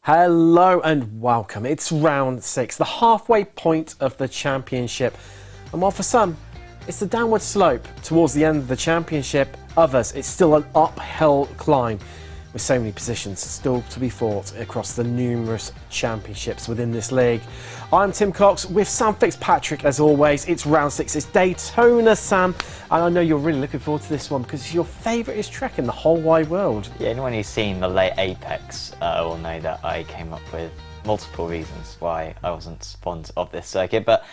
Hello and welcome. It's round 6, the halfway point of the championship. And while for some, it's a downward slope towards the end of the championship, others, it's still an uphill climb with so many positions still to be fought across the numerous championships within this league. I'm Tim Cox with Sam Fitzpatrick as always. It's round 6, it's Daytona, Sam, and I know you're really looking forward to this one because it's your favourite track in the whole wide world. Yeah, anyone who's seen the late Apex will know that I came up with multiple reasons why I wasn't fond of this circuit, but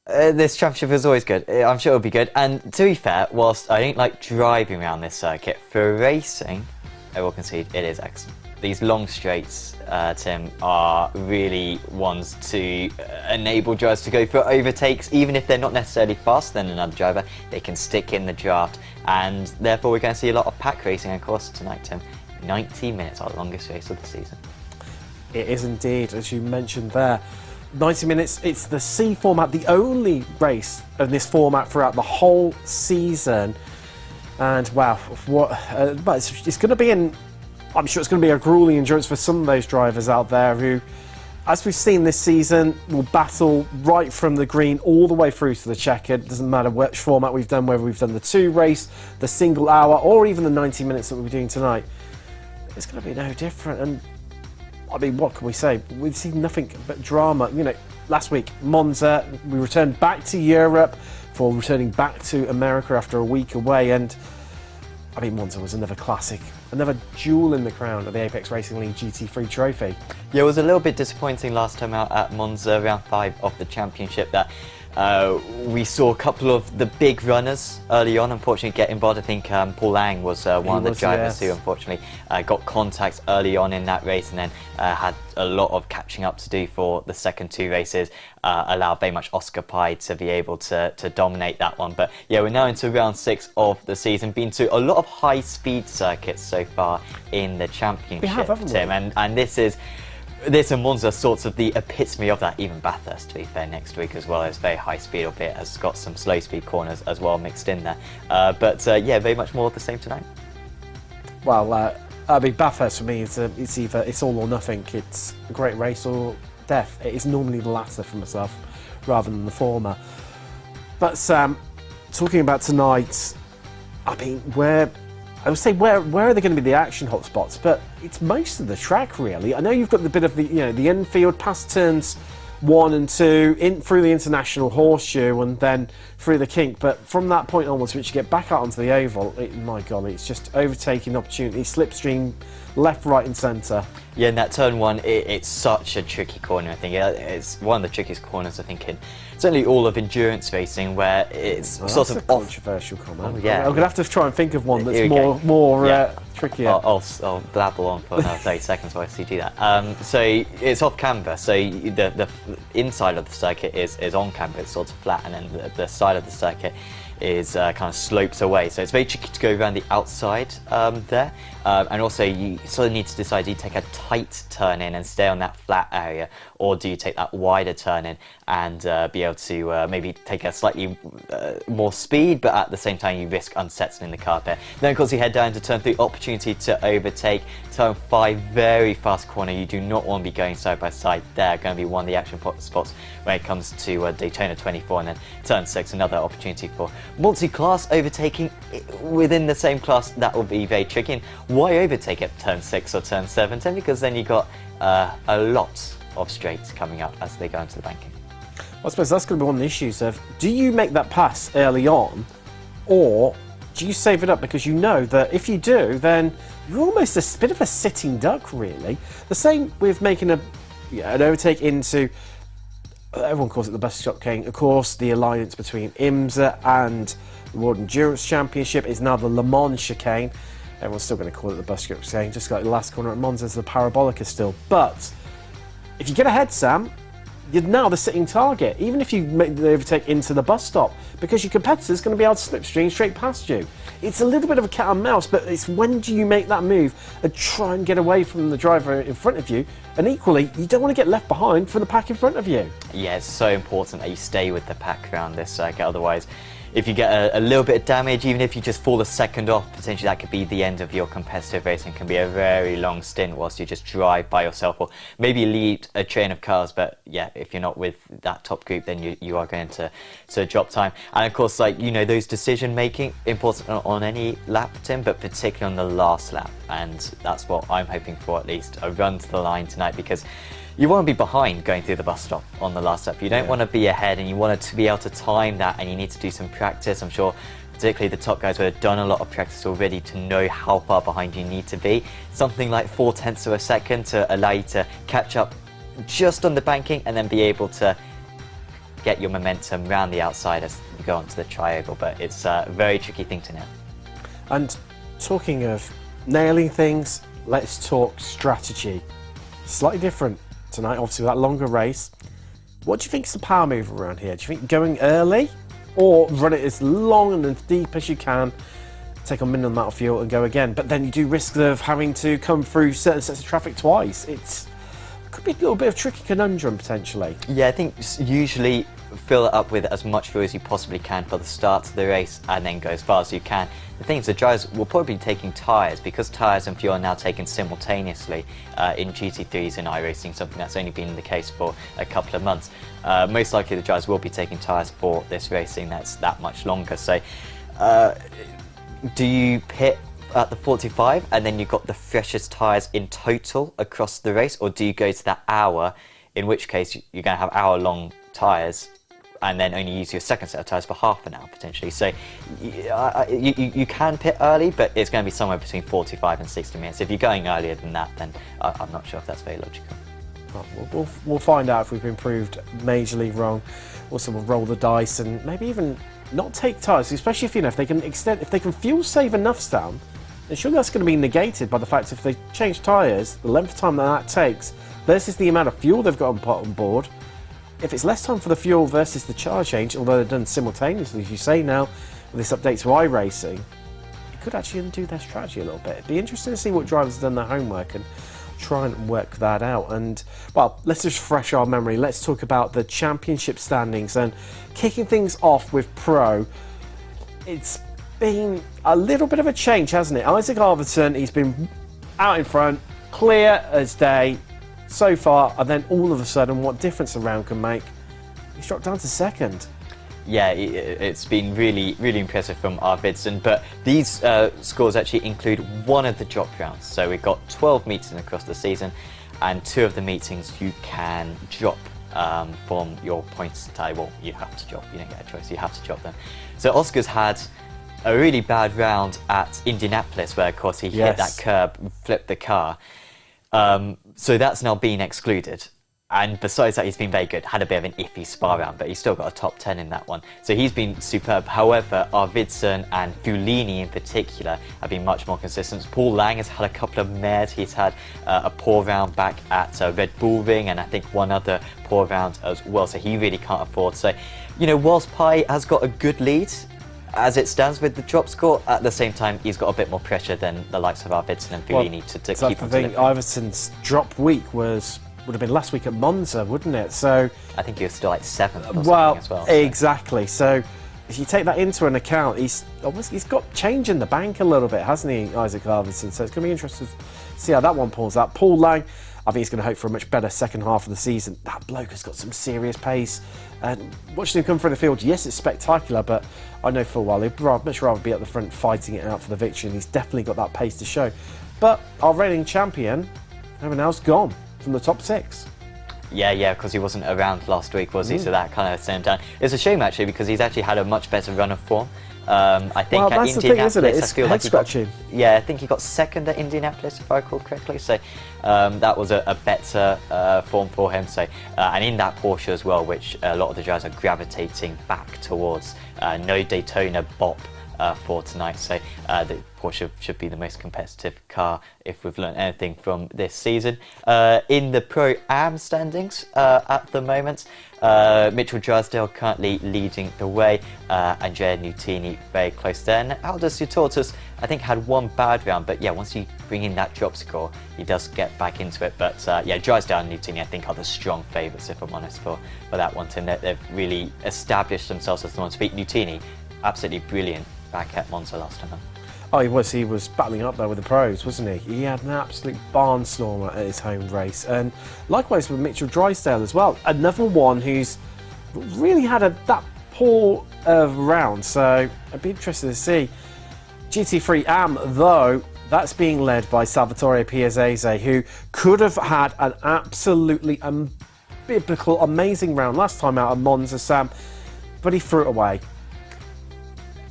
this championship is always good. I'm sure it'll be good, and to be fair, whilst I don't like driving around this circuit, for racing, I will concede it is excellent. These long straights, Tim, are really ones to enable drivers to go for overtakes, even if they're not necessarily faster than another driver. They can stick in the draft, and therefore we're going to see a lot of pack racing, of course, tonight, Tim. 90 minutes, our longest race of the season. It is indeed, as you mentioned there. 90 minutes, it's the C format, the only race of this format throughout the whole season. And wow, but it's going to be I'm sure it's going to be a grueling endurance for some of those drivers out there who, as we've seen this season, will battle right from the green all the way through to the checkered. It doesn't matter which format we've done, whether we've done the 2 race, the single hour, or even the 90 minutes that we'll be doing tonight. It's going to be no different. And I mean, what can we say? We've seen nothing but drama. You know, last week, Monza, we returned back to Europe for returning back to America after a week away, and I mean, Monza was another classic, another jewel in the crown of the Apex Racing League GT3 trophy. Yeah, it was a little bit disappointing last time out at Monza, round 5 of the championship, that we saw a couple of the big runners early on unfortunately get involved. I think Paul Lang was one of the drivers who unfortunately got contact early on in that race, and then had a lot of catching up to do for the second 2 races, allowed very much Oscar Pye to be able to dominate that one. But yeah, we're now into round 6 of the season, been to a lot of high speed circuits so far in the championship, we have, haven't we? Tim, and this and Monza sorts of the epitome of that. Even Bathurst, to be fair, next week as well. It's very high speed, albeit has got some slow speed corners as well mixed in there. Yeah, very much more of the same tonight. Well, I mean, Bathurst for me, it's either it's all or nothing. It's a great race or death. It is normally the latter for myself, rather than the former. But Sam, talking about tonight, I mean, I would say where are they going to be the action hotspots? But it's most of the track really. I know you've got the bit of the the infield past turns 1 and 2 in through the International Horseshoe and then through the kink. But from that point onwards, once you get back out onto the oval, my golly, it's just overtaking opportunity, slipstream, left, right, and centre. Yeah, in that turn 1, it's such a tricky corner. I think it's one of the trickiest corners I think in certainly all of endurance racing, where it's sort of a controversial comment. Oh, yeah, I'm gonna have to try and think of one that's more trickier. I'll blabble on for another 30 seconds while I do that. So it's off camber, so the inside of the circuit is on camber, it's sort of flat, and then the side of the circuit is kind of slopes away, so it's very tricky to go around the outside there, and also you sort of need to decide, do you take a tight turn in and stay on that flat area, or do you take that wider turn in and be able to maybe take a slightly more speed, but at the same time you risk unsettling the carpet. Then of course you head down to turn 3, opportunity to overtake. Turn 5, very fast corner, you do not want to be going side by side there, going to be one of the action spots when it comes to Daytona 24, and then turn 6, another opportunity for multi-class overtaking within the same class. That will be very tricky. And why overtake at turn 6 or turn 7? Because then you got a lot of straights coming up as they go into the banking. Well, I suppose that's going to be one of the issues of, do you make that pass early on, or do you save it up? Because you know that if you do, then you're almost a bit of a sitting duck, really. The same with making an overtake into, everyone calls it the bus stop king. Of course, the alliance between IMSA and the World Endurance Championship is now the Le Mans chicane. Everyone's still going to call it the bus stop chicane, just like the last corner at Monza is the Parabolica still. But if you get ahead, Sam, you're now the sitting target, even if you make the overtake into the bus stop, because your competitor's going to be able to slipstream straight past you. It's a little bit of a cat and mouse, but it's when do you make that move and try and get away from the driver in front of you, and equally, you don't want to get left behind for the pack in front of you. Yeah, it's so important that you stay with the pack around this circuit, otherwise if you get a little bit of damage, even if you just fall a second off, potentially that could be the end of your competitive racing. It can be a very long stint whilst you just drive by yourself, or maybe lead a train of cars. But yeah, if you're not with that top group, then you are going to drop time. And of course, like, you know, those decision making important on any lap, Tim, but particularly on the last lap. And that's what I'm hoping for, at least a run to the line tonight, because you want to be behind going through the bus stop on the last lap. You don't want to be ahead, and you want to be able to time that, and you need to do some practice. I'm sure particularly the top guys would have done a lot of practice already to know how far behind you need to be. Something like 0.4 of a second to allow you to catch up just on the banking, and then be able to get your momentum around the outside as you go onto the tri-oval. But it's a very tricky thing to nail. And talking of nailing things, let's talk strategy. Slightly different tonight, obviously, with that longer race. What do you think is the power move around here? Do you think going early, or run it as long and as deep as you can, take on minimum amount of fuel and go again? But then you do risk of having to come through certain sets of traffic twice. It could be a little bit of a tricky conundrum, potentially. Yeah, I think usually fill it up with as much fuel as you possibly can for the start of the race, and then go as far as you can. The thing is, the drivers will probably be taking tyres, because tyres and fuel are now taken simultaneously in GT3s and iRacing, something that's only been the case for a couple of months. Most likely the drivers will be taking tyres for this racing that's that much longer. So do you pit at the 45 and then you've got the freshest tyres in total across the race, or do you go to that hour, in which case you're going to have hour-long tyres and then only use your second set of tyres for half an hour potentially? So you can pit early, but it's going to be somewhere between 45 and 60 minutes. If you're going earlier than that, then I'm not sure if that's very logical. Well, we'll find out if we've been proved majorly wrong. Also, we'll roll the dice and maybe even not take tyres, especially if, you know, if they can fuel save enough down, then surely that's going to be negated by the fact if they change tyres, the length of time that takes versus the amount of fuel they've got on board. If it's less time for the fuel versus the tyre change, although they're done simultaneously, as you say now, with this update to iRacing, it could actually undo their strategy a little bit. It'd be interesting to see what drivers have done their homework and try and work that out. And, well, let's just refresh our memory. Let's talk about the championship standings, and kicking things off with Pro. It's been a little bit of a change, hasn't it? Isaac Arvidsson, he's been out in front, clear as day so far, and then all of a sudden, what difference a round can make, he's dropped down to second. Yeah, it's been really, really impressive from Arvidsson, but these scores actually include one of the drop rounds. So we've got 12 meetings across the season, and 2 of the meetings you can drop from your points tally. Well, you have to drop, you don't get a choice, you have to drop them. So Oscar's had a really bad round at Indianapolis, where of course he hit that curb, flipped the car. So that's now been excluded. And besides that, he's been very good. Had a bit of an iffy spa round, but he's still got a top 10 in that one. So he's been superb. However, Arvidsson and Fulini in particular have been much more consistent. Paul Lang has had a couple of mares. He's had a poor round back at Red Bull Ring, and I think one other poor round as well. So he really can't afford. So, you know, whilst Pai has got a good lead as it stands with the drop score, at the same time he's got a bit more pressure than the likes of Arvidsson and Fulini to keep on delivering. Arvidsson's drop week would have been last week at Monza, wouldn't it? So I think he was still like 7th or something as well. Exactly. So if you take that into an account, he's got change in the bank a little bit, hasn't he, Isaac Arvidsson? So it's going to be interesting to see how that one pulls out. Paul Lang, I think he's going to hope for a much better second half of the season. That bloke has got some serious pace. And watching him come through the field, yes, it's spectacular, but I know for a while he'd much rather be at the front fighting it out for the victory, and he's definitely got that pace to show. But our reigning champion, everyone else gone from the top 6. Yeah, because he wasn't around last week, was he? So that kind of sent him down. It's a shame, actually, because he's actually had a much better run of form. I think at Indianapolis, I feel like I think he got 2nd at Indianapolis, if I recall correctly. So that was a better form for him. So and in that Porsche as well, which a lot of the drivers are gravitating back towards. No Daytona bop for tonight. So the Porsche should be the most competitive car if we've learned anything from this season. In the Pro-Am standings at the moment, Mitchell Drysdale currently leading the way, Andrea Nutini very close there. And Aldous Utortus, I think, had one bad round, but yeah, once you bring in that drop score, he does get back into it. But yeah, Drysdale and Nutini, I think, are the strong favourites, if I'm honest, for that one, Tim. They've really established themselves as the one to beat. Nutini, absolutely brilliant back at Monza last time. Oh, he was battling up there with the pros, wasn't he? He had an absolute barnstormer at his home race. And likewise with Mitchell Drysdale as well. Another one who's really had that poor round. So I'd be interested to see. GT3 AM, though, that's being led by Salvatore Piazzese, who could have had an absolutely unbiblical, amazing round last time out at Monza, Sam, but he threw it away.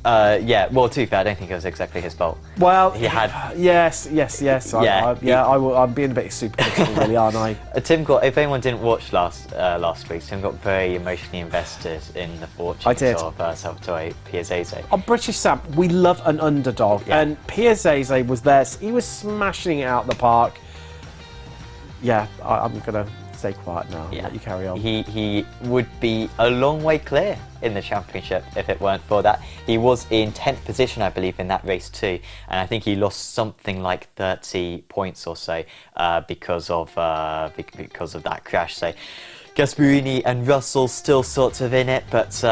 Yeah, well, to be fair, I don't think it was exactly his fault. Well, he had... Yes. I'm being a bit super critical, really, aren't I? Tim got, if anyone didn't watch last week, Tim got very emotionally invested in the fortunes of Salvatore Piazzese. On British Sam, we love an underdog, and Piazzese was there. He was smashing it out the park. Yeah, I'm going to stay quiet now. Let you carry on. He would be a long way clear in the championship if it weren't for that. He was in 10th position, I believe, in that race too, and I think he lost something like 30 points or so because of that crash. So Gasparini and Russell still sort of in it, but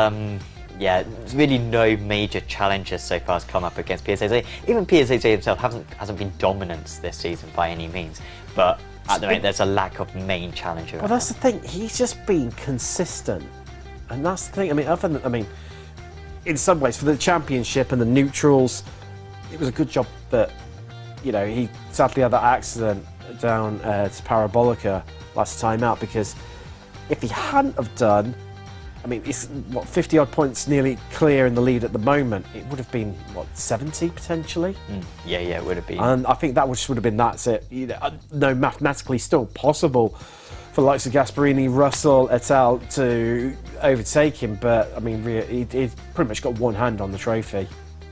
yeah, really no major challenges so far has come up against Piazzese. Even Piazzese himself hasn't been dominant this season by any means, but at the moment there's a lack of main challenger. Well, that's the thing. He's just been consistent. And that's the thing. I mean, in some ways, for the championship and the neutrals, it was a good job that, he sadly had that accident down to Parabolica last time out, because if he hadn't have done, it's 50 odd points nearly clear in the lead at the moment. It would have been 70 potentially. Yeah, it would have been. And I think that would have been that's it. No, mathematically still possible for the likes of Gasparini, Russell, et al. To overtake him, but he'd pretty much got one hand on the trophy.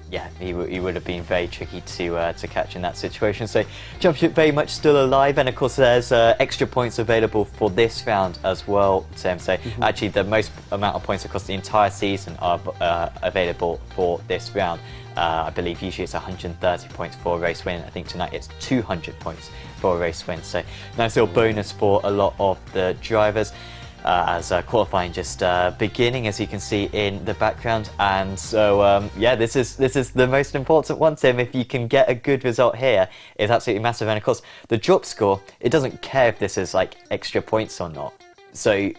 Yeah, he would have been very tricky to catch in that situation. So, championship very much still alive, and of course there's extra points available for this round as well, Tim. So, actually the most amount of points across the entire season are available for this round. I believe usually it's 130 points for a race win. I think tonight it's 200 points for a race win. So, nice little bonus for a lot of the drivers. As qualifying just beginning, as you can see in the background, and so this is the most important one, Tim. If you can get a good result here, it's absolutely massive. And of course, the drop score, it doesn't care if this is like extra points or not. So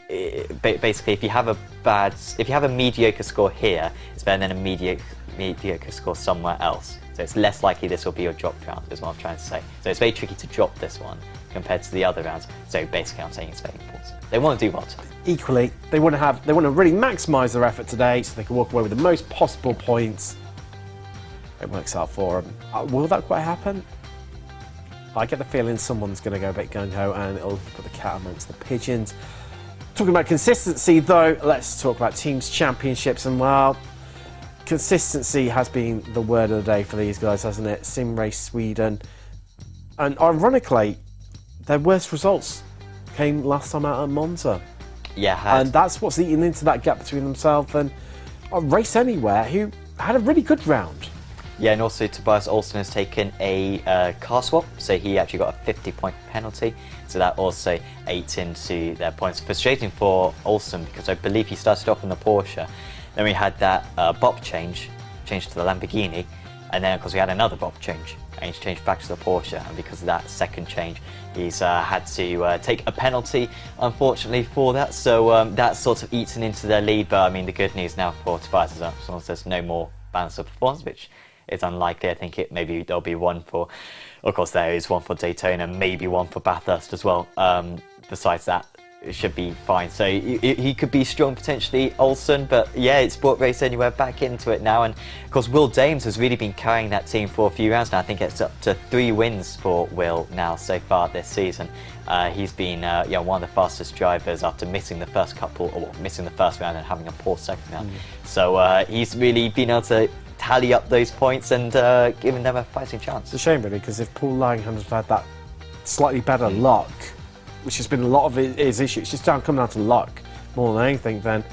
basically, if you have a mediocre score here, it's better than a mediocre score somewhere else. So it's less likely this will be your drop round, is what I'm trying to say. So it's very tricky to drop this one compared to the other rounds. So basically, I'm saying it's very important. They want to do well today. Equally, they want to really maximise their effort today, so they can walk away with the most possible points. It works out for them. Will that quite happen? I get the feeling someone's going to go a bit gung-ho and it'll put the cat amongst the pigeons. Talking about consistency, though, let's talk about teams championships. And well, consistency has been the word of the day for these guys, hasn't it? Sim Race Sweden. And ironically, their worst results came last time out at Monza. Yeah, and that's what's eating into that gap between themselves and Race Anywhere, who had a really good round. Yeah, and also Tobias Olsen has taken a car swap, so he actually got a 50-point penalty. So that also ate into their points. Frustrating for Olsen because I believe he started off in the Porsche. Then we had that bop change to the Lamborghini, and then of course we had another bop change. And he's changed back to the Porsche, and because of that second change, he's had to take a penalty, unfortunately, for that. So that's sort of eaten into their lead. But the good news now for Tobias is that there's no more balance of performance, which is unlikely. I think maybe there'll be one for, of course, there is one for Daytona, maybe one for Bathurst as well. Besides that, it should be fine. So he could be strong potentially, Olsen, but yeah, it's Sport Race Anywhere back into it now. And of course, Will Dames has really been carrying that team for a few rounds now. I think it's up to 3 wins for Will now so far this season. He's been one of the fastest drivers after missing the first round and having a poor second round. So he's really been able to tally up those points and giving them a fighting chance. It's a shame, really, because if Paul Langham has had that slightly better luck, which has been a lot of his issue, it's just coming down to luck more than anything, then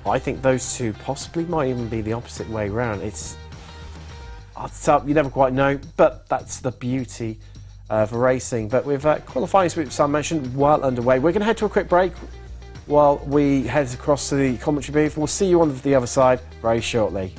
I think those two possibly might even be the opposite way around. You never quite know, but that's the beauty of racing. But with qualifying, as Sam mentioned, well underway. We're going to head to a quick break while we head across to the commentary booth. We'll see you on the other side very shortly.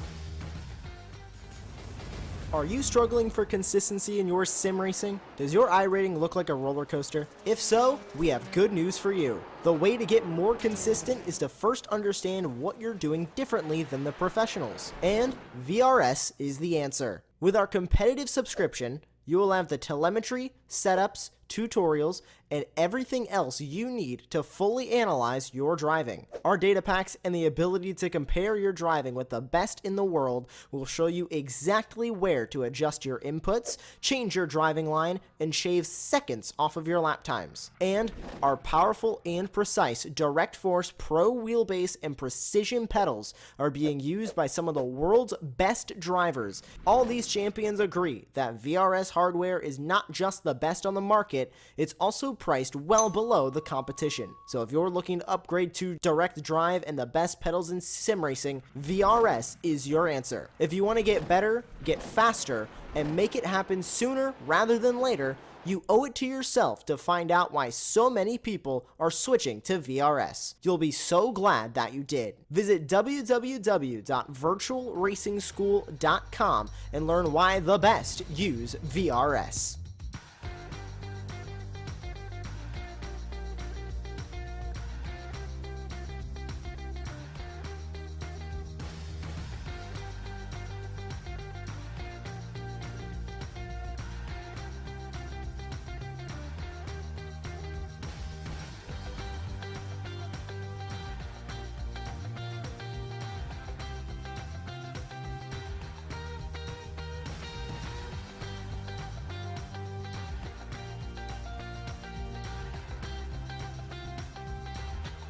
Are you struggling for consistency in your sim racing? Does your iRating look like a roller coaster? If so, we have good news for you. The way to get more consistent is to first understand what you're doing differently than the professionals. And VRS is the answer. With our competitive subscription, you will have the telemetry, setups, tutorials, and everything else you need to fully analyze your driving. Our data packs and the ability to compare your driving with the best in the world will show you exactly where to adjust your inputs, change your driving line, and shave seconds off of your lap times. And our powerful and precise Direct Force Pro wheelbase and precision pedals are being used by some of the world's best drivers. All these champions agree that VRS hardware is not just the best on the market, it's also priced well below the competition. So if you're looking to upgrade to direct drive and the best pedals in sim racing, VRS is your answer. If you want to get better, get faster, and make it happen sooner rather than later, you owe it to yourself to find out why so many people are switching to VRS. You'll be so glad that you did. Visit www.virtualracingschool.com and learn why the best use VRS.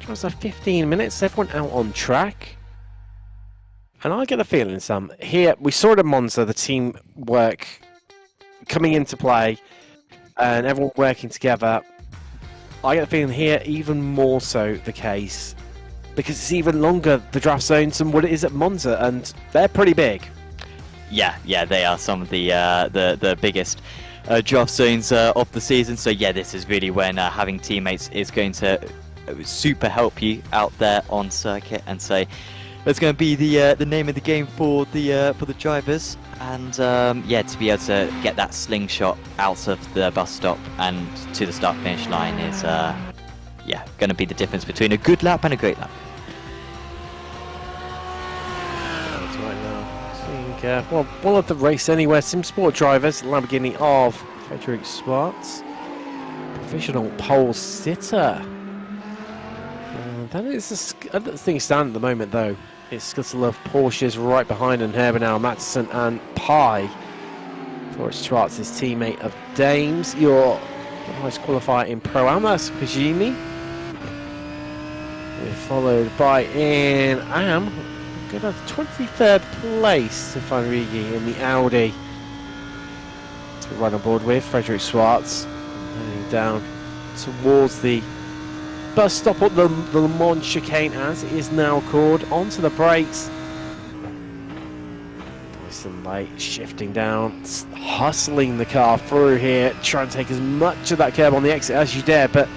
Just 15 minutes, everyone out on track. And I get the feeling, Sam, here we saw it at Monza, the teamwork coming into play and everyone working together. I get the feeling here even more so the case because it's even longer, the draft zones, than what it is at Monza, and they're pretty big. Yeah, they are some of the biggest draft zones of the season. So yeah, this is really when having teammates is going to super help you out there on circuit, and so it's going to be the name of the game for the drivers. And yeah, to be able to get that slingshot out of the bus stop and to the start finish line is yeah, going to be the difference between a good lap and a great lap. That's right now. Seeing well, one of the Race Anywhere Sim Sport drivers, Lamborghini of Frederick Schwartz, provisional pole sitter. That is the thing stand at the moment, though. It's Scuttle of Porsches right behind, and Herbenau, Matson, and Pye. Forrest Schwartz, his teammate of Dames. Your highest qualifier in Pro-Am, that's Pagini. We're followed by in Am. Good at 23rd place to find Rigi in the Audi. To run on board with Frederick Schwartz. Heading down towards the bus stop at the Le Mans chicane, as it is now called, onto the brakes. Nice and light, shifting down, hustling the car through here, trying to take as much of that curb on the exit as you dare. But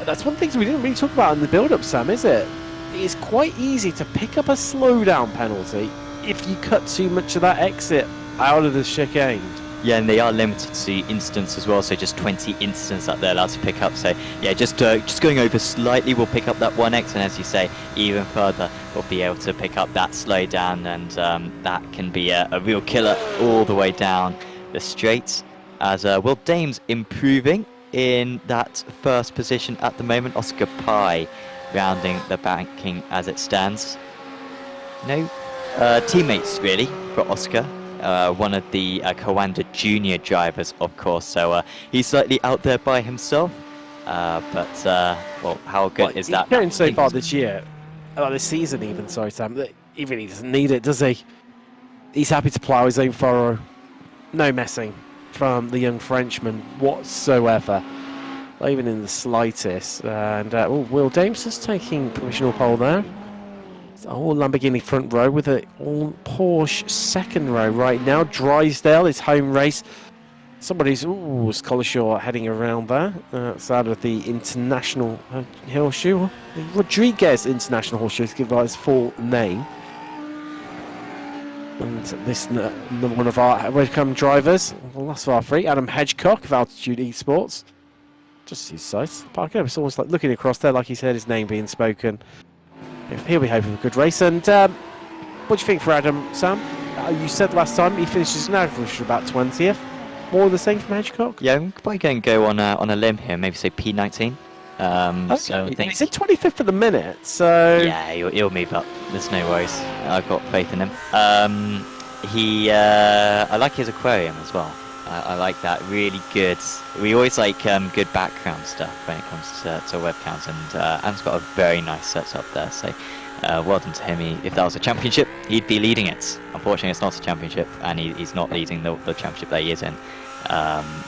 that's one thing we didn't really talk about in the build-up, Sam, is it? It's quite easy to pick up a slowdown penalty if you cut too much of that exit out of the chicane. Yeah, and they are limited to instance as well, so just 20 instants that they're allowed to pick up. So yeah, just going over slightly will pick up that 1x, and as you say, even further we'll be able to pick up that slowdown, and that can be a real killer all the way down the straight. As Will Dames improving in that first position at the moment. Oscar Pye rounding the banking as it stands. No teammates really for Oscar. One of the Coanda Junior drivers, of course, so he's slightly out there by himself. But well, how good is that? He's going so far this year, this season even, sorry Sam, that he really doesn't need it, does he? He's happy to plough his own furrow. No messing from the young Frenchman whatsoever, not even in the slightest. And Will Dames is taking provisional pole there. All Lamborghini front row with a all Porsche second row right now. Drysdale, his home race. Somebody's Scholarshore heading around there outside of the International Horseshoe. Rodriguez International Horseshoe, to give that his full name. And this one of our welcome drivers, well, that's far free, Adam Hedgecock of Altitude Esports. Just his size. But again, it's almost like looking across there, like he said, his name being spoken. He'll be hoping for a good race. And what do you think for Adam, Sam? You said last time he finishes an average of about 20th. More of the same from Hedgecock? Yeah, I'm probably going to go on a limb here, maybe say P19. Okay. So I think He's at 25th at the minute, so... Yeah, he'll move up. There's no worries. I've got faith in him. I like his aquarium as well. I like that. Really good. We always like good background stuff when it comes to webcams, and Adam's got a very nice setup there. So well done to him. If that was a championship, he'd be leading it. Unfortunately, it's not a championship, and he's not leading the championship that he is in.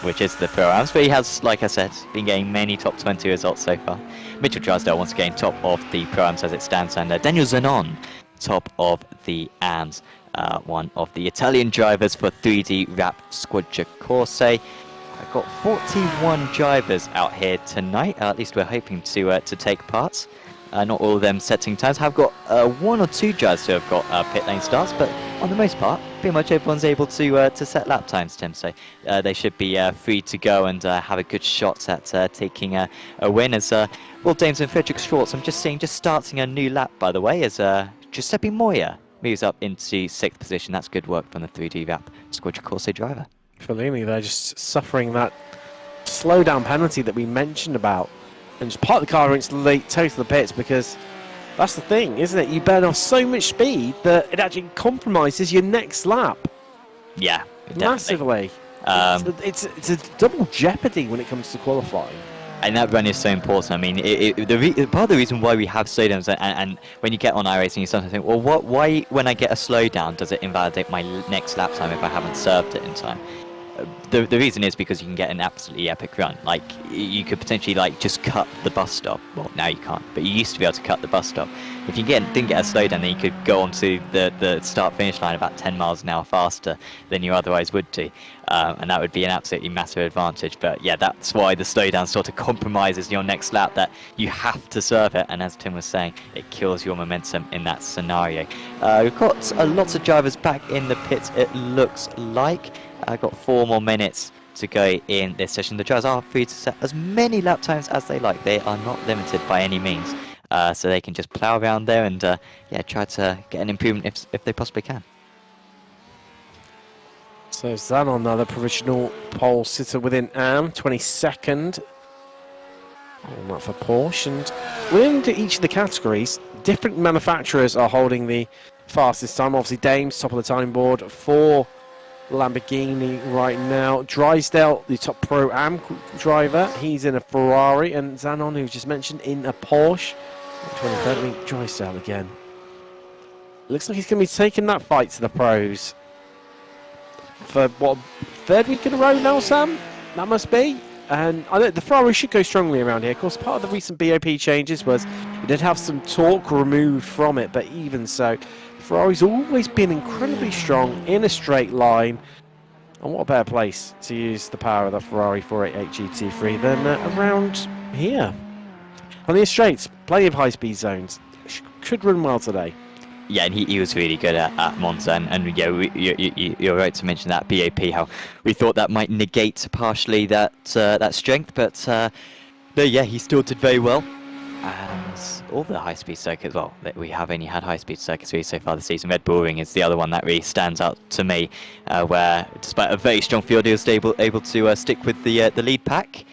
Which is the Pro-Ams, but he has, like I said, been getting many top 20 results so far. Mitchell Drysdale once again top of the Pro-Ams as it stands, and Daniel Zanon top of the AMS, one of the Italian drivers for 3D Rap Squadra Corse. I've got 41 drivers out here tonight, at least we're hoping to take part. Not all of them setting times. I've got 1 or 2 drivers who have got pit lane starts, but on the most part, pretty much everyone's able to set lap times, Tim. So they should be free to go and have a good shot at taking a win. As Will Dames and Frederick Schwartz, I'm just seeing, starting a new lap, by the way, as Giuseppe Moya moves up into 6th position. That's good work from the 3D Rap Squadra Corse driver. Fellini, they're just suffering that slowdown penalty that we mentioned about. And just park the car into the late toe to the pits, because that's the thing, isn't it? You burn off so much speed that it actually compromises your next lap. Yeah, massively. It's a double jeopardy when it comes to qualifying. And that run is so important. I mean, part of the reason why we have slowdowns, and when you get on iRacing, you sometimes think, well, why when I get a slowdown does it invalidate my next lap time if I haven't served it in time? The reason is because you can get an absolutely epic run. Like, you could potentially just cut the bus stop. Well, now you can't, but you used to be able to cut the bus stop. If you didn't get a slowdown, then you could go onto the start-finish line about 10 miles an hour faster than you otherwise would do. And that would be an absolutely massive advantage. But yeah, that's why the slowdown sort of compromises your next lap, that you have to serve it. And as Tim was saying, it kills your momentum in that scenario. We've got lots of drivers back in the pits, it looks like. I've got 4 more minutes to go in this session. The drivers are free to set as many lap times as they like. They are not limited by any means. So they can just plough around there and yeah, try to get an improvement if they possibly can. So Zanon, another provisional pole sitter within AM, 22nd. All that for Porsche. And within each of the categories, different manufacturers are holding the fastest time. Obviously, Dames, top of the time board for Lamborghini right now. Drysdale, the top Pro-Am driver, he's in a Ferrari. And Zanon, who just mentioned, in a Porsche. 23rd, I mean, Drysdale again. Looks like he's going to be taking that fight to the pros. For what, 3rd week in a row now, Sam? That must be. And I know the Ferrari should go strongly around here. Of course, part of the recent BOP changes was it did have some torque removed from it, but even so, Ferrari's always been incredibly strong in a straight line. And what a better place to use the power of the Ferrari 488 GT3 than around here. On the straights, plenty of high-speed zones. Should run well today. Yeah, and he was really good at Monza, and yeah, you're right to mention that BAP, how we thought that might negate partially that strength, but yeah, he still did very well. And all the high-speed circuits, well, we have only had high-speed circuits really so far this season. Red Bull Ring is the other one that really stands out to me, where despite a very strong field, he was able to stick with the lead pack.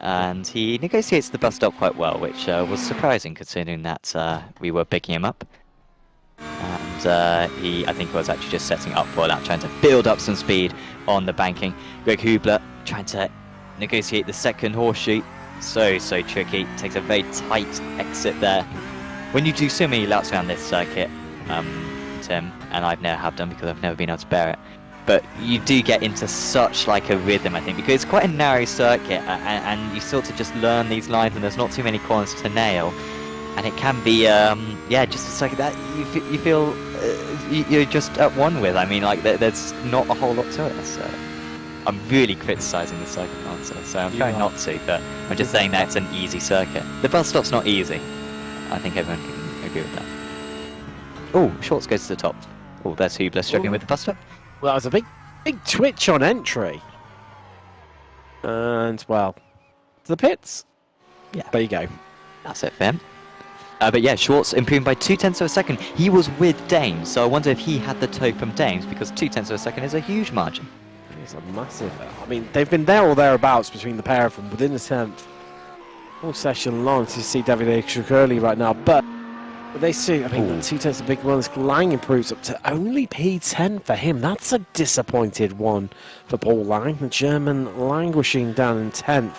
And he negotiates the bus stop quite well, which was surprising considering that we were picking him up. And I think he was actually just setting up for that, trying to build up some speed on the banking. Greg Hubler trying to negotiate the second horseshoe. So tricky. Takes a very tight exit there. When you do so many laps around this circuit, Tim, and I've never have done because I've never been able to bear it, but you do get into such like a rhythm, I think, because it's quite a narrow circuit, and you sort of just learn these lines, and there's not too many corners to nail. And it can be, yeah, just a circuit that you feel you're just at one with. I mean, like, there's not a whole lot to it. So I'm really criticising the circuit answer, so I'm trying not to, but I'm just saying that it's an easy circuit. The bus stop's not easy. I think everyone can agree with that. Oh, Schwartz goes to the top. Oh, there's Hubler struggling with the bus stop. Well, that was a big twitch on entry. And, well, to the pits. Yeah. There you go. That's it for him. But yeah, Schwartz improving by 0.2 of a second. He was with Dames, so I wonder if he had the tow from Dames, because 0.2 of a second is a huge margin. It's a massive... I mean, they've been there or thereabouts between the pair of them within the 10th. All session long to see Davide Tricoli right now, but they see, I mean, 0.2 of a big one. Lang improves up to only P10 for him. That's a disappointed one for Paul Lang. The German languishing down in 10th.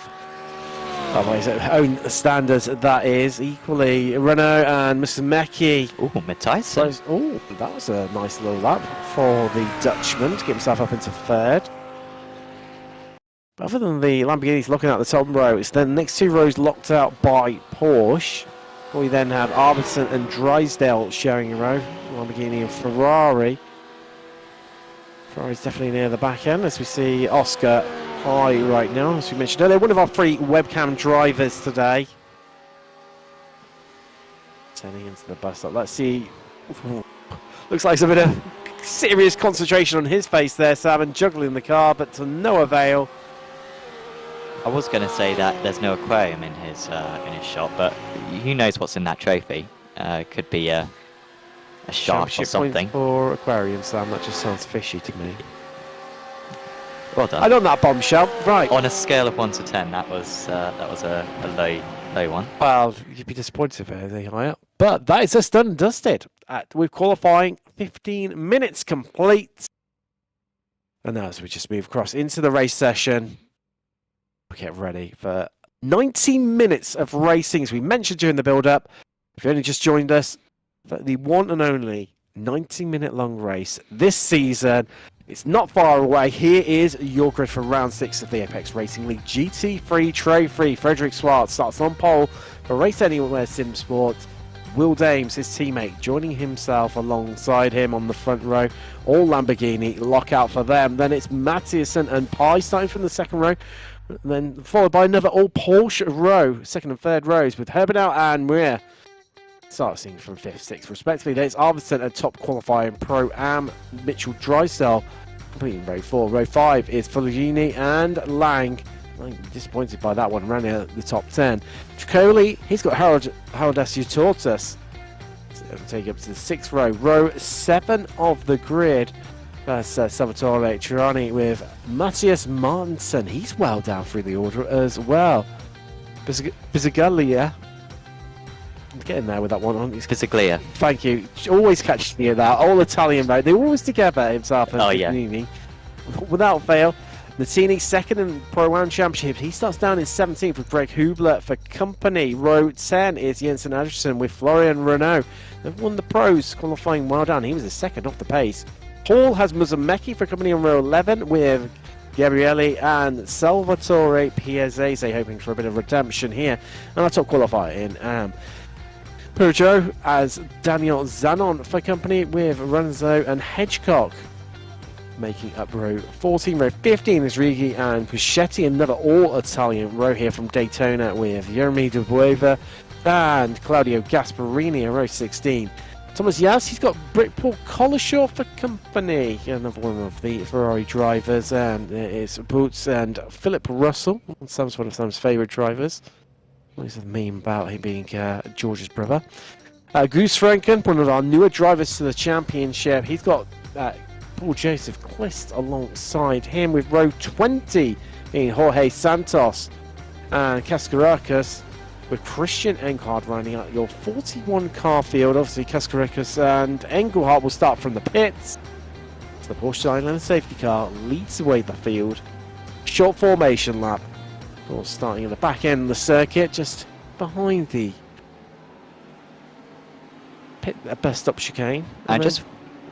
Oh, by his own standards, that is. Equally, Renault and Mr. Mecki. Oh, Matthijssen. Oh, that was a nice little lap for the Dutchman to get himself up into 3rd. But other than the Lamborghinis looking at the top row, it's the next 2 rows locked out by Porsche. We then have Arvidsson and Drysdale sharing a row. Lamborghini and Ferrari. Ferrari's definitely near the back end as we see Oscar high right now, as we mentioned earlier. One of our 3 webcam drivers today. Turning into the bus stop. Let's see. Looks like there's a bit of serious concentration on his face there, Sam, and juggling the car, but to no avail. I was going to say that there's no aquarium in his shot, but who knows what's in that trophy? Could be a shark or something. For aquarium, Sam. That just sounds fishy to me. Well done. I don't that bombshell. Right. On a scale of 1 to 10, that was a low one. Well, you'd be disappointed if anything higher. But that is just done and dusted. With qualifying 15 minutes complete. And now as we just move across into the race session, we'll get ready for 90 minutes of racing, as we mentioned during the build-up. If you only just joined us, the one and only 90-minute long race this season. It's not far away. Here is your grid for round 6 of the Apex Racing League GT3 Trophy. Frederick Swartz starts on pole for Race Anywhere Sim Sport. Will Dames, his teammate, joining himself alongside him on the front row. All Lamborghini lockout for them. Then it's Mattiasen and Pi starting from the second row. Then followed by another all Porsche row, second and third rows, with Herbenow and Muir starting from 5th, 6th respectively. Then it's Arvidsson at top qualifying Pro-Am, Mitchell Drysdale completing row 4. Row 5 is Fulgini and Lang. Disappointed by that one, ran out the top 10. Tricoli, he's got Harold Asiutortus. So it'll take you up to the 6th row. Row 7 of the grid. That's Salvatore Tirani with Matthias Martinsen. He's well down through the order as well. Bisaglia. I'm getting there with that one on. Bisaglia. Thank you. Always catches me at that. All Italian, right? They're always together, himself and Nini. Without fail. Natini second in Pro-Am Championship. He starts down in 17th with Greg Hubler for company. Row 10 is Jensen Anderson with Florian Renault. They've won the pros, qualifying well down. He was the second off the pace. Hall has Muzameki for company on row 11 with Gabrielli and Salvatore Piazzese, hoping for a bit of redemption here. And our top qualifier in Peugeot as Daniel Zanon for company with Renzo and Hedgecock. Making up row 14. Row 15 is Righi and Puschetti, another all-Italian row here from Daytona with Jeremy De Bueva and Claudio Gasparini in row 16. Thomas Yas, he's got Paul Collishaw for company, another one of the Ferrari drivers, and it's Boots and Philip Russell, one of Sam's favourite drivers. There's a meme about him being George's brother. Goose Franken, one of our newer drivers to the championship, he's got Paul Joseph Quist alongside him with row 20 being Jorge Santos and Cascaracas with Christian Engelhardt rounding out your 41 car field. Obviously Cascaracas and Engelhardt will start from the pits. So the Porsche Island safety car leads away the field. Short formation lap. All starting at the back end of the circuit, just behind the pit bus stop chicane. I just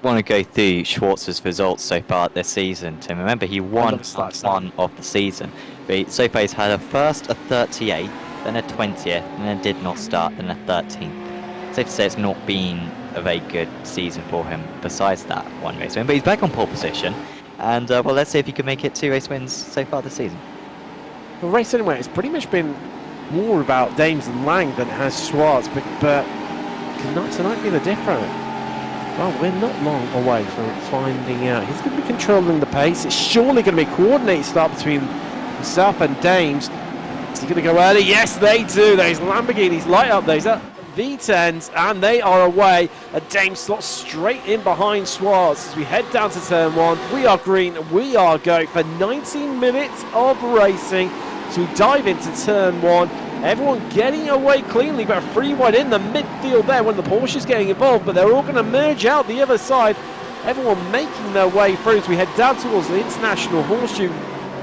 want to go through Schwartz's results so far this season. Tim, remember he won one of the season. But so far he's had a first, a 38th, then a 20th, and then did not start, then a 13th. Safe to say it's not been a very good season for him besides that one race win. But he's back on pole position, and well, let's see if he can make it 2 race wins so far this season. The race anyway, it's pretty much been more about Dames and Lang than it has Schwartz, but can tonight be the difference? Well, we're not long away from finding out. He's going to be controlling the pace. It's surely going to be a coordinated start between himself and Dames. Is he going to go early? Yes, they do. Those Lamborghinis light up those V10s, and they are away. A Dames slots straight in behind Schwartz as we head down to turn 1. We are green, we are go for 19 minutes of racing. So we dive into turn 1. Everyone getting away cleanly, but a free wide in the midfield there when the Porsche's getting involved, but they're all going to merge out the other side. Everyone making their way through as we head down towards the International Horseshoe.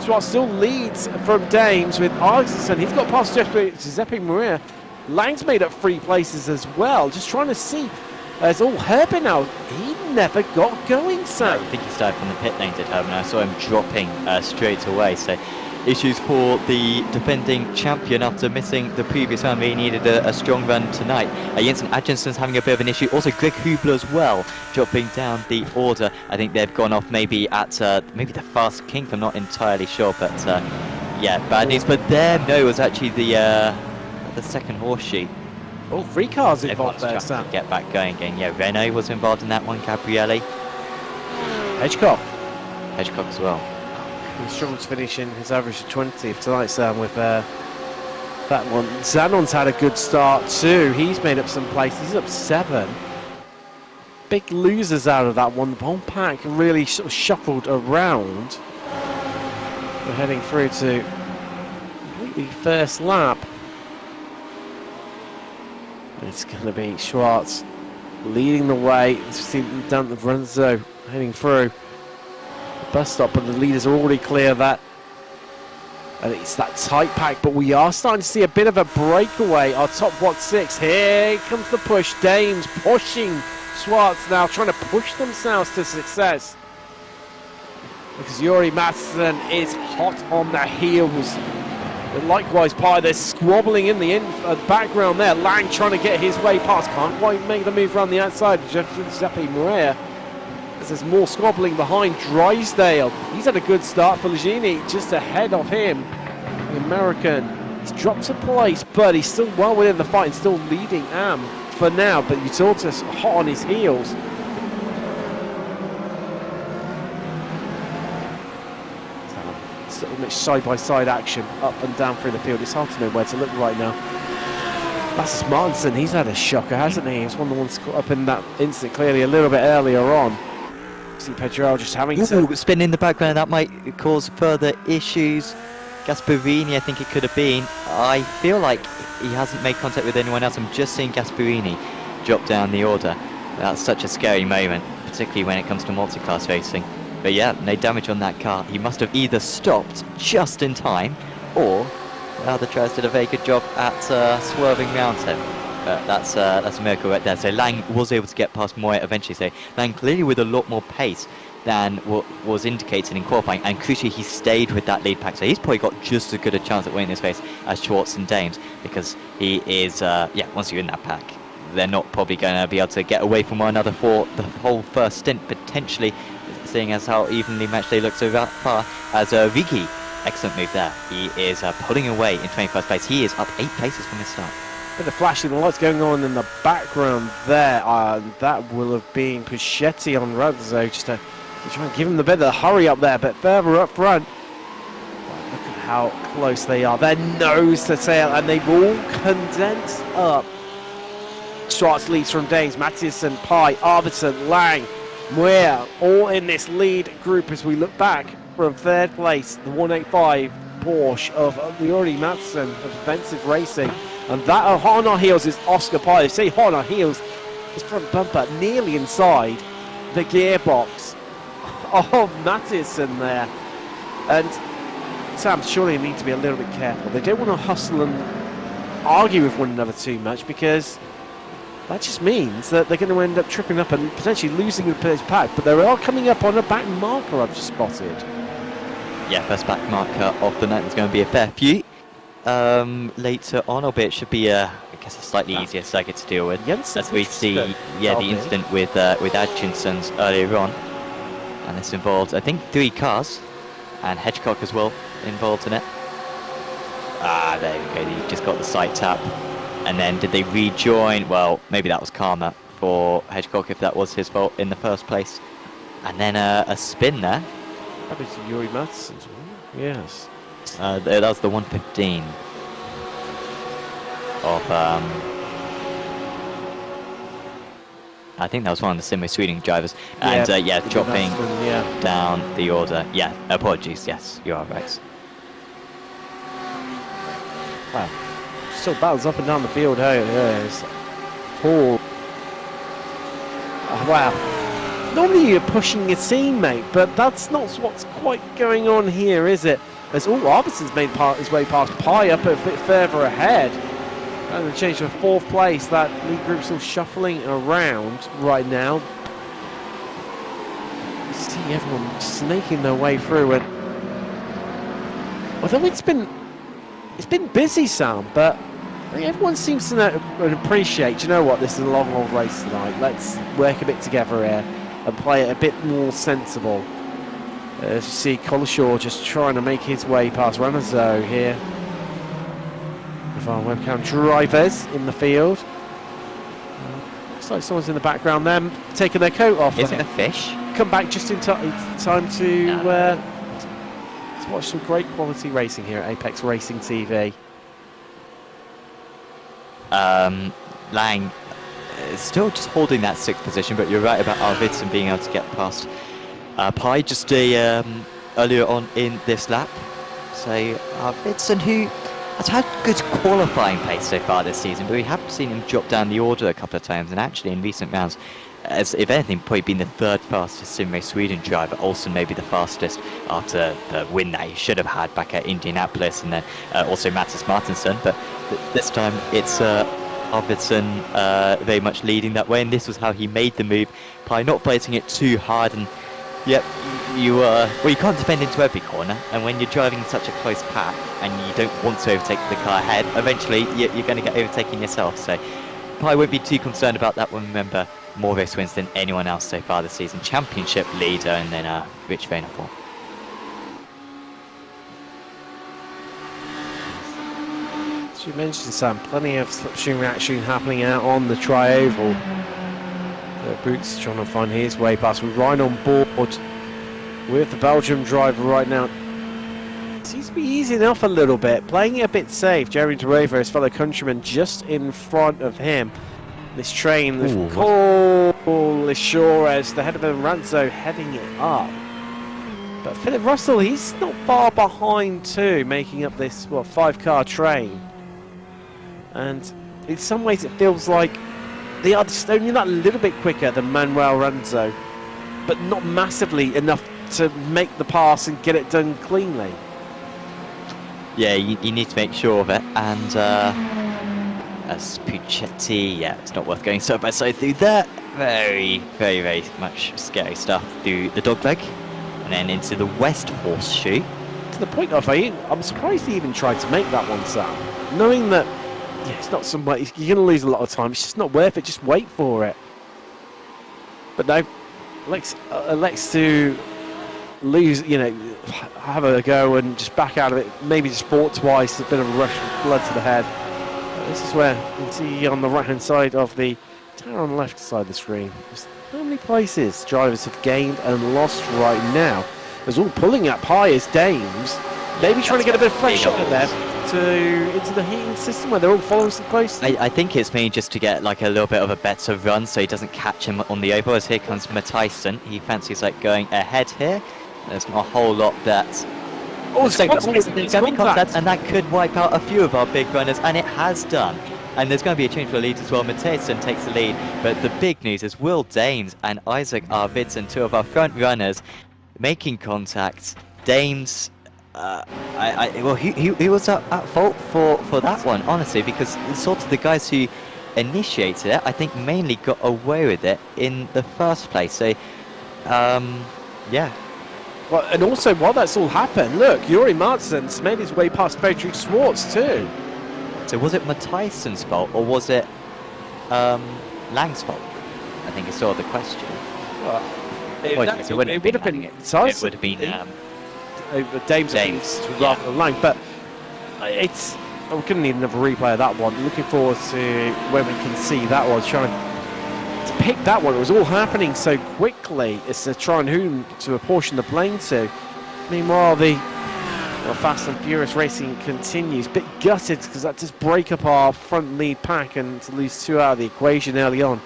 Schwartz still leads from Dames with Argson. He's got past Giuseppe Maria. Lang's made up 3 places as well. Just trying to see. It's all Herbin now. He never got going, Sam. I think he started from the pit lane, did Herbin. I saw him dropping straight away. So issues for the defending champion after missing the previous round. He needed a strong run tonight. Jensen Adjenson's having a bit of an issue. Also Greg Hubler as well, dropping down the order. I think they've gone off maybe at maybe the fast kink. I'm not entirely sure, but yeah, bad news for them. No, it was actually the second horseshoe. Oh, 3 cars involved there, Sam. To get back going again. Yeah, Renault was involved in that one. Gabrielli, Hedgecock as well. He struggled to finish in his average of 20th tonight, Sam, with that one. Zanon's had a good start too. He's made up some places. He's up 7. Big losers out of that one. The whole pack really sort of shuffled around. We're heading through to completely first lap. It's going to be Schwartz leading the way. Down the Renzo heading through the bus stop, but the leaders are already clear of that. And it's that tight pack, but we are starting to see a bit of a breakaway. Our top 6. Here comes the push. Dames pushing Schwartz now, trying to push themselves to success. Because Yuri Matson is hot on the heels. And likewise, Pye, they're squabbling in the background there. Lang trying to get his way past. Can't quite make the move around the outside. Giuseppe Morea. As there's more squabbling behind Drysdale. He's had a good start for Lugini, just ahead of him. The American. He's dropped a place, but he's still well within the fight and still leading Am for now. But Utilita's hot on his heels. Side-by-side action up and down through the field. It's hard to know where to look right now. That's Martinson. He's had a shocker, hasn't he? He's one of the ones caught up in that incident clearly a little bit earlier on. See Pedro just having to spin in the background. That might cause further issues. Gasparini, I think it could have been. I feel like he hasn't made contact with anyone else. I'm just seeing Gasparini drop down the order. That's such a scary moment, particularly when it comes to multi-class racing. But yeah, no damage on that car. He must have either stopped just in time, or the other drivers did a very good job at swerving around him. But that's a miracle right there. So Lang was able to get past Moya eventually. So Lang clearly with a lot more pace than what was indicated in qualifying, and crucially he stayed with that lead pack. So he's probably got just as good a chance at winning this race as Schwartz and Dames, because he is, yeah, once you're in that pack, they're not probably going to be able to get away from one another for the whole first stint, potentially, seeing as how evenly matched they look so far. As Vicky, excellent move there. He is pulling away in 21st place. He is up 8 places from his start. Bit of flashing lights going on in the background there. That will have been Puschetti on Razzo, just to try and give him the bit of the hurry up there, but further up front. Look at how close they are. They're nose to tail, and they've all condensed up. Schwartz leads from Danes, Mattiasen, Pye, Arvidsson, Lang, Muir, all in this lead group as we look back from third place, the 185 Porsche of Yuri Matson of Offensive Racing. And that hot on our heels is Oscar Pye. Say hot on our heels, his front bumper nearly inside the gearbox. Oh, Mattiasen there. And Sam, surely need to be a little bit careful. They don't want to hustle and argue with one another too much, because that just means that they're going to end up tripping up and potentially losing the first pack. But they are coming up on a back marker I've just spotted. Yeah, first back marker of the night. There's going to be a fair few later on, albeit it should be I guess a slightly easier circuit to deal with. As we see, the incident with Atkinson's earlier on, and this involved, I think, 3 cars, and Hedgecock as well involved in it. Ah, there we go. He just got the side tap. And then did they rejoin? Well, maybe that was karma for Hedgecock if that was his fault in the first place. And then a spin there. Probably to Yuri Madsen. Yes. That was the 115 of I think that was one of the Simway Sweden drivers. And yeah, dropping down the order. Yeah, apologies. Yes, you are right. Wow. Still battles up and down the field. Hey, yes. Paul. Oh, wow. Normally you're pushing your teammate, but that's not what's quite going on here, is it? As Arvidsson's made his way past Pi up a bit further ahead. And the change to 4th place. That lead group's still shuffling around right now. You see everyone snaking their way through, and although it's been busy, Sam, but I think everyone seems to know and appreciate, you know what, this is a long old race tonight. Let's work a bit together here and play it a bit more sensible. As you see, Collishaw just trying to make his way past Ranazo here. With our webcam drivers in the field. Looks like someone's in the background there, taking their coat off. Is it a fish? Come back just in time to watch some great quality racing here at Apex Racing TV. Lang is still just holding that 6th position, but you're right about Arvidsson being able to get past Pi just earlier on in this lap. So Arvidsson, who has had good qualifying pace so far this season, but we haven't seen him drop down the order a couple of times, and actually in recent rounds, as if anything, probably been the 3rd fastest Simway Sweden driver, also maybe the fastest after the win that he should have had back at Indianapolis, and then also Mattis Martinsson. But this time it's Arvidsson very much leading that way, and this was how he made the move by not fighting it too hard. And yep, you can't defend into every corner, and when you're driving in such a close pack and you don't want to overtake the car ahead, eventually you're going to get overtaken yourself. So I won't be too concerned about that one. Remember, more race wins than anyone else so far this season. Championship leader, and then Rich Vainafort. As you mentioned, Sam, plenty of slipstream action happening out on the tri-oval. Boots trying to find his way past. We're right on board with the Belgium driver right now. Seems to be easing off a little bit, playing it a bit safe. Jeremy DeRover, his fellow countryman, just in front of him. This train, Collishaw, the head of Ranzo, heading it up. But Philip Russell, he's not far behind too, making up this 5-car train. And in some ways, it feels like they are just only that little bit quicker than Manuel Ranzo, but not massively enough to make the pass and get it done cleanly. Yeah, you need to make sure of it, and as Puccetti, yeah, it's not worth going side by side through there. Very, very, very much scary stuff through the dogleg, and then into the West Horseshoe. To the point of, I'm surprised he even tried to make that one, Sam. Knowing that, yeah, it's not somewhere, you're going to lose a lot of time, it's just not worth it, just wait for it. But no, elects to lose, have a go and just back out of it, maybe just fought twice, a bit of a rush of blood to the head. This is where you can see on the right hand side of the tower on the left side of the screen just how many places drivers have gained and lost right now. There's all pulling up high as Dames, maybe trying to get a bit of fresh shot there into the heating system where they're all following so closely. I think it's mainly just to get like a little bit of a better run so he doesn't catch him on the oval. As here comes Matthijssen, he fancies like going ahead here. There's not a whole lot that. Oh, it's contact, and that could wipe out a few of our big runners, and it has done. And there's going to be a change for the lead as well. Matthijssen takes the lead, but the big news is Will Dames and Isaac Arvidsson, 2 of our front runners, making contact. Dames, he was at fault for that one, honestly, because sort of the guys who initiated it, I think mainly got away with it in the first place. So, yeah. Well, and also, while that's all happened, look, Yuri Martins made his way past Frederick Schwartz too. So was it Matthijssen's fault, or was it Lang's fault? I think it's sort of the question. Well, it would have been Dames rather than Lang, but we're going to need another replay of that one. Looking forward to when we can see that one. Trying to to pick that one. It was all happening so quickly. It's to try and whom to apportion the blame to. Meanwhile, the Fast and Furious racing continues. Bit gutted because that just break up our front lead pack and to lose 2 out of the equation early on.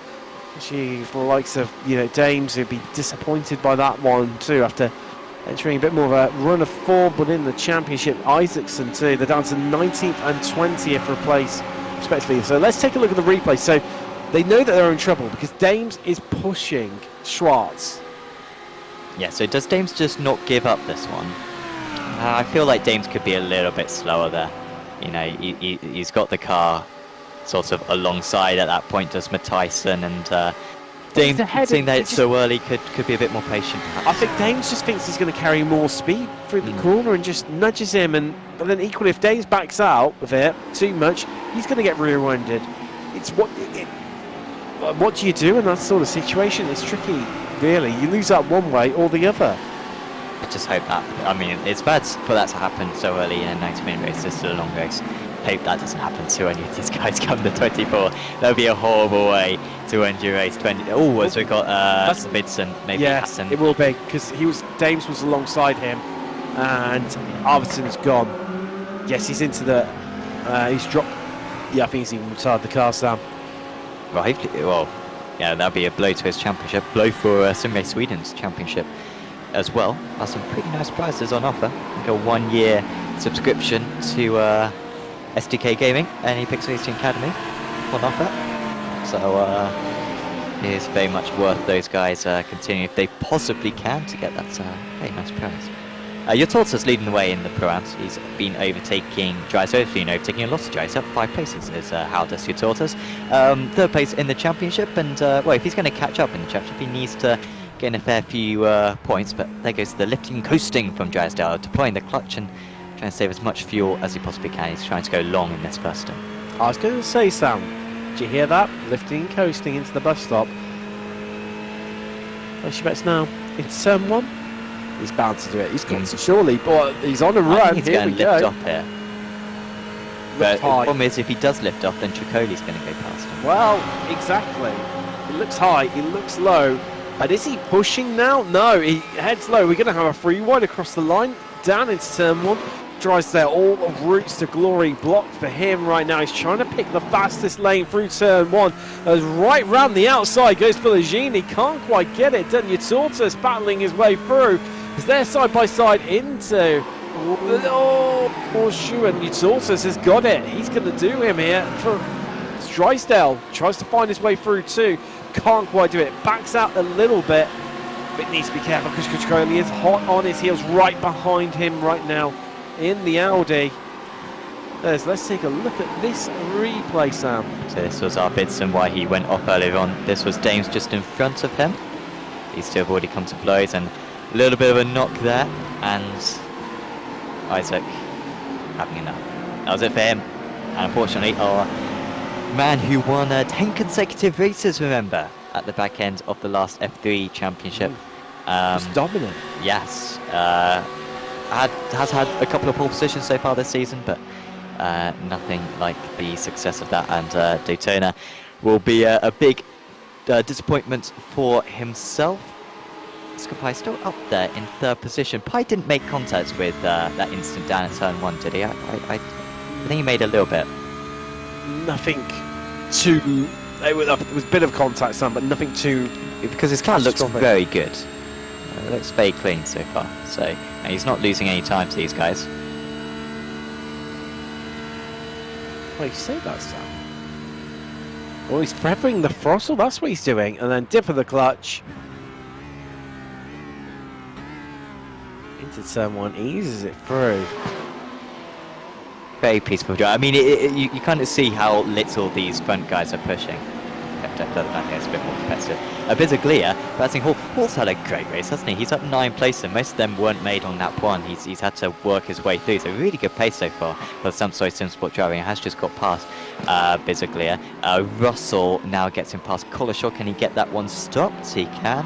Actually, for the likes of Dames, who'd be disappointed by that one too after entering a bit more of a run of form within the championship. Isaacson too. They're down to 19th and 20th for a place respectively. So let's take a look at the replay. So they know that they're in trouble because Dames is pushing Schwartz. Yeah, so does Dames just not give up this one? I feel like Dames could be a little bit slower there. He's got the car sort of alongside at that point, does Tyson, and Dames, seeing that it's so early, could be a bit more patient, perhaps. I think Dames just thinks he's going to carry more speed through the corner and just nudges him, but then equally if Dames backs out of it too much, he's going to get rear-ended. It's what do you do in that sort of situation? It's tricky, really. You lose that one way or the other. I just hope that. I mean, it's bad for that to happen so early in a 90-minute race. This is a long race. Hope that doesn't happen to any of these guys come to 24. That would be a horrible way to end your race. 20. Oh, as we got Vincent, maybe. Yeah, Hassan. It will be because Dames was alongside him, and Arvidson's gone. Yes, he's into the. He's dropped. Yeah, I think he's even retired the car, Sam. Well, yeah, that'd be a blow to his championship. Blow for Simrace Sweden's championship as well. Has some pretty nice prizes on offer. Like a 1-year subscription to SDK Gaming and Pixel Racing Academy on offer. So it is very much worth those guys continuing if they possibly can to get that very nice prize. Your Tortoise leading the way in the Pro-Ams. He's been overtaking Dryso. He's been overtaking a lot of Dryso. 5 places is how does your Tortoise. 3rd place in the championship, and well, if he's going to catch up in the championship, he needs to gain a fair few points. But there goes the lifting and coasting from Drysdale, deploying the clutch and trying to save as much fuel as he possibly can. He's trying to go long in this first stint. I was going to say, Sam, did you hear that? Lifting and coasting into the bus stop. Place your bets now. It's turn 1. He's bound to do it. He's got to surely, but he's on a run. He's going to lift off here. But the high. problem is, if he does lift off, then Tricoli's going to go past him. Well, exactly. It looks high. It looks low. And is he pushing now? No, he heads low. We're going to have a free wide across the line. Down into turn 1. Drysdale, all of routes to glory blocked for him right now. He's trying to pick the fastest lane through turn 1. As right round the outside goes Filagini. Can't quite get it. Daniel Tortoise battling his way through. As they're side by side into horseshoe, and Tortoise has got it. He's going to do him here. For Drysdale tries to find his way through too. Can't quite do it. Backs out a little bit. But needs to be careful because Kuchkoli is hot on his heels right behind him right now in the Audi. Let's take a look at this replay, Sam. So this was Arvidsson, why he went off earlier on. This was Dames just in front of him. These two have already come to blows, and a little bit of a knock there, and Isaac having enough. That was it for him. And unfortunately, our man who won 10 consecutive races, remember, at the back end of the last F3 championship. Was dominant. Yes. Has had a couple of pole positions so far this season, but nothing like the success of that. And Daytona will be a big disappointment for himself. Pai still up there in 3rd position. Pai didn't make contact with that instant down in turn 1, did he? I think he made a little bit. Nothing too. It was a bit of contact, Sam, but nothing too. Because his car looks very good. It looks very clean so far. So and he's not losing any time to these guys. Why you say that, Sam? Oh, he's prepping the throttle. That's what he's doing, and then dip of the clutch. Into turn 1, eases it through. Very peaceful drive. I mean, you kind of see how little these front guys are pushing. It's a bit more competitive. Bizzaglia, Batsing Hall's had a great race, hasn't he? He's up 9 places. Most of them weren't made on lap 1. He's had to work his way through. So really good pace so far for Samsung Simsport driving. Has just got past Bizzaglia. Russell now gets him past Collishaw. Can he get that one stopped? He can.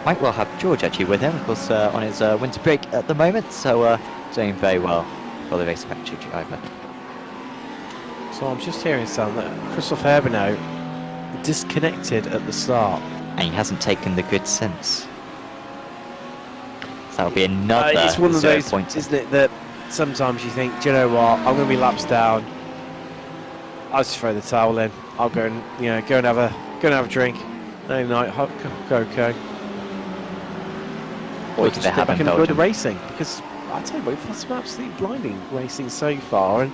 Might well have George actually with him, of course, on his winter break at the moment. So doing very well for the race factory driver. So I'm just hearing, Sam, that Christoph Herbenau disconnected at the start. And he hasn't taken the good since. So that'll be another It's one of those, pointer. isn't it, that sometimes you think, do you know what, I'm going to be laps down. I'll just throw the towel in. I'll go and go and have a drink. No night, okay. Or you can just get back and enjoy the racing, because I tell you what, we've had some absolutely blinding racing so far, and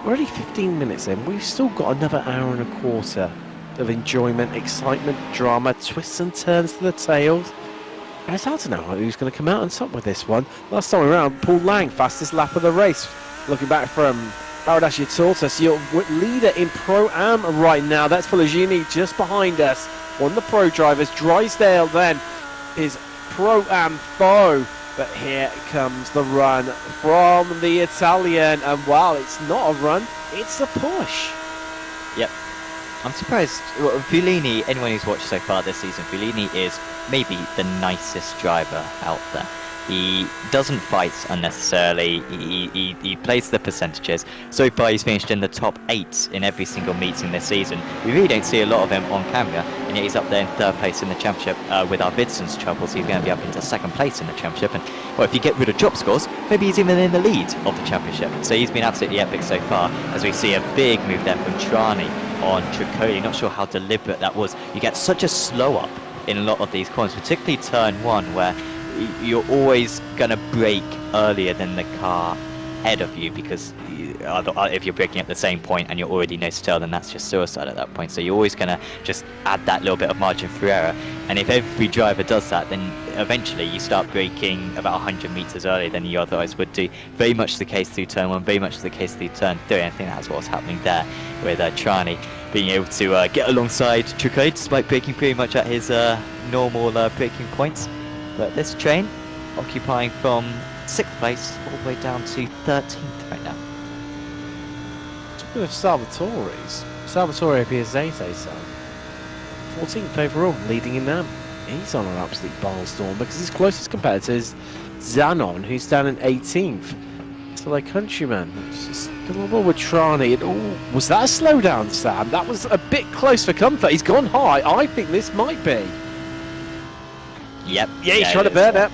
we're only 15 minutes in. We've still got another hour and a quarter of enjoyment, excitement, drama, twists and turns to the tails. And it's hard to know who's going to come out on top with this one. Last time around, Paul Lang, fastest lap of the race. Looking back from Paradash Tortoise, your leader in Pro-Am right now. That's Pelagini just behind us. One of the pro drivers, Drysdale, then his Pro-Am foe. But here comes the run from the Italian. And while it's not a run, it's a push. Yep. I'm surprised. Well, Fulini, anyone who's watched so far this season, Fulini is maybe the nicest driver out there. He doesn't fight unnecessarily. He plays the percentages. So far, he's finished in the top 8 in every single meeting this season. We really don't see a lot of him on camera, and yet he's up there in 3rd place in the championship with our Vidson's troubles. He's going to be up into 2nd place in the championship. And well, if you get rid of drop scores, maybe he's even in the lead of the championship. So he's been absolutely epic so far, as we see a big move there from Trani on Tricoli. Not sure how deliberate that was. You get such a slow up in a lot of these corners, particularly turn 1, where you're always going to brake earlier than the car ahead of you, because if you're braking at the same point and you're already nose to tail, then that's just suicide at that point. So you're always going to just add that little bit of margin for error. And if every driver does that, then eventually you start braking about 100 meters earlier than you otherwise would do. Very much the case through turn 1, very much the case through turn 3. I think that's what's happening there with Trani being able to get alongside Tricoli despite braking pretty much at his normal braking points. But this train occupying from 6th place all the way down to 13th right now. Talking of Salvatore's, Salvatore Piazzete, son. 14th overall, leading in that. He's on an absolute barnstorm because his closest competitor is Zanon, who's down in 18th. So their countryman. It's just got a little with Trani. Was that a slowdown, Sam? That was a bit close for comfort. He's gone high. I think this might be. Yep. Yeah, he's trying to burn it.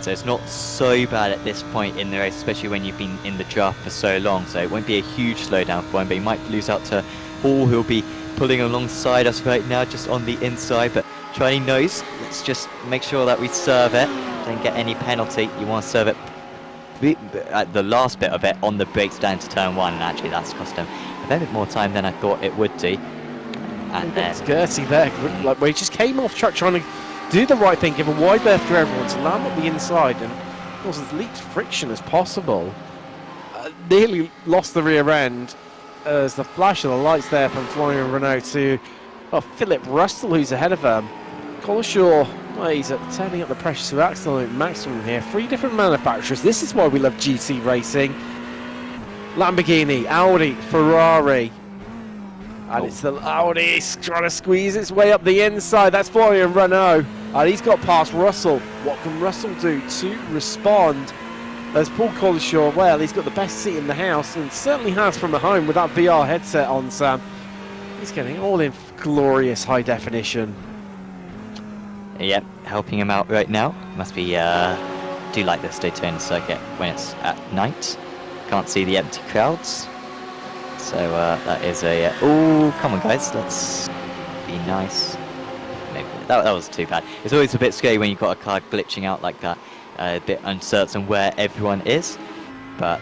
So it's not so bad at this point in the race, especially when you've been in the draft for so long. So it won't be a huge slowdown for him, but he might lose out to Hall, who'll be pulling alongside us right now, just on the inside. But Trani knows, let's just make sure that we serve it, don't get any penalty. You want to serve it at the last bit of it on the brakes down to turn 1, and actually that's cost him a bit more time than I thought it would do. And then Gertie there, like where he just came off track trying to do the right thing, give a wide berth to everyone to land on the inside, and of course as least friction as possible. Nearly lost the rear end as the flash of the lights there from Florian Renault to Philip Russell, who's ahead of him. Collishaw, well, he's turning up the pressure to absolute maximum here. 3 different manufacturers. This is why we love GT racing. Lamborghini, Audi, Ferrari. And it's the Audi trying to squeeze its way up the inside. That's Florian Renault. And he's got past Russell. What can Russell do to respond? There's Paul Collishaw. Well, he's got the best seat in the house, and certainly has from at home with that VR headset on, Sam. He's getting all in glorious high definition. Yep, helping him out right now. Must be, do like this Daytona circuit when it's at night. Can't see the empty crowds. So that is a... oh, come on guys, let's be nice. Maybe that was too bad. It's always a bit scary when you've got a car glitching out like that. A bit uncertain where everyone is. But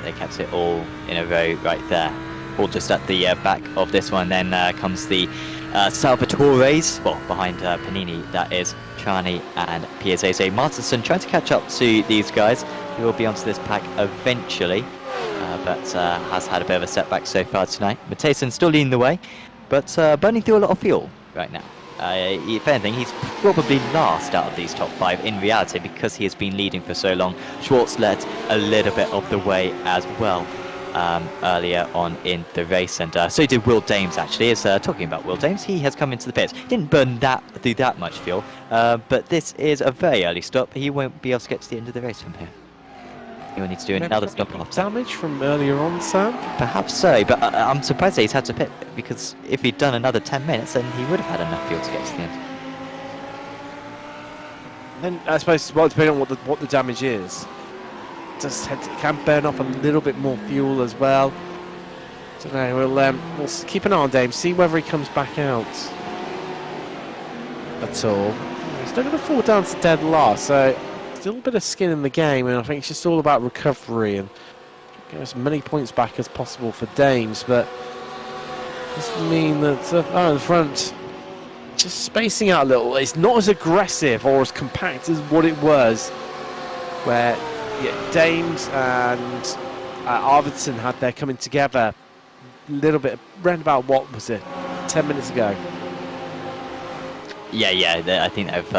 they kept it all in a row right there. All just at the back of this one. Then comes the Salvatore's, well, behind Panini, that is Trani and Piazzete. Martinson trying to catch up to these guys. He will be onto this pack eventually. But has had a bit of a setback so far tonight. Matthijsen still leading the way, but burning through a lot of fuel right now. If anything, he's probably last out of these top 5 in reality because he has been leading for so long. Schwartz led a little bit of the way as well earlier on in the race, and so did Will Dames actually. Talking about Will Dames, he has come into the pits. Didn't burn through that much fuel, but this is a very early stop. He won't be able to get to the end of the race from here. He will need to do another stop off. Damage from earlier on, Sam? Perhaps so, but I'm surprised that he's had to pit, because if he'd done another 10 minutes, then he would have had enough fuel to get to the end. Then I suppose, well, depending on what the damage is, it can burn off a little bit more fuel as well. Don't know. We'll keep an eye on Dame, see whether he comes back out at all. He's not going to fall down to dead last, so still a bit of skin in the game, and I think it's just all about recovery and get as many points back as possible for Dames. But doesn't mean that the front just spacing out a little. It's not as aggressive or as compact as what it was, where Dames and Arvidsson had their coming together a little bit around about, what was it, 10 minutes ago. I think they've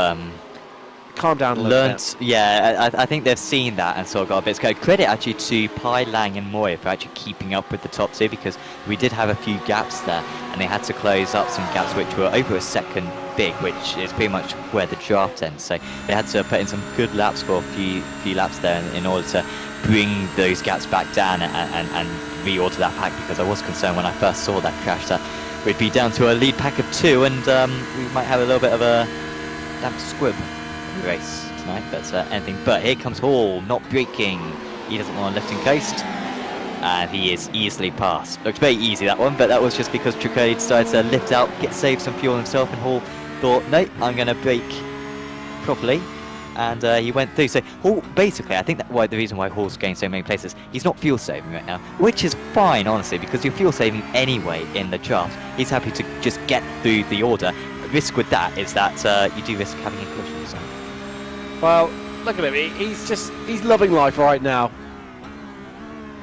calmed down a little bit. Yeah, I think they've seen that and sort of got a bit scared. Credit actually to Pai, Lang and Moya for actually keeping up with the top two, because we did have a few gaps there and they had to close up some gaps which were over a second big, which is pretty much where the draft ends. So they had to put in some good laps for a few laps there in order to bring those gaps back down and reorder that pack, because I was concerned when I first saw that crash that we'd be down to a lead pack of 2 and we might have a little bit of a damp squib race tonight, but anything but. Here comes Hall, not braking. He doesn't want to lift and coast, and he is easily passed. Looked very easy, that one, but that was just because Tricoli decided to lift out, save some fuel himself, and Hall thought, no, I'm going to brake properly, and he went through. So Hall, basically, I think the reason why Hall's going so many places, he's not fuel saving right now, which is fine, honestly, because you're fuel saving anyway in the draft. He's happy to just get through the order. The risk with that is that you do risk having a collision. So. Well, look at him. He's loving life right now.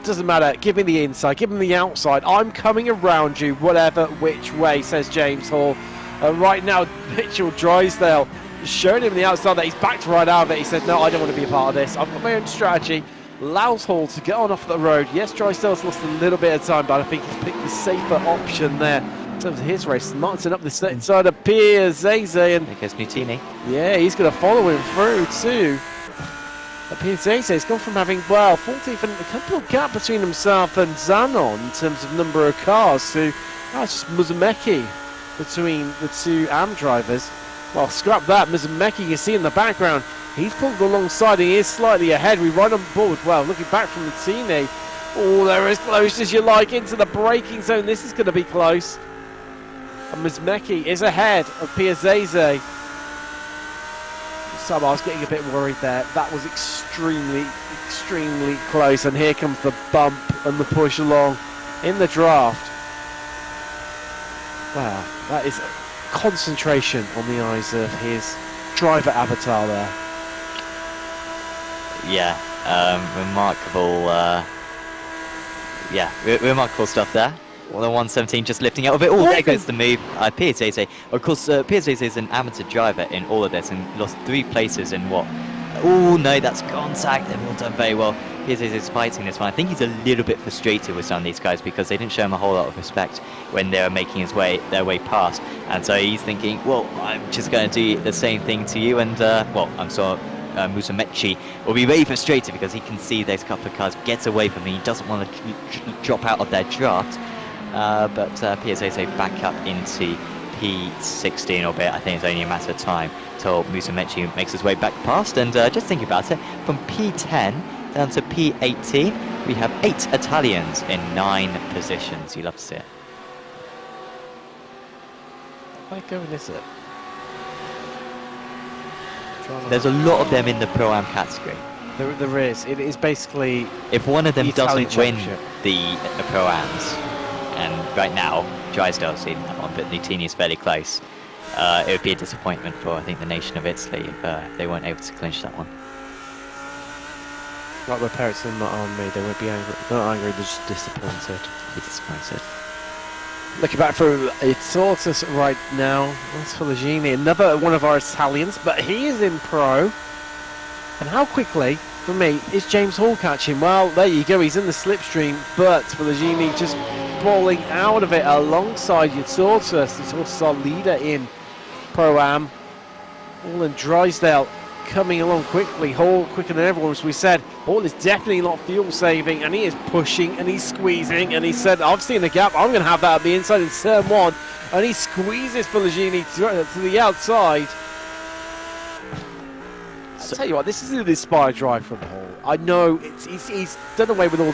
Doesn't matter. Give me the inside. Give him the outside. I'm coming around you, whatever which way, says James Hall. Right now, Mitchell Drysdale showing him the outside that he's backed right out of it. He said, no, I don't want to be a part of this. I've got my own strategy. Allows Hall to get on off the road. Yes, Drysdale's lost a little bit of time, but I think he's picked the safer option there. In terms of his race, Martin up the inside of Piazzese, and there goes Nutini. Yeah, he's going to follow him through too. Piazzese's gone from having, 14th and a couple of gap between himself and Zanon in terms of number of cars to it's just Muzumeki between the two AM drivers. Well, scrap that. Muzumeki, you see in the background, he's pulled alongside, he is slightly ahead. We run on board. Well, looking back from Nutini. Oh, they're as close as you like into the braking zone. This is going to be close. And Muzumeki is ahead of Piazzese. So I was getting a bit worried there. That was extremely, extremely close. And here comes the bump and the push along in the draft. Wow, that is concentration on the eyes of his driver avatar there. Yeah, remarkable stuff there. Well, the 117 just lifting out of it. Oh, there goes the move. Piazzese. Of course, Piazzese is an amateur driver in all of this and lost 3 places in what? Oh, no, that's contact. They've all done very well. Piazzese is fighting this one. I think he's a little bit frustrated with some of these guys because they didn't show him a whole lot of respect when they were making their way past. And so he's thinking, well, I'm just going to do the same thing to you. And, I'm sorry. Musamechi will be very frustrated because he can see those couple of cars get away from him. He doesn't want to drop out of their draft. But Piazzese back up into P16, albeit I think it's only a matter of time till Musamechi makes his way back past. And just think about it, from P10 down to P18, we have 8 Italians in 9 positions. You love to see it. Where going is it? There's a lot of them in the Pro-Am category. There is. It is basically... If one of them the doesn't win the Pro-Ams, and right now, Drysdale's in that one, but Nutini is fairly close, it would be a disappointment for, I think, the nation of Italy if they weren't able to clinch that one. Like my parents are not on me, they won't be angry. Not angry, they're just disappointed. Be disappointed. Looking back through, it's Tortus right now. That's Filagini, another one of our Italians, but he is in Pro. And how quickly, for me, is James Hall catching? Well, there you go, he's in the slipstream, but Filagini just balling out of it alongside Tortus. Tortus our leader in Pro-Am. All in Drysdale coming along quickly. Hall quicker than everyone, as we said. Hall is definitely not fuel saving, and he is pushing and he's squeezing, and he said, I've seen the gap, I'm going to have that at the inside in turn 1, and he squeezes Pellegrini to the outside. I'll tell you what, this is an inspired drive from Hall. I know he's done away with all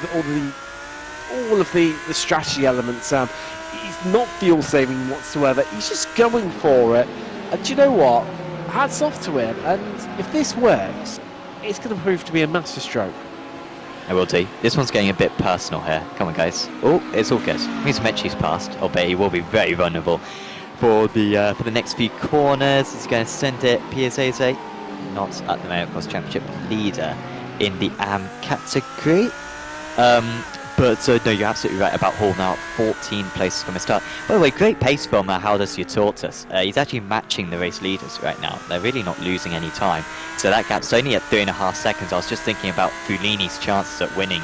of the strategy elements. He's not fuel saving whatsoever. He's just going for it. And do you know what? Hats off to him. And if this works, it's going to prove to be a masterstroke. I will do. This one's getting a bit personal here. Come on, guys. Oh, it's all good. Means Mechi's passed, albeit he will be very vulnerable for the next few corners. He's going to send it. Piazzese, not at the moment, of course, championship leader in the AM category. But no, you're absolutely right about Hall now at 14 places from the start. By the way, great pace from How Does Your Tortoise. He's actually matching the race leaders right now. They're really not losing any time. So that gap's only at 3.5 seconds. I was just thinking about Fulini's chances at winning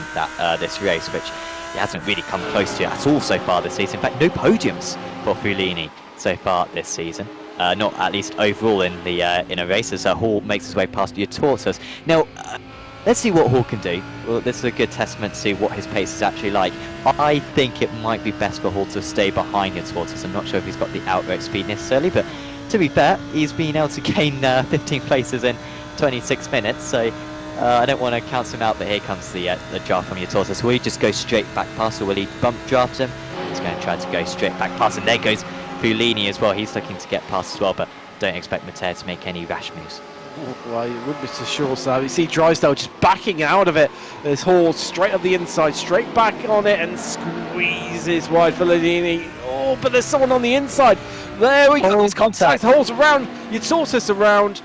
this race, which he hasn't really come close to at all so far this season. In fact, no podiums for Fulini so far this season. Not at least overall in a race, as Hall makes his way past your Tortoise. Now, let's see what Hall can do. Well, this is a good testament to see what his pace is actually like. I think it might be best for Hall to stay behind your Tortoise. I'm not sure if he's got the outright speed necessarily, but to be fair, he's been able to gain 15 places in 26 minutes, so I don't want to count him out, but here comes the draft from your Tortoise. Will he just go straight back past, or will he bump draft him? He's going to try to go straight back past, and there goes Fulini as well. He's looking to get past as well, but don't expect Matteo to make any rash moves. Well, you wouldn't be so sure, so you see Drysdale just backing out of it. This Hall straight up the inside, straight back on it, and squeezes wide for Ladini. Oh, but there's someone on the inside. There we go. There's contact. Hall's around. Your Tortoise around.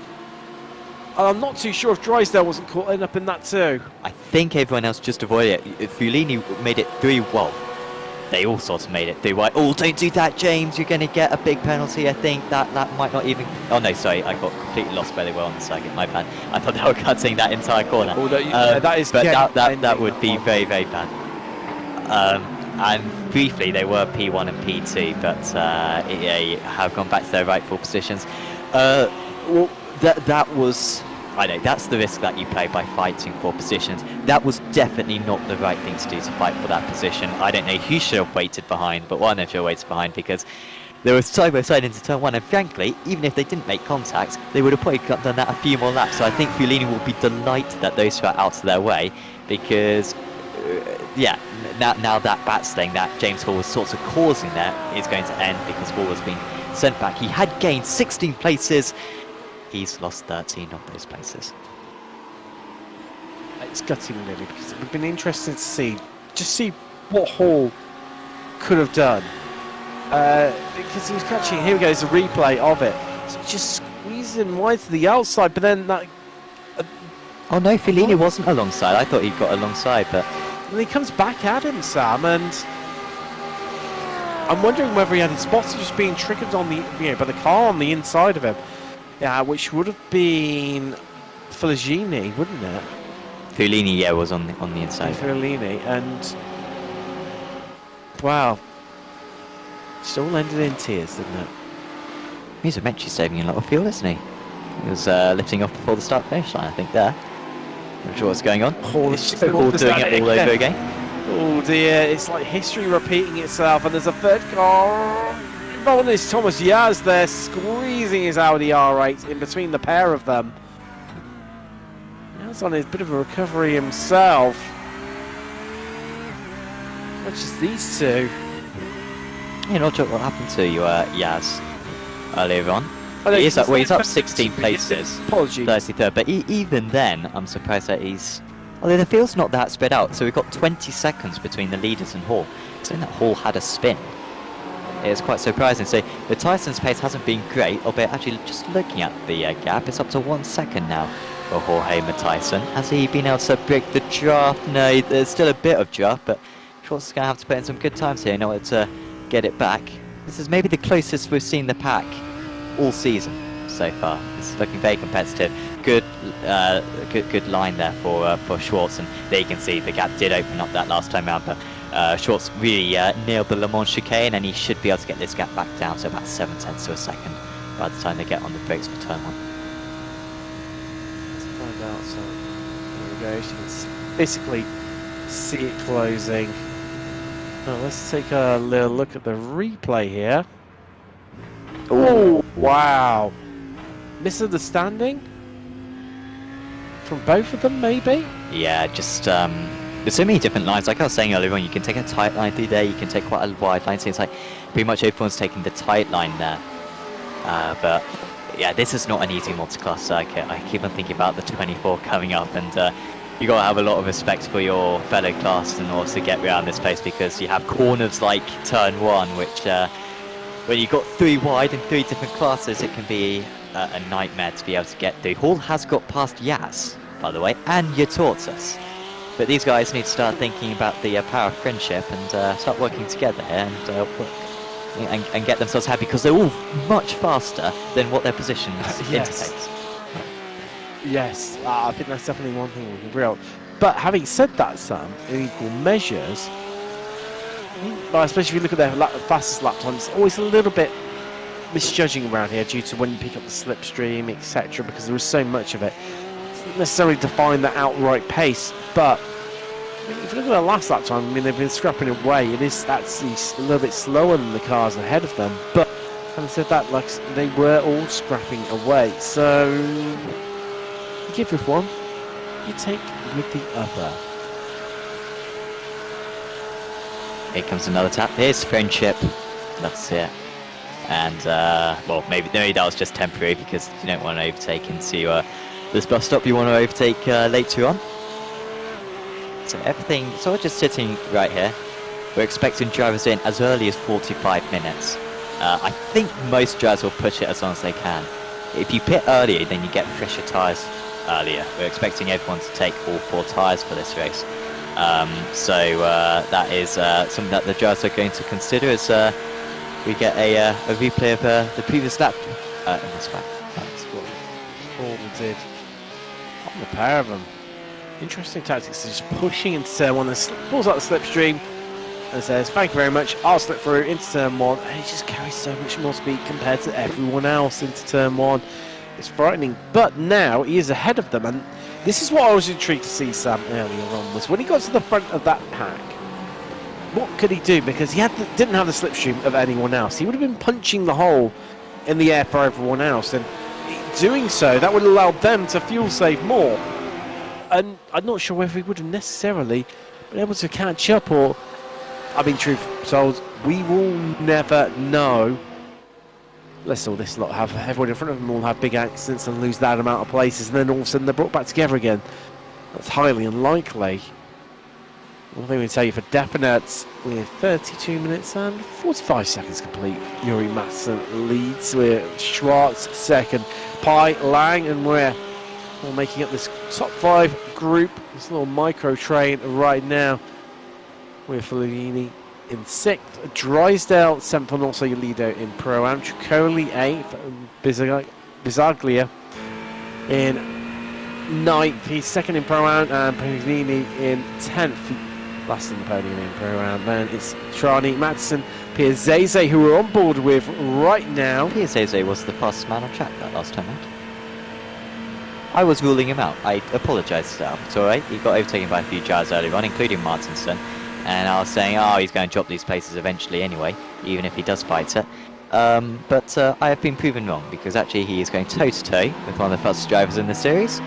I'm not too sure if Drysdale wasn't caught up in that too. I think everyone else just avoided it. Fulini made it through. Well, they all sort of made it through. Right? Oh, don't do that, James. You're going to get a big penalty. I think that might not even. Oh no, sorry, I got completely lost where they were on the circuit. My bad. I thought they were cutting that entire corner. Oh, no, that is. But that would be very, very bad. And briefly, they were P1 and P2, but EA have gone back to their rightful positions. Well, that was. I know, that's the risk that you play by fighting for positions. That was definitely not the right thing to do, to fight for that position. I don't know who should have waited behind, but one of them should have waited behind, because there was side by side into turn 1, and frankly, even if they didn't make contact, they would have probably done that a few more laps. So I think Fulini will be delighted that those two are out of their way, because, yeah, now that batsling that James Hall was sort of causing there is going to end, because Hall has been sent back. He had gained 16 places. He's lost 13 of those places. It's gutting really, because it would have been interesting to see what Hall could have done. Because he was catching, here we go, there's a replay of it. So just squeezing wide to the outside, but then that... oh no, Fulini wasn't alongside. I thought he got alongside, but... and he comes back at him, Sam, and... I'm wondering whether he had his spots just being triggered on the, by the car on the inside of him. Yeah, which would have been Pellegrini, wouldn't it? Fulini, yeah, was on the inside. Fulini, and wow, it's all ended in tears, didn't it? He's eventually saving a lot of fuel, isn't he? He was lifting off before the start-finish line, I think. There, not sure what's going on. It's all doing it all over again. Oh dear, it's like history repeating itself, and there's a third car. Involved is Thomas Yaz there, squeezing his Audi R8 in between the pair of them. Now he's on a bit of a recovery himself. Not just these two. You're not sure what happened to you, Yaz, earlier on. He's up 16 places. Apologies. 33rd, but even then, I'm surprised that he's... although the field's not that spread out, so we've got 20 seconds between the leaders and Hall. So that Hall had a spin. It's quite surprising. So the Tyson's pace hasn't been great, albeit actually just looking at the gap, it's up to 1 second now for Jorge Matyson. Has he been able to break the draft? No, there's still a bit of draft, but Schwartz is going to have to put in some good times here in order to get it back. This is maybe the closest we've seen the pack all season so far. It's looking very competitive. Good line there for Schwartz, and there you can see the gap did open up that last time round, but Schwartz really nailed the Le Mans chicane, and he should be able to get this gap back down to about 0.7 of a second by the time they get on the brakes for turn 1. we go. So you can physically see it closing. Now let's take a little look at the replay here. Oh, wow. Misunderstanding from both of them, maybe? Yeah, just there's so many different lines. Like I was saying earlier on, you can take a tight line through there, you can take quite a wide line. So it's like pretty much everyone's taking the tight line there. But yeah, this is not an easy multi-class circuit. I keep on thinking about the 24 coming up, and you got to have a lot of respect for your fellow class in order to get around this place, because you have corners like turn 1, which when you've got 3 wide in 3 different classes, it can be a nightmare to be able to get through. Hall has got past Yas, by the way, and Yatortus. But these guys need to start thinking about the power of friendship and start working together and get themselves happy, because they're all much faster than what their positions indicate. Yes, I think that's definitely one thing we can agree on. But having said that, Sam, in equal measures, especially if you look at their fastest lap times, it's always a little bit misjudging around here due to when you pick up the slipstream, etc., because there is so much of it. It doesn't necessarily define the outright pace, but I mean, if you look at their last lap time, I mean, they've been scrapping away. It is actually a little bit slower than the cars ahead of them, but having said that, like, they were all scrapping away. So you give with one, you take with the other. Here comes another tap. Here's friendship. That's it. And well, maybe that was just temporary, because you don't want to overtake into this bus stop. You want to overtake later on. So everything sort of just sitting right here. We're expecting drivers in as early as 45 minutes. I think most drivers will push it as long as they can. If you pit earlier, then you get fresher tyres earlier. We're expecting everyone to take all 4 tyres for this race. So that is something that the drivers are going to consider as we get a replay of the previous lap in this lap. That's what All did on the pair of them. Interesting tactics, just pushing into turn 1, pulls out the slipstream and says, thank you very much, I'll slip through into turn 1, and he just carries so much more speed compared to everyone else into turn 1. It's frightening, but now he is ahead of them, and this is what I was intrigued to see Sam earlier on, was when he got to the front of that pack, what could he do? Because he didn't have the slipstream of anyone else. He would have been punching the hole in the air for everyone else, and doing so, that would allow them to fuel save more. And I'm not sure whether he would have necessarily been able to catch up, or, I mean, truth told, we will never know. Let's all this lot have everyone in front of them all have big accidents and lose that amount of places, and then all of a sudden they're brought back together again. That's highly unlikely. One thing we tell you for definite, with 32 minutes and 45 seconds complete, Yuri Matson leads with Schwartz second, Pai, Lang, and we're making up this top 5 group, this little micro train right now, with Fellini in 6th, Drysdale 7th, and also Lido in Pro-Am, Tricoli 8th, Bisaglia in 9th, he's 2nd in Pro-Am, and Paganini in 10th, last on the podium in Pro-Am. Then it's Trani, Matson, Piazzese, who we're on board with right now. Piazzese was the fastest man on track that last time out. I was ruling him out. I apologise to that. It's alright. He got overtaken by a few drivers earlier on, including Martinson. And I was saying, oh, he's going to drop these places eventually anyway, even if he does fight it. But I have been proven wrong, because actually he is going toe-to-toe with one of the fastest drivers in the series.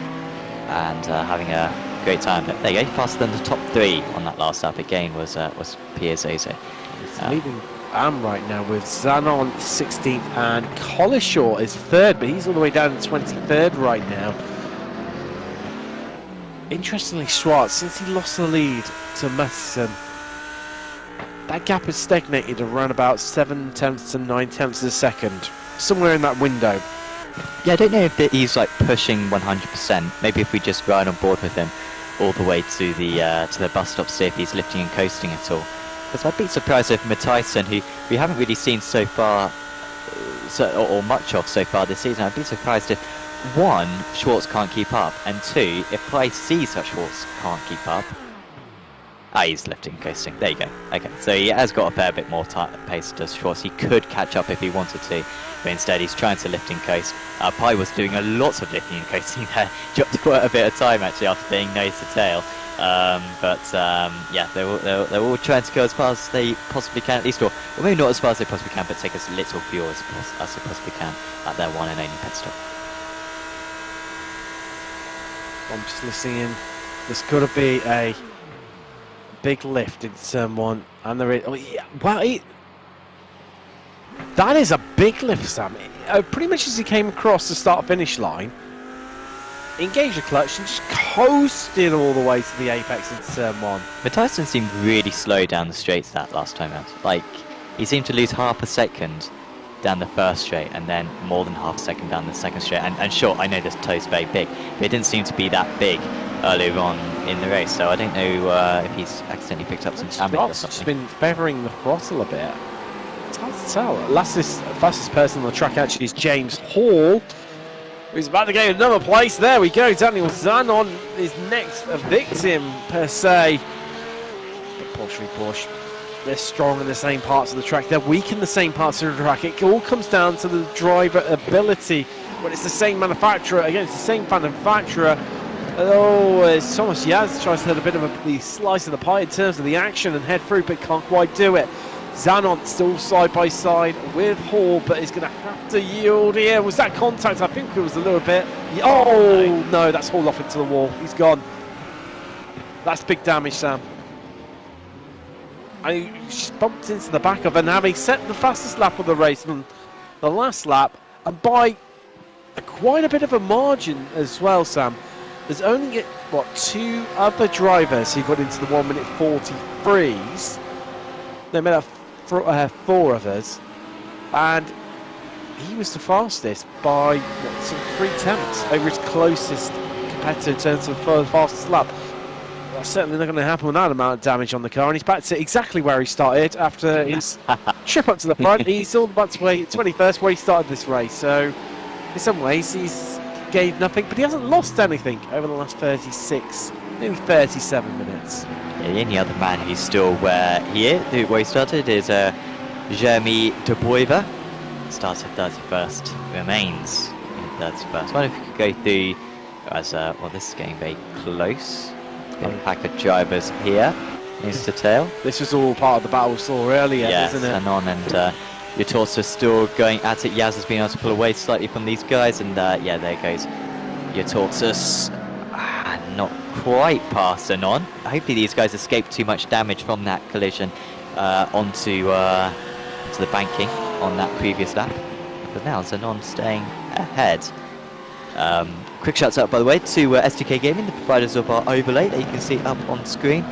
And having a great time. But there you go, faster than the top 3 on that last lap again was Piazzese. He's leading Am right now with Zanon 16th and Collishaw is 3rd, but he's all the way down to 23rd right now. Interestingly, Schwartz, since he lost the lead to Matheson, that gap has stagnated around about 7/10 to 9/10 of a second, somewhere in that window. Yeah, I don't know if he's like pushing 100%. Maybe if we just ride on board with him all the way to the bus stop, see if he's lifting and coasting at all. Because I'd be surprised if Matthijsen, who we haven't really seen so far, or much of so far this season, I'd be surprised if 1, Schwartz can't keep up, and 2, if Price sees that Schwartz can't keep up, Ah, he's lifting, coasting. There you go. Okay, so he has got a fair bit more pace to Schwartz. He could catch up if he wanted to, but instead he's trying to lift and coast. Pi was doing a lot of lifting and coasting there. Dropped quite a bit of time actually after being nose to tail. Yeah, they're all trying to go as fast as they possibly can at least, or maybe not as fast as they possibly can, but take as little fuel as they possibly can at their one and only pit stop. I'm just listening in. There's got to be a big lift in turn 1, and there is. Oh, yeah, wow, that is a big lift, Sam. Pretty much as he came across the start-finish line, engaged the clutch and just coasted all the way to the apex into turn 1. But Tyson seemed really slow down the straights that last time out. Like, he seemed to lose half a second down the first straight and then more than half a second down the second straight. And sure, I know this toe's very big, but it didn't seem to be that big earlier on in the race. So I don't know if he's accidentally picked up some damage or something. Just been feathering the throttle a bit. It's hard to tell. Fastest person on the track actually is James Hall, who's about to get another place. There we go. Daniel Zanon is next victim, per se. But Porsche v Porsche, they're strong in the same parts of the track. They're weak in the same parts of the track. It all comes down to the driver ability. When it's the same manufacturer against the same manufacturer. Oh, it's Thomas Yaz tries to have a bit of the slice of the pie in terms of the action and head through, but can't quite do it. Zanon still side by side with Hall, but is going to have to yield here. Was that contact? I think it was a little bit. Oh, no, that's Hall off into the wall. He's gone. That's big damage, Sam. And he just bumped into the back of her. Now he set the fastest lap of the race on the last lap, and by quite a bit of a margin as well, Sam. There's only, what, 2 other drivers who got into the 1-minute 43s. They made up 4 others, and he was the fastest by some 3 tenths over his closest competitor in terms of the fastest lap. That's certainly not going to happen with that amount of damage on the car, and he's back to exactly where he started after his trip up to the front. He's all back to 21st where he started this race, so in some ways he's gained nothing, but he hasn't lost anything over the last 36, nearly 37 minutes. Yeah, the only other man who's still where he started is Jeremy De Boiver. Started 31st, remains in 31st. I wonder if you could go through as well. This is getting very close. Big pack of drivers here, nose to tail. This was all part of the battle we saw earlier, isn't it? And on, and Yatorsa still going at it. Yaz has been able to pull away slightly from these guys, and yeah, there goes Yatorsa. Not quite past Anon. Hopefully these guys escaped too much damage from that collision onto the banking on that previous lap. But now Zanon staying ahead. Quick shouts out, by the way, to SDK Gaming, the providers of our overlay that you can see up on screen.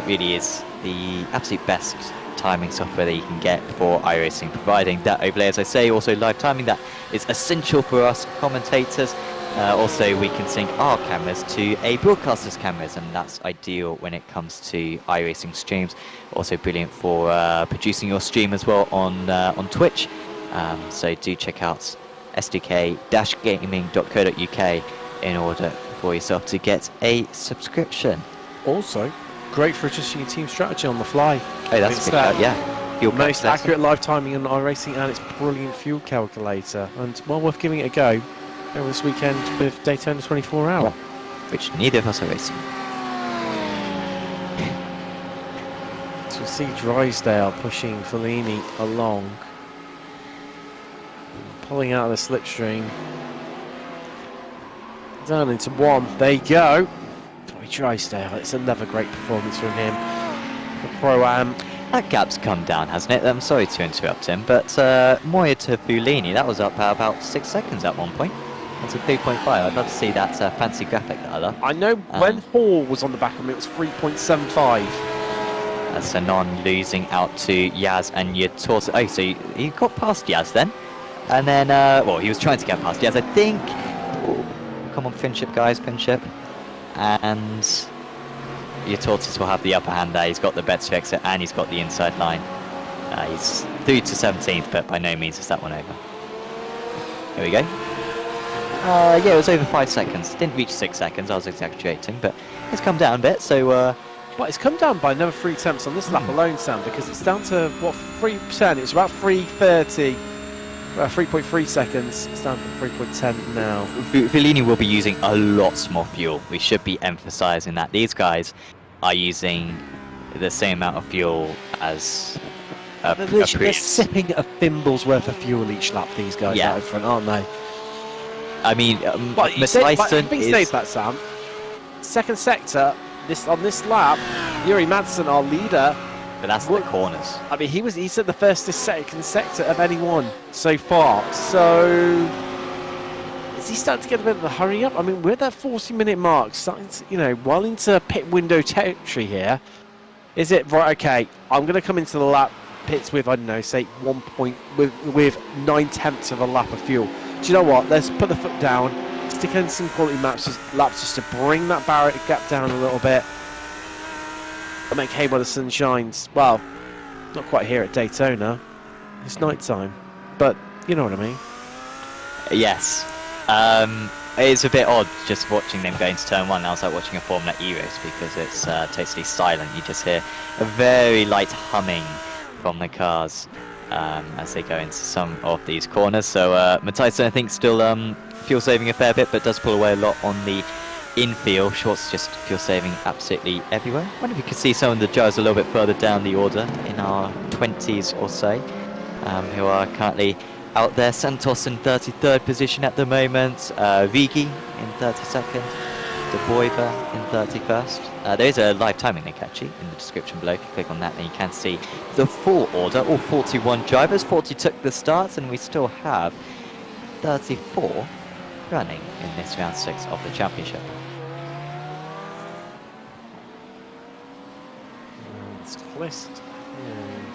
Really is the absolute best timing software that you can get for iRacing, providing that overlay, as I say, also live timing that is essential for us commentators. Also, we can sync our cameras to a broadcaster's cameras, and that's ideal when it comes to iRacing streams. Also brilliant for producing your stream as well on Twitch. So do check out sdk-gaming.co.uk in order for yourself to get a subscription. Also, great for adjusting your team strategy on the fly. Oh, that's a good shout, yeah. Your most accurate live timing on iRacing, and its brilliant fuel calculator, and well worth giving it a go over this weekend with Daytona 24 Hour, which neither of us are racing. So we'll see Drysdale pushing Fellini along, pulling out of the slipstream, down into 1. There you go. Drysdale, it's another great performance from him. The Pro-Am. That gap's come down, hasn't it? I'm sorry to interrupt him, but Moya to Fulini, that was up about 6 seconds at one point. That's a 3.5. I'd love to see that fancy graphic that I love. I know when Hall was on the back of him, it was 3.75. That's Anon losing out to Yaz and Yatorsa. Oh, so he got past Yaz then. And then, well, he was trying to get past Yaz, I think. Ooh, come on, Finship, guys, Finship. And Yatorsa will have the upper hand there. He's got the bets to exit, and he's got the inside line. He's through to 17th, but by no means is that one over. Here we go. Yeah, it was over 5 seconds. Didn't reach 6 seconds, I was exaggerating, but it's come down a bit, so But it's come down by another 3 tenths on this lap alone, Sam, because it's down to, what, 3%? It's about 3:30, 3.3 seconds. It's down to 3.10 now. Fellini will be using a lot more fuel. We should be emphasising that. These guys are using the same amount of fuel as they're sipping a thimble's worth of fuel each lap, these guys out in front, aren't they? I mean, Matyson is... that, Sam. Second sector, on this lap, Yuri Madsen, our leader. But that's the corners. I mean, he said the first to second sector of anyone so far. So, is he starting to get a bit of a hurry up? I mean, we're at that 40-minute mark, starting to, well into pit window territory here. Is it, right, okay, I'm going to come into the lap pits with, I don't know, say 1 point, with 9/10 of a lap of fuel. Do you know what? Let's put the foot down, stick in some quality laps just to bring that barrier gap down a little bit. And make hay while the sun shines. Well, not quite here at Daytona. It's night time, but you know what I mean. Yes. It's a bit odd just watching them go into turn 1. I was like watching a Formula E race because it's totally silent. You just hear a very light humming from the cars as they go into some of these corners. So Matyson, I think, still fuel saving a fair bit, but does pull away a lot on the infield. Short's just fuel saving absolutely everywhere. I wonder if you could see some of the drivers a little bit further down the order in our 20s or so, who are currently out there. Santos in 33rd position at the moment, Vigi in 32nd, De Boiver in 31st. There is a live timing link actually in the description below. If you click on that, then you can see the full order. All 41 drivers, 40 took the starts, and we still have 34 running in this round 6 of the championship. It's Clist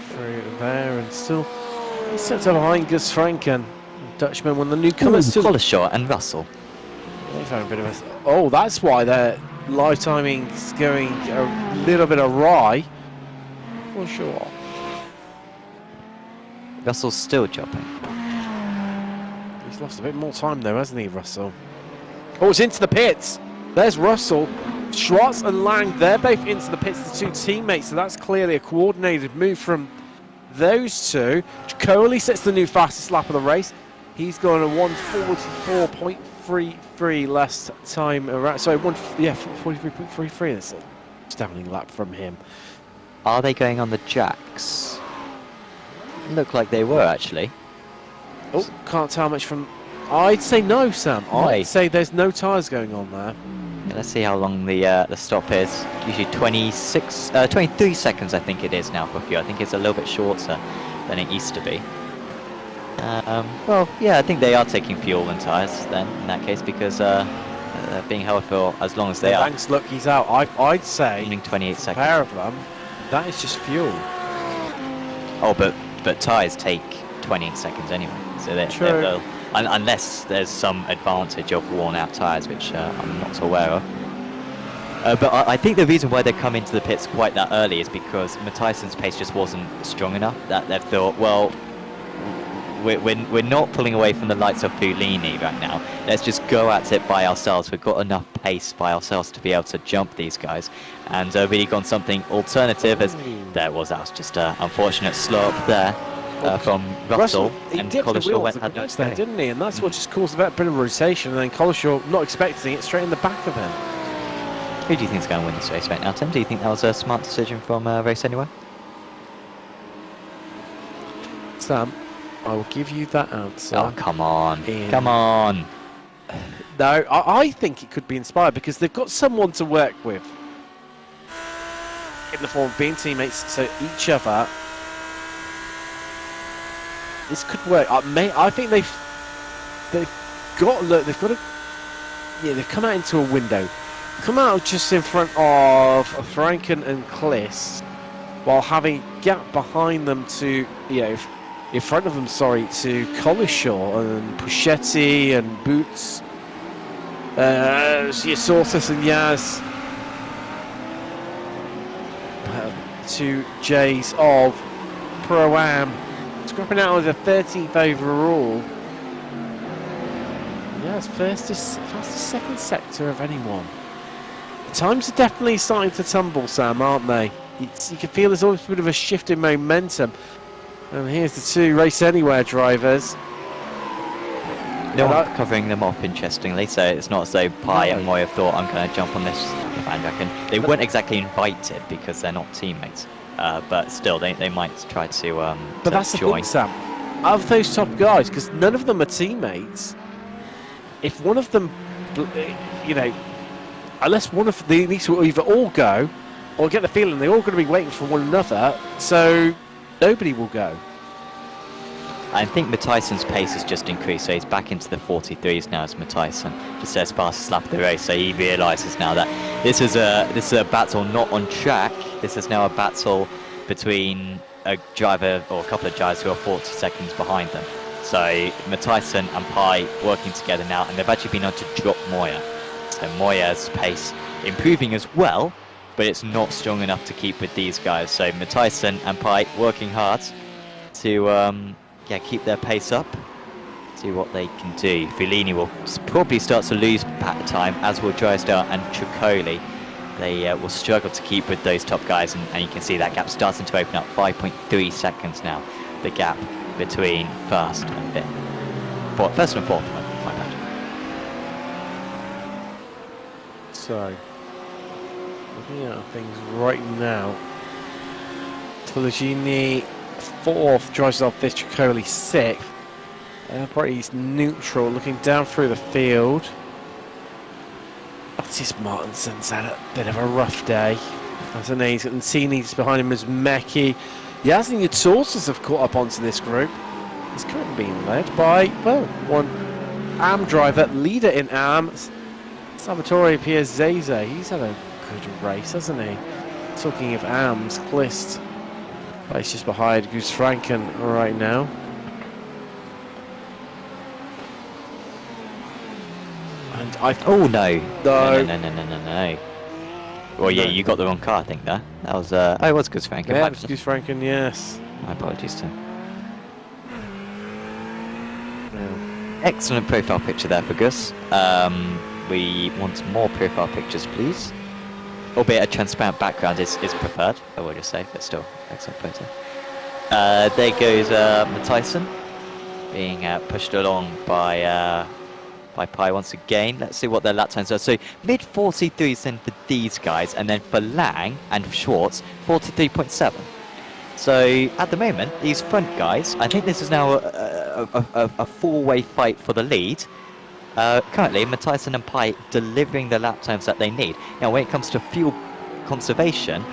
through there, and still he's set up behind Gus Franken. Dutchman, one of the newcomers to Collishaw and Russell. They've had a bit of a... Oh, that's why their live timing's going a little bit awry. For sure. Russell's still dropping. He's lost a bit more time though, hasn't he, Russell? Oh, it's into the pits. There's Russell. Schwartz and Lang, they're both into the pits, the two teammates, so that's clearly a coordinated move from those two. Coley sets the new fastest lap of the race. He's going to 1:44.33 last time around. Sorry, 43.33. That's a astounding lap from him. Are they going on the jacks? Look like they were actually. Oh, can't tell much from... I'd say no, Sam. I'd say there's no tyres going on there. Yeah, let's see how long the stop is. Usually 23 seconds I think it is now for fuel. I think it's a little bit shorter than it used to be. Well, yeah, I think they are taking fuel and tyres then, in that case, because they're being held for as long as they are. Thanks, look, he's out. I'd say 28 seconds. A pair of them, that is just fuel. Oh, but tyres take 28 seconds anyway, so they'll, unless there's some advantage of worn out tyres, which I'm not aware of. But I think the reason why they come into the pits quite that early is because Matyson's pace just wasn't strong enough. That they've thought, well, we're not pulling away from the likes of Fellini right now. Let's just go at it by ourselves. We've got enough pace by ourselves to be able to jump these guys, and really gone something alternative. As that was just an unfortunate slow up there from Russell, and Collishaw went there, didn't he? And that's what just caused a bit of rotation. And then Collishaw, not expecting it, straight in the back of him. Who do you think is going to win this race right now, Tim? Do you think that was a smart decision from Race Anywhere? Sam, I will give you that answer. Oh, come on. Come on. No, I think it could be inspired because they've got someone to work with in the form of being teammates, so each other. This could work. I think they've got to. Yeah, they've come out into a window. Come out just in front of Franken and Kliss, while having a gap behind them to, in front of them, to Collishaw and Puschetti and Boots, Sortis and Yaz, two J's of Pro-Am, scrapping out with a 13th overall. Yeah, it's fastest second sector of anyone. Times are definitely starting to tumble, Sam, aren't they? You can feel there's always a bit of a shift in momentum. And here's the two Race Anywhere drivers. No one covering them off, interestingly, so it's not as though Pi and Moy have thought, I'm going to jump on this bandwagon. They weren't exactly invited because they're not teammates, but still, they might try to But that's join. the thing, Sam. Of those top guys, because none of them are teammates, if one of them, you know, unless one of them needs to either all go, or get the feeling they're all going to be waiting for one another, so nobody will go. I think Matthijsen's pace has just increased, so he's back into the 43s now as Matthijsen, just as fastest lap of the race, so he realises now that this is a battle not on track, this is now a battle between a driver or a couple of drivers who are 40 seconds behind them. So Matthijsen and Pi working together now, and they've actually been able to drop Moya. So Moya's pace improving as well, but it's not strong enough to keep with these guys. So Matthijsen and Pi working hard to keep their pace up, see what they can do. Fellini will probably start to lose time, as will Drysdale and Tricoli. They will struggle to keep with those top guys, and you can see that gap starting to open up. 5.3 seconds now, the gap between first and fifth. First and fourth, my bad. So, looking at things right now, Pellegrini fourth, Drysdale fifth, Tricoli sixth. Pretty neutral, looking down through the field. Otis Martinson's had a bit of a rough day. Hasn't he? He's got Ncini's behind him as Meki. Yasin Sources have caught up onto this group. It's currently being led by, well, one AM driver, leader in AM, Salvatore Piazzese. He's had a good race, hasn't he? Talking of AMs, Klist. He's just behind Gus Franken right now. And Oh no. No. Well, yeah, you got the wrong car, I think, there. That was, it was Gus Franken. Yeah, it was Gus Franken, yes. My apologies to him. Excellent profile picture there for Gus. We want more profile pictures, please. Albeit a transparent background is preferred, I will just say, but still, excellent photo. There goes Matthijsen, being pushed along by Pi once again. Let's see what their lap times are. So mid 43s then for these guys, and then for Lang and Schwartz, 43.7. So at the moment, these front guys, I think this is now a four-way fight for the lead. Currently, Matthijsen and Pi delivering the lap times that they need. Now, when it comes to fuel conservation,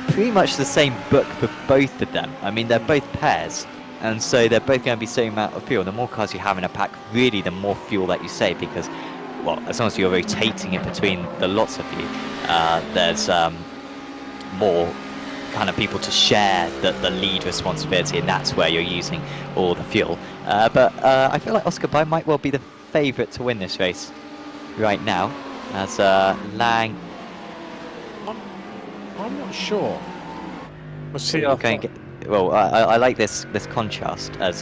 pretty much the same book for both of them. I mean, they're both pairs, and so they're both going to be same amount of fuel. The more cars you have in a pack, really, the more fuel that you save, because, well, as long as you're rotating it between the lots of you, there's more kind of people to share the lead responsibility, and that's where you're using all the fuel. But I feel like Oscar Pi might well be the favourite to win this race right now, as Lang. I'm not sure. We'll see. Well, I like this contrast, as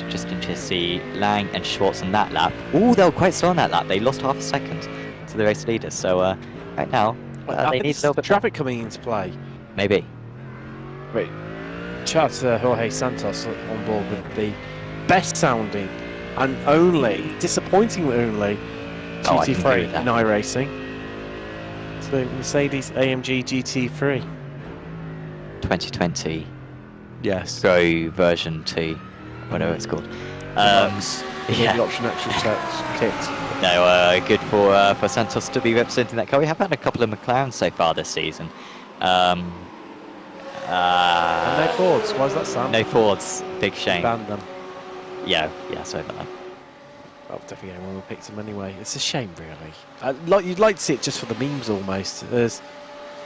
just interested to see Lang and Schwartz on that lap. Oh, they were quite slow on that lap. They lost half a second to the race leaders. So right now, they need a little bit traffic coming into play. Maybe. Wait, shout out to Jorge Santos on board with the best sounding and only, disappointingly only, GT3 in iRacing. So Mercedes AMG GT3. 2020. Yes. Go version 2, whatever it's called. Yeah. The option actually ticked. No, good for Santos to be representing that car. We have had a couple of McLarens so far this season. And no Fords. Why is that, Sam? No Fords. Big shame. Banned them. Yeah, so bad. Well, definitely anyone would pick them anyway. It's a shame, really. You'd like to see it just for the memes almost. As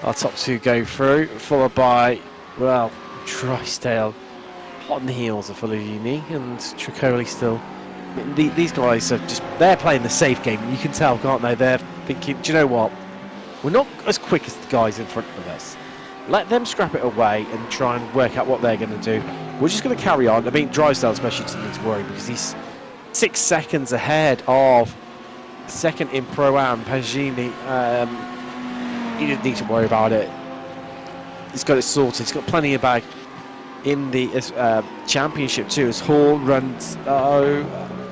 our top two go through, followed by, well, Drysdale, hot on the heels of Fellini, and Tricoli still. I mean, these guys are they're playing the safe game. You can tell, can't they? They're thinking, do you know what? We're not as quick as the guys in front of us. Let them scrap it away and try and work out what they're going to do. We're just going to carry on. I mean, Drysdale especially doesn't need to worry, because he's 6 seconds ahead of second in Pro-Am, Pagini. he didn't need to worry about it. He's got it sorted. He's got plenty of bag in the championship too. As Hall runs,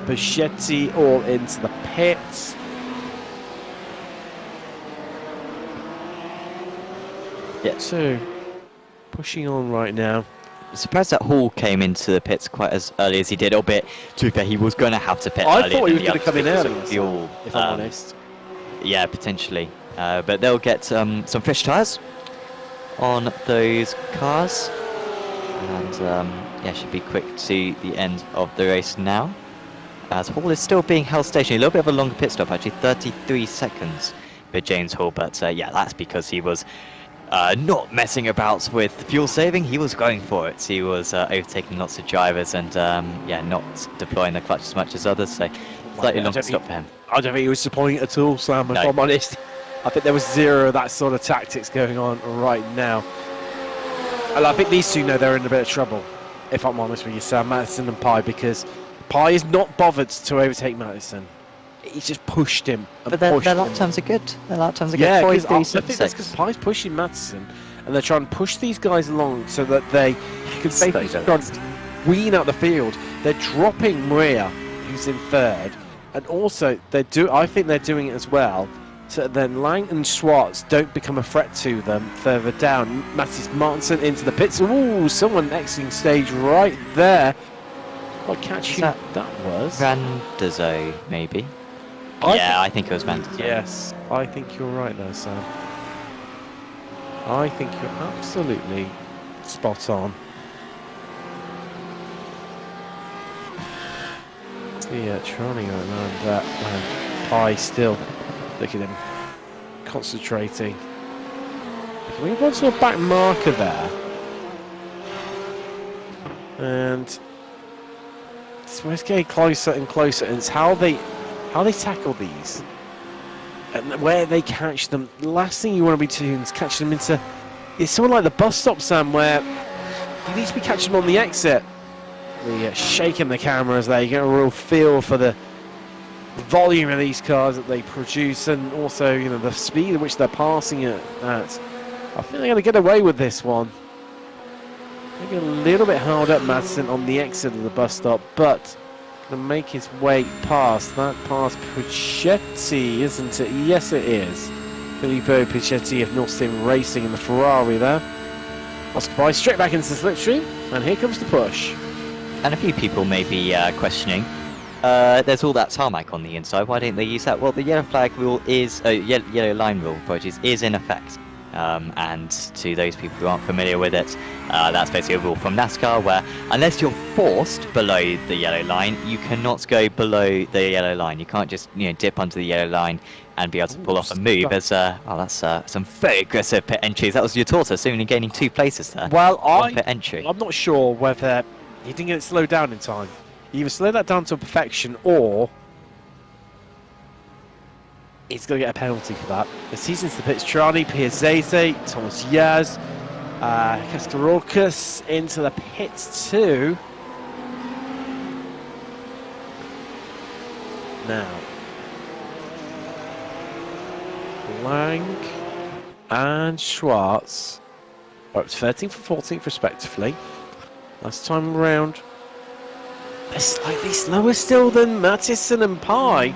Bichetti all into the pits. Yeah. So pushing on right now. Surprised that Hall came into the pits quite as early as he did. Albeit, to be fair, he was going to have to pit. I earlier thought he than was going the to come in others early. because of fuel. If I'm honest. Yeah, potentially. But they'll get some fresh tyres on those cars. And yeah, should be quick to the end of the race now. As Hall is still being held stationary. A little bit of a longer pit stop, actually 33 seconds for James Hall. But yeah, that's because he was not messing about with fuel saving. He was going for it. He was overtaking lots of drivers and yeah, not deploying the clutch as much as others. So slightly longer stop for him. I don't think he was deploying it at all, Sam, if No. I'm honest. I think there was zero of that sort of tactics going on right now. And I think these two know they're in a bit of trouble, if I'm honest with you, Sam, Madison and Pye, because Pye is not bothered to overtake Madison. He's just pushed him. But their lap times are good. Their lap times are good. Yeah, I 43, think that's because Pye's pushing Madison, and they're trying to push these guys along so that they can basically try and wean out the field. They're dropping Maria, who's in third, and also I think they're doing it as well, so then Lang and Schwartz don't become a threat to them further down. Mattis Martinson into the pits. Ooh, someone exiting stage right there. Quite catchy that was. Randazzo, maybe. I think it was Randazzo. Yes, I think you're right there, Sam. I think you're absolutely spot on. Yeah, trying around that, and Pye still. Look at him, concentrating. We want to a back marker there, and it's getting closer and closer. And it's how they tackle these, and where they catch them. The last thing you want to be doing is catch them into. It's sort of like the bus stop, Sam, where you need to be catching them on the exit. The shaking the cameras there, you get a real feel for the volume of these cars that they produce, and also, you know, the speed at which they're passing it at. I think they're going to get away with this one. Maybe a little bit held up, Madison, on the exit of the bus stop, but going to make his way past that past Pichetti, isn't it? Yes, it is. Filippo Pichetti of Northamptonshire Racing in the Ferrari there. Oscar Pye straight back into the slipstream, and here comes the push. And a few people may be questioning. There's all that tarmac on the inside. Why don't they use that? Well, the yellow flag rule is yellow line rule, apologies, is in effect. And to those people who aren't familiar with it, that's basically a rule from NASCAR where unless you're forced below the yellow line, you cannot go below the yellow line. You can't just dip onto the yellow line and be able to pull off a move. As that's some very aggressive pit entries. That was your tortoise, only gaining 2 places there. Well, pit entry. I'm not sure whether he didn't get it slowed down in time. You either slow that down to perfection, or he's going to get a penalty for that. As he's into the pits, Trani, Piazzese, Thomas Yaz, Kaskarokas into the pits too. Now, Lang and Schwartz are up to 13th and 14th respectively. Last time round, they're slightly slower still than Mattison and Pye.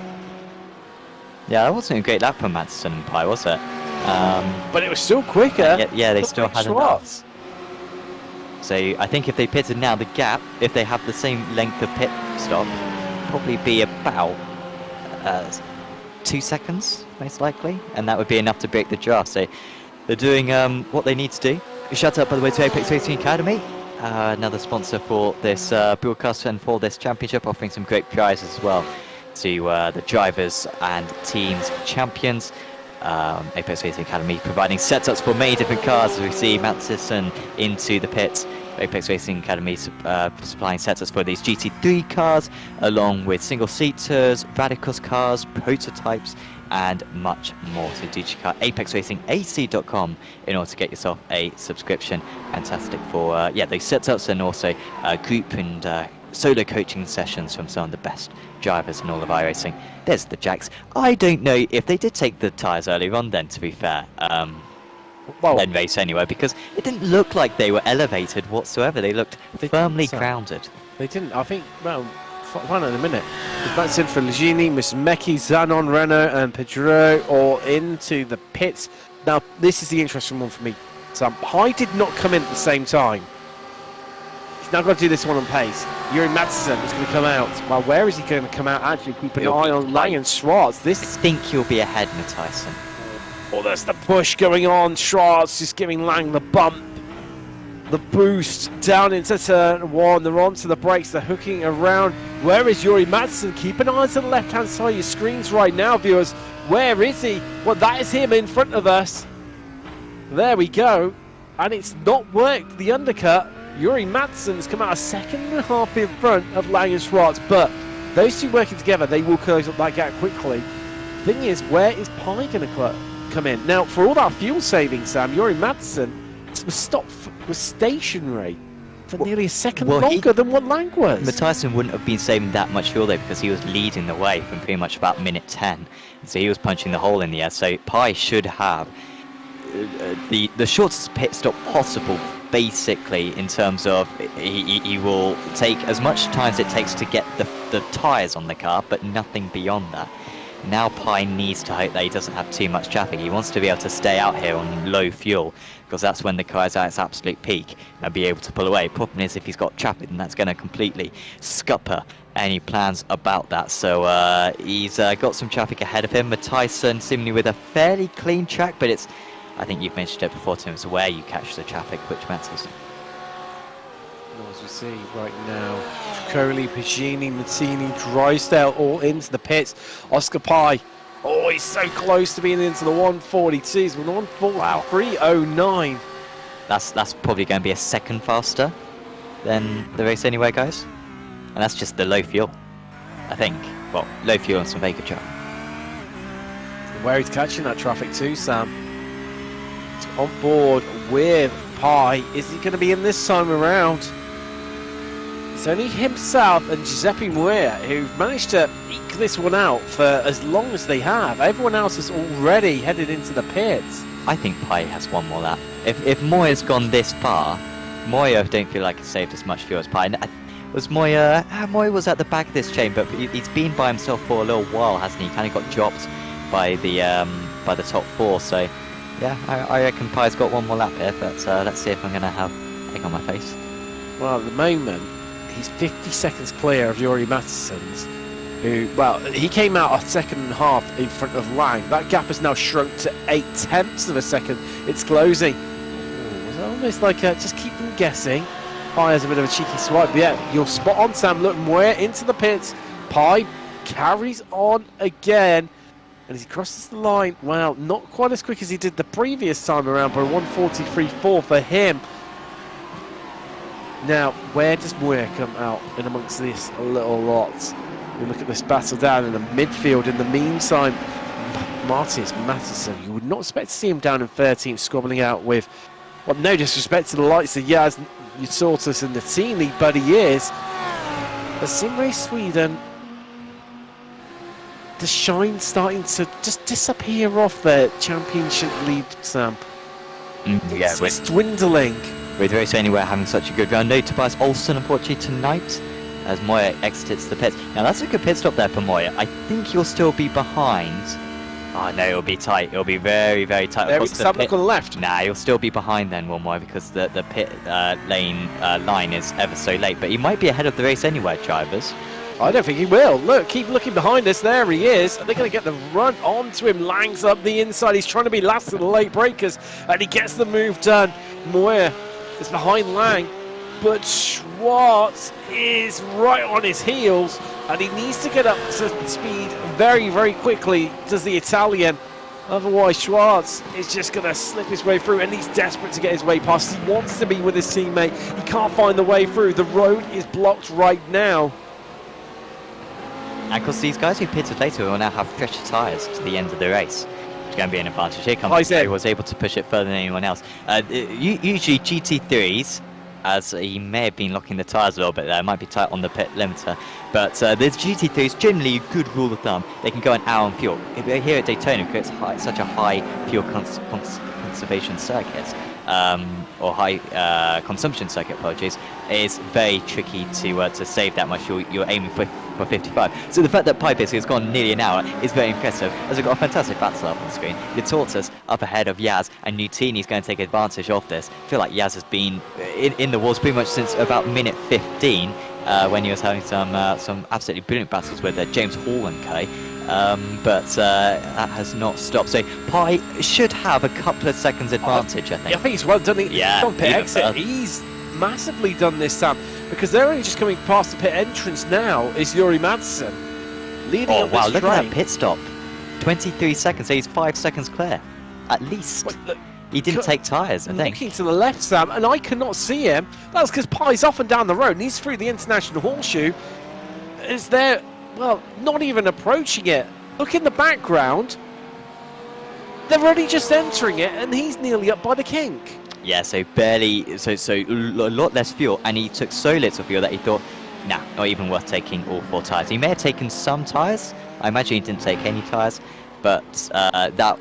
Yeah, that wasn't a great lap for Madison and Pye, was it? But it was still quicker. Yeah, they still had Schwartz. enough. So I think if they pitted now, the gap, if they have the same length of pit stop, probably be about 2 seconds, most likely, and that would be enough to break the draft. So they're doing what they need to do. Shout out, by the way, to Apex Racing Academy, another sponsor for this broadcast and for this championship, offering some great prizes as well to the drivers and teams champions. Apex Racing Academy providing setups for many different cars, as we see Mattison into the pits. Apex Racing Academy supplying setups for these GT3 cars, along with single-seaters, Radicals cars, prototypes, and much more. So do check out apexracingac.com in order to get yourself a subscription. Fantastic for those setups, and also group and solo coaching sessions from some of the best drivers in all of iRacing. There's the Jacks. I don't know if they did take the tyres earlier on then, to be fair. Well, then race anyway, because it didn't look like they were elevated whatsoever. They looked firmly grounded. They didn't. I think, well, find out in a minute. That's in for Ligini, Mecki, Zanon, Renault and Pedro all into the pits. Now, this is the interesting one for me. So, Pi did not come in at the same time. He's now got to do this one on pace. Yuri Matson is going to come out. Well, where is he going to come out? Actually, keep an eye on Lang and Schwartz. I think he'll be ahead, Matthijssen. Oh, there's the push going on. Schwartz just giving Lang the bump. The boost down into turn 1. They're onto the brakes. They're hooking around. Where is Yuri Matson? Keep an eye to the left-hand side of your screens right now, viewers. Where is he? Well, that is him in front of us. There we go. And it's not worked. The undercut. Yuri Matson's come out a second and a half in front of Lang and Schwartz. But those two working together, they will close up that gap quickly. Thing is, where is Pi going to come in? Now, for all that fuel saving, Sam, Yuri Matson was stationary for nearly a second longer than what Lang was. Matthijssen wouldn't have been saving that much fuel though, because he was leading the way from pretty much about minute 10. So he was punching the hole in the air. So Pi should have the shortest pit stop possible, basically, in terms of he will take as much time as it takes to get the tyres on the car, but nothing beyond that. Now Pi needs to hope that he doesn't have too much traffic. He wants to be able to stay out here on low fuel, because that's when the car is at its absolute peak and be able to pull away. Problem is, if he's got traffic, then that's going to completely scupper any plans about that. So he's got some traffic ahead of him. Matthijssen seemingly with a fairly clean track, but it's, I think you've mentioned it before, Tim, it's where you catch the traffic which matters. As we see right now, Coley, Pagini, Mazzini, Drysdale all into the pits. Oscar Pi, oh, he's so close to being into the 142s with 143.09. That's probably going to be a second faster than the race anyway, guys. And that's just the low fuel, I think. Well, low fuel and some very good traffic. Where he's catching that traffic too, Sam. He's on board with Pi. Is he going to be in this time around? It's only himself and Giuseppe Moya who've managed to eke this one out for as long as they have. Everyone else is already headed into the pits. I think Pi has one more lap. If Moya's gone this far, Moya don't feel like he saved as much fuel as Pi. Was Moya? Moya was at the back of this chain, but he's been by himself for a little while, hasn't he? Kind of got dropped by the top 4. So yeah, I reckon Pi's got one more lap here. But let's see if I'm going to have egg on my face. Well, at the moment, he's 50 seconds clear of Yuri Mattisson's, who, well, he came out a second and a half in front of Lang. That gap has now shrunk to 0.8 of a second. It's closing. Ooh, it's almost like just keep them guessing. Pi has a bit of a cheeky swipe, but yeah, you're spot on, Sam. Look, Moya into the pits. Pi carries on again. And as he crosses the line, well, not quite as quick as he did the previous time around, but a 143.4 for him. Now, where does Moya come out in amongst this little lot? We look at this battle down in the midfield. In the meantime, Martis Mattisson, you would not expect to see him down in 13th, squabbling out with, well, no disrespect to the likes of Yaz, Usortus and Natini, but he is. But Simrace Sweden, the shine starting to just disappear off the championship lead, Sam. Yeah, it's dwindling. With Race Anywhere having such a good round. No Tobias Olsen, unfortunately, tonight, as Moya exits the pits. Now, that's a good pit stop there for Moya. I think he'll still be behind. Oh, no, it'll be tight. It'll be very, very tight. There is some look on the left. Nah, he'll still be behind then, will Moya, because the pit lane line is ever so late. But he might be ahead of the Race Anywhere drivers. I don't think he will. Look, keep looking behind us. There he is. And they're going to get the run onto him. Lang's up the inside. He's trying to be last of the late breakers. And he gets the move done. Moya is behind Lang. But Schwartz is right on his heels. And he needs to get up to speed very, very quickly, does the Italian. Otherwise, Schwartz is just going to slip his way through. And he's desperate to get his way past. He wants to be with his teammate. He can't find the way through. The road is blocked right now. And of course, these guys who pitted later will now have fresher tyres to the end of the race. It's going to be an advantage. Here comes who was able to push it further than anyone else. Usually GT3s as he may have been locking the tyres a little bit there. It might be tight on the pit limiter. But this GT3 is generally a good rule of thumb. They can go an hour on fuel. Here at Daytona, because it's such a high fuel conservation circuit, or high consumption circuit, apologies, it's very tricky to save that much fuel. You're aiming for 55. So the fact that Pipe has gone nearly an hour is very impressive, as we've got a fantastic battle up on the screen. Your Tortoise up ahead of Yaz, and Nutini is going to take advantage of this. I feel like Yaz has been in the wars pretty much since about minute 15, when he was having some absolutely brilliant battles with James Hall and co. But that has not stopped. So Pi should have a couple of seconds advantage, I think. Yeah, I think he's well done. Yeah, on pit exit. He's massively done this, Sam, because they're only just coming past the pit entrance now. Is Yuri Madsen leading up wow, this look train. at that pit stop. 23 seconds, so he's 5 seconds clear, at least. Wait, look, he didn't take tyres, I think. Looking to the left, Sam, and I cannot see him. That's because Pi's off and down the road, and he's through the International Horseshoe. Is there, well, not even approaching it. Look in the background. They're only just entering it, and he's nearly up by the kink. Yeah, so barely, so a lot less fuel, and he took so little fuel that he thought, nah, not even worth taking all 4 tyres. He may have taken some tyres. I imagine he didn't take any tyres, but that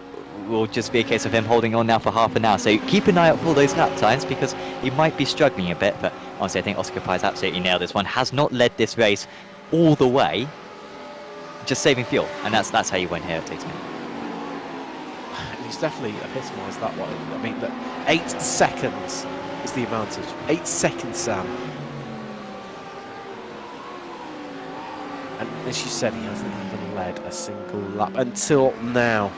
will just be a case of him holding on now for half an hour. So keep an eye out for those lap times, because he might be struggling a bit, but honestly, I think Oscar Pi's absolutely nailed this one. Has not led this race all the way, just saving fuel, and that's how you win here at Daytona. He's definitely epitomised that one. I mean, look, 8 seconds is the advantage. 8 seconds, Sam. And as you said, he hasn't even led a single lap until now.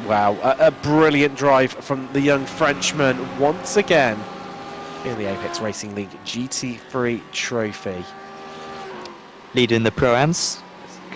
Wow, a brilliant drive from the young Frenchman once again in the Apex Racing League GT3 trophy. Leader in the Pro-Ams.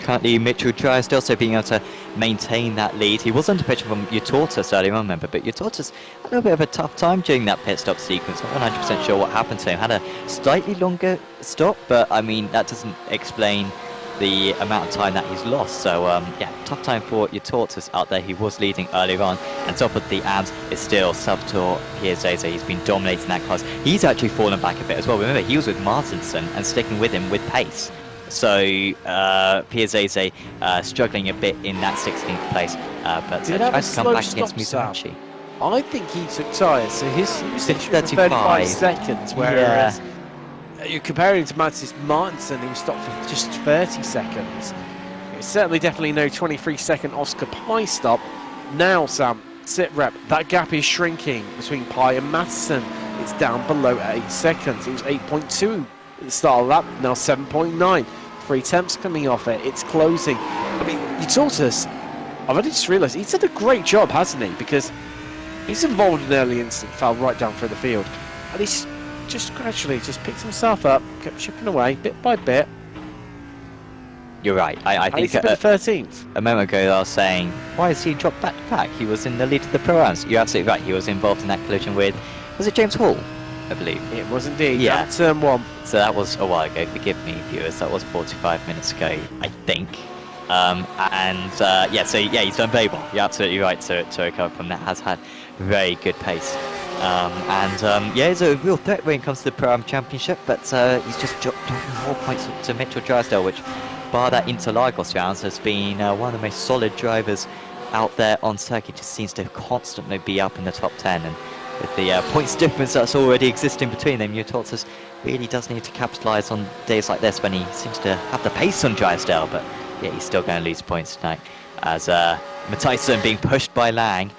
Currently Mitchell Drysdale, so being able to maintain that lead. He was under pressure from your Tortoise earlier on, remember, but your Tortoise had a little bit of a tough time during that pit stop sequence. Not 100% sure what happened to him. Had a slightly longer stop, but I mean, that doesn't explain the amount of time that he's lost. So yeah, tough time for your Tortoise out there. He was leading earlier on, and top of the AMS is still Salvatore Piazzese. He's been dominating that class. He's actually fallen back a bit as well. Remember, he was with Martinson and sticking with him with pace. So Piazzese struggling a bit in that 16th place, but tries to come back against Musashi. I think he took tyres, so he was 35 seconds, whereas you're comparing to Martinson, who was stopped for just 30 seconds. It's certainly definitely no 23-second Oscar Pi stop. Now, Sam, sit rep, that gap is shrinking between Pi and Madsen. It's down below 8 seconds. It was 8.2 at the start of that, now 7.9. 3 temps coming off it. It's closing. I mean, you taught us. I've only just realised he's done a great job, hasn't he? Because he's involved in an early incident, fell right down through the field, and he's just gradually just picked himself up, kept chipping away bit by bit. You're right. I think he's 13th. A moment ago I was saying, why has he dropped back to back? He was in the lead of the Pro-Ams. You're absolutely right. He was involved in that collision with, was it James Hall, I believe? It was indeed. Yeah. Turn 1. So that was a while ago. Forgive me, viewers. That was 45 minutes ago, I think. Yeah, so yeah, he's done very well. You're absolutely right to recover from that. Has had very good pace. Yeah, he's a real threat when it comes to the Pro-Am Championship, but he's just dropped more points to Mitchell Drysdale, which, bar that Interlagos rounds, has been one of the most solid drivers out there on circuit. Just seems to constantly be up in the top 10, and with the points difference that's already existing between them, your Tortoise really does need to capitalise on days like this when he seems to have the pace on Drysdale, but yeah, he's still going to lose points tonight. As Matthijssen being pushed by Lang,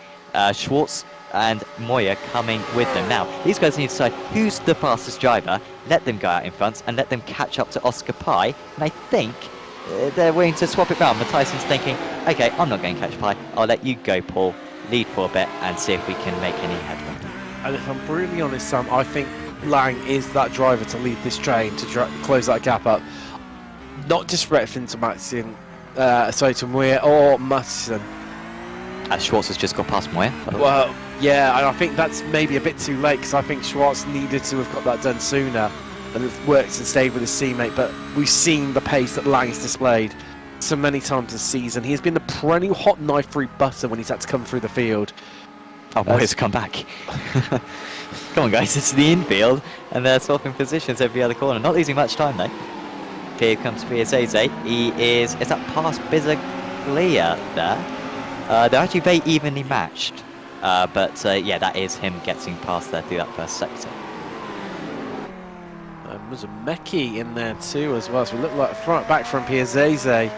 Schwartz and Moya coming with them. Now, these guys need to decide who's the fastest driver, let them go out in front, and let them catch up to Oscar Pi, and I think they're willing to swap it round. Matthijssen's thinking, okay, I'm not going to catch Pi, I'll let you go, Paul, lead for a bit, and see if we can make any headway. And if I'm brutally honest, Sam, I think Lang is that driver to lead this train, to close that gap up. Not disrespecting to Matthijssen, to Moya or Matthijssen. Schwartz has just got past Moya. Well, yeah, and I think that's maybe a bit too late, because I think Schwartz needed to have got that done sooner and have worked and stayed with his teammate. But we've seen the pace that Lang has displayed so many times this season. He has been the perennial hot knife through butter when he's had to come through the field. Oh, Moyes come back. Come on, guys, it's the infield, and they're swapping positions every other corner. Not losing much time, though. Here comes Piazzese. Is that past Bizzaglia there? They're actually very evenly matched. But yeah, that is him getting past there through that first sector. There's a Mecchi in there too as well, so we look like front back from Piazzese.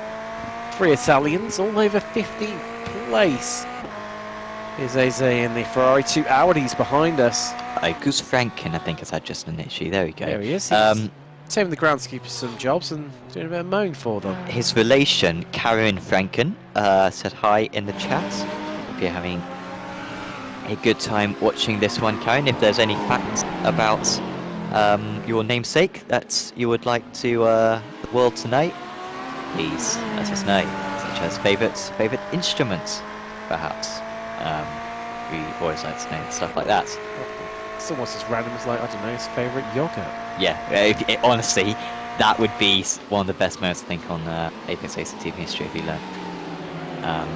3 Italians, all over 50th place. Piazzese in the Ferrari, 2 Audis behind us. Gus Franken, I think, has had just an issue. There we go. There he is. He's saving the groundskeepers some jobs and doing a bit of mowing for them. His relation, Karen Franken, said hi in the chat. Hope you're having a good time watching this one, Karen. If there's any facts about your namesake that you would like to the world to know, please let us know, such as favourite instruments, perhaps. We always like to know stuff like that. It's almost as random as, like, I don't know, his favourite yogurt. Yeah, honestly, that would be one of the best moments, I think, on Apex ACTV history if you learn.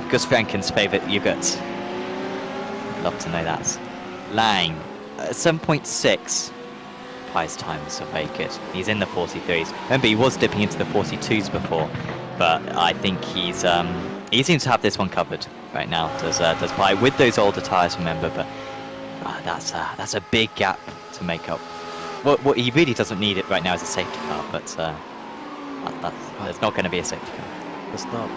Gus Franken's favourite yogurt. Love to know that. Lang, 7.6. Highest time is so very good. He's in the 43s. Remember, he was dipping into the 42s before, but I think he seems to have this one covered right now. Does Pi with those older tyres? Remember, but that's a big gap to make up. What he really doesn't need it right now is a safety car, but there's not going to be a safety car. It's not.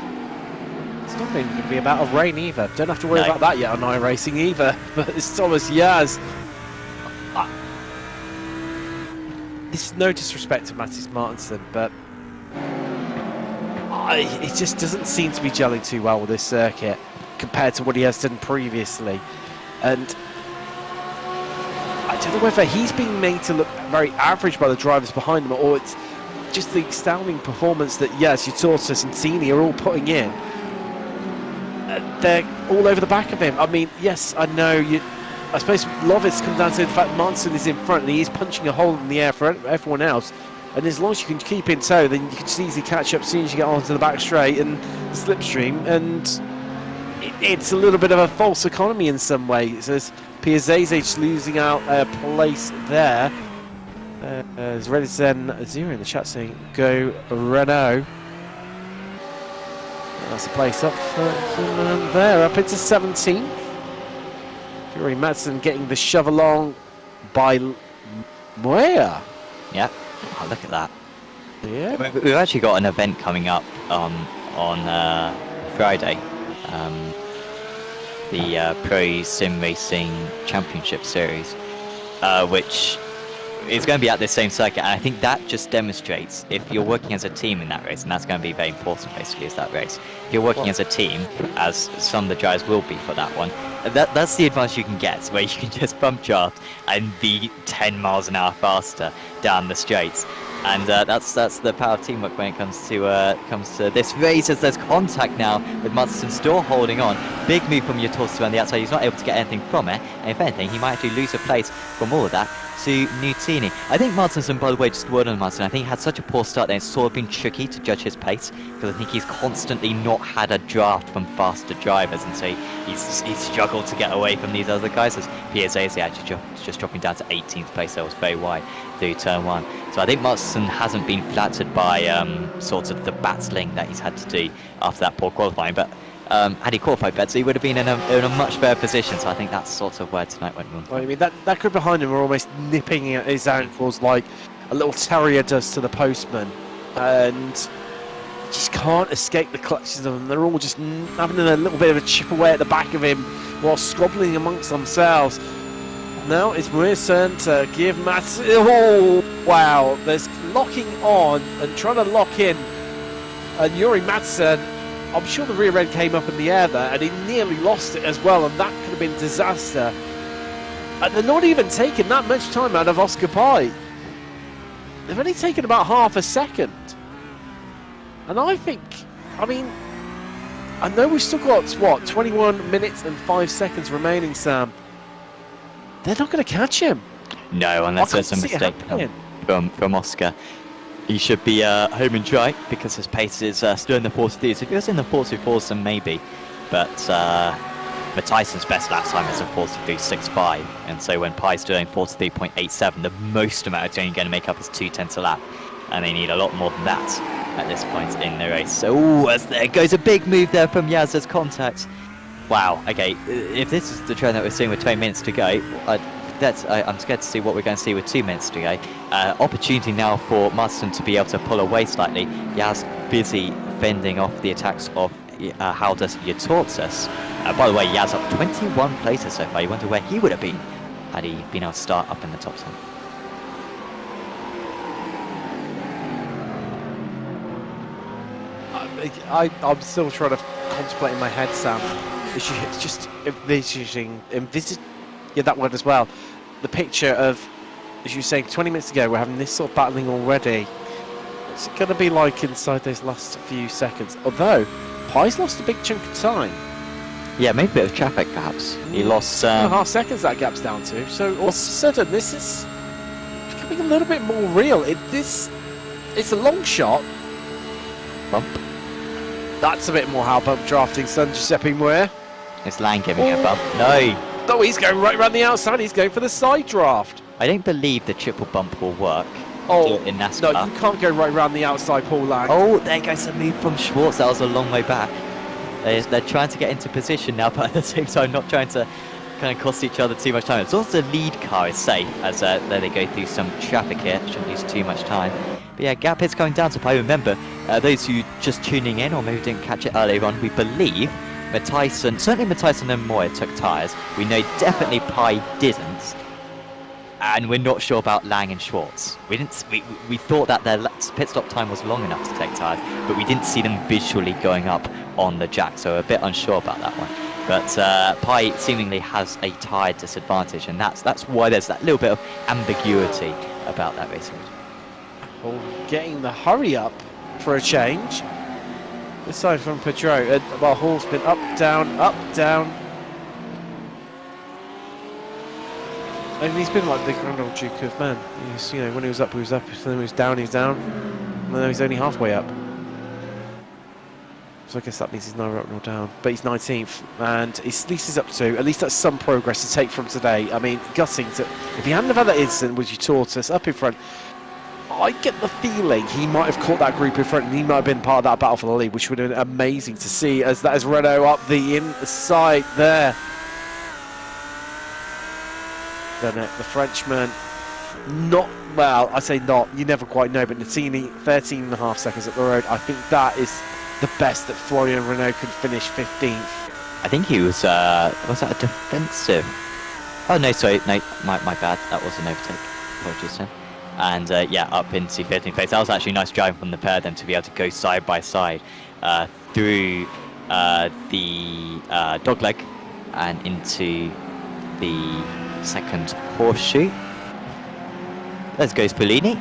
It's not going to be about a rain either. Don't have to worry about that yet on iRacing either. But it's Thomas Yaz. This is no disrespect to Mattis Martinson, but it just doesn't seem to be gelling too well with this circuit compared to what he has done previously. And I don't know whether he's being made to look very average by the drivers behind him, or it's just the astounding performance that, yes, Utortus and Tini are all putting in. They're all over the back of him. I mean, yes, I know I suppose a lot of it's come down to the fact Martinson is in front and he is punching a hole in the air for everyone else. And as long as you can keep in tow, then you can just easily catch up as soon as you get onto the back straight and the slipstream. And it's a little bit of a false economy in some ways, as Piazzese just losing out a place there. There's Redzen Zero in the chat saying, go Renault. That's a place up for him there, up into 17th. Yuri Madsen getting the shove along by Moya. Yeah, oh, look at that. Yeah. We've actually got an event coming up on Friday. The Pro Sim Racing Championship Series, which is going to be at this same circuit, and I think that just demonstrates if you're working as a team in that race, and that's going to be very important basically, is that race. If you're working as a team, as some of the drivers will be for that one, that's the advantage you can get, where you can just bump draft and be 10 miles an hour faster down the straights. And that's the power of teamwork when it comes to this race, as there's contact now with Martinson still holding on. Big move from Utortus around the outside. He's not able to get anything from it, and if anything, he might actually lose a place from all of that to Nutini. I think Martinson, by the way, just a word on Martinson, I think he had such a poor start that it's sort of been tricky to judge his pace, because I think he's constantly not had a draft from faster drivers, and so he's struggled to get away from these other guys, as Piazzese actually just dropping down to 18th place. That was very wide through turn 1. So I think Martinson hasn't been flattered by sort of the battling that he's had to do after that poor qualifying, but had he qualified better, he would have been in a much better position. So I think that's sort of where tonight went wrong. Well, I mean, that group behind him are almost nipping at his ankles like a little terrier does to the postman, and just can't escape the clutches of them. They're all just having a little bit of a chip away at the back of him while squabbling amongst themselves. Now it's Maria's turn to give Mats. Oh, wow. There's locking on and trying to lock in. And Yuri Madsen, I'm sure the rear end came up in the air there, and he nearly lost it as well, and that could have been disaster. And they're not even taking that much time out of Oscar Pye. They've only taken about half a second. And I think, I mean, I know we've still got, what, 21 minutes and 5 seconds remaining, Sam. They're not going to catch him. No, unless there's a mistake from Oscar. He should be home and dry, because his pace is still in the 43s. If he was in the 44s, then maybe. But Matyson's best lap time is a 43.65, and so when Pi's doing 43.87, the most amount it's only going to make up is 2/10 a lap, and they need a lot more than that at this point in the race. So, ooh, as there goes a big move there from Yaz as contact. Wow, okay, if this is the trend that we're seeing with 20 minutes to go, I'm scared to see what we're going to see with 2 minutes to go. Opportunity now for Marston to be able to pull away slightly. Yaz busy fending off the attacks of Haldus Yatortus. By the way, Yaz up 21 places so far. You wonder where he would have been had he been able to start up in the top 10. I'm still trying to contemplate in my head, Sam. It's just envisaging, yeah, that word as well. The picture of, as you were saying, 20 minutes ago, we're having this sort of battling already. What's it going to be like inside those last few seconds? Although, Pi's lost a big chunk of time. Yeah, maybe a bit of traffic, perhaps. He lost 2.5 seconds that gap's down to. So all of a sudden, this is becoming a little bit more real. It's a long shot. Bump. That's a bit more how bump drafting, son. Giuseppe Muir. Is Lang giving a bump? No. No, he's going right around the outside. He's going for the side draft. I don't believe the triple bump will work in NASCAR. No, you can't go right around the outside, Paul Lang. Oh, there goes a move from Schwartz. That was a long way back. They're trying to get into position now, but at the same time not trying to kind of cost each other too much time. As long as the lead car is safe, as there they go through some traffic here. Shouldn't lose too much time. But yeah, gap is going down to Pi. Remember, those who just tuning in or maybe didn't catch it earlier on, we believe Matyson, certainly Matyson and Moyer took tyres. We know definitely Pi didn't. And we're not sure about Lang and Schwartz. We thought that their pit stop time was long enough to take tyres, but we didn't see them visually going up on the jack, so we're a bit unsure about that one. But Pi seemingly has a tyre disadvantage, and that's why there's that little bit of ambiguity about that race. Hall getting the hurry up for a change. This side from Pedro. Well, Hall's been up, down, up, down. And he's been like the grand old Duke of Man. He's, you know, when he was up, then when he was down, and now he's only halfway up. So I guess that means he's neither up nor down. But he's 19th, and at least he's up to. At least that's some progress to take from today. I mean, gutting to. If he hadn't have had that incident, which you taught us up in front, I get the feeling he might have caught that group in front, and he might have been part of that battle for the lead, which would have been amazing to see. As that is Renault up the inside there. Then the Frenchman, not well. I say not. You never quite know. But Nantini, 13.5 seconds up the road. I think that is the best that Florian Renault could finish 15th. I think he was that a defensive? Oh no, sorry, no, my bad. That was an overtake. Apologies, Sam. And yeah, up into 15th place. That was actually nice driving from the pair then to be able to go side by side through the dogleg and into the second horseshoe. There goes Fellini.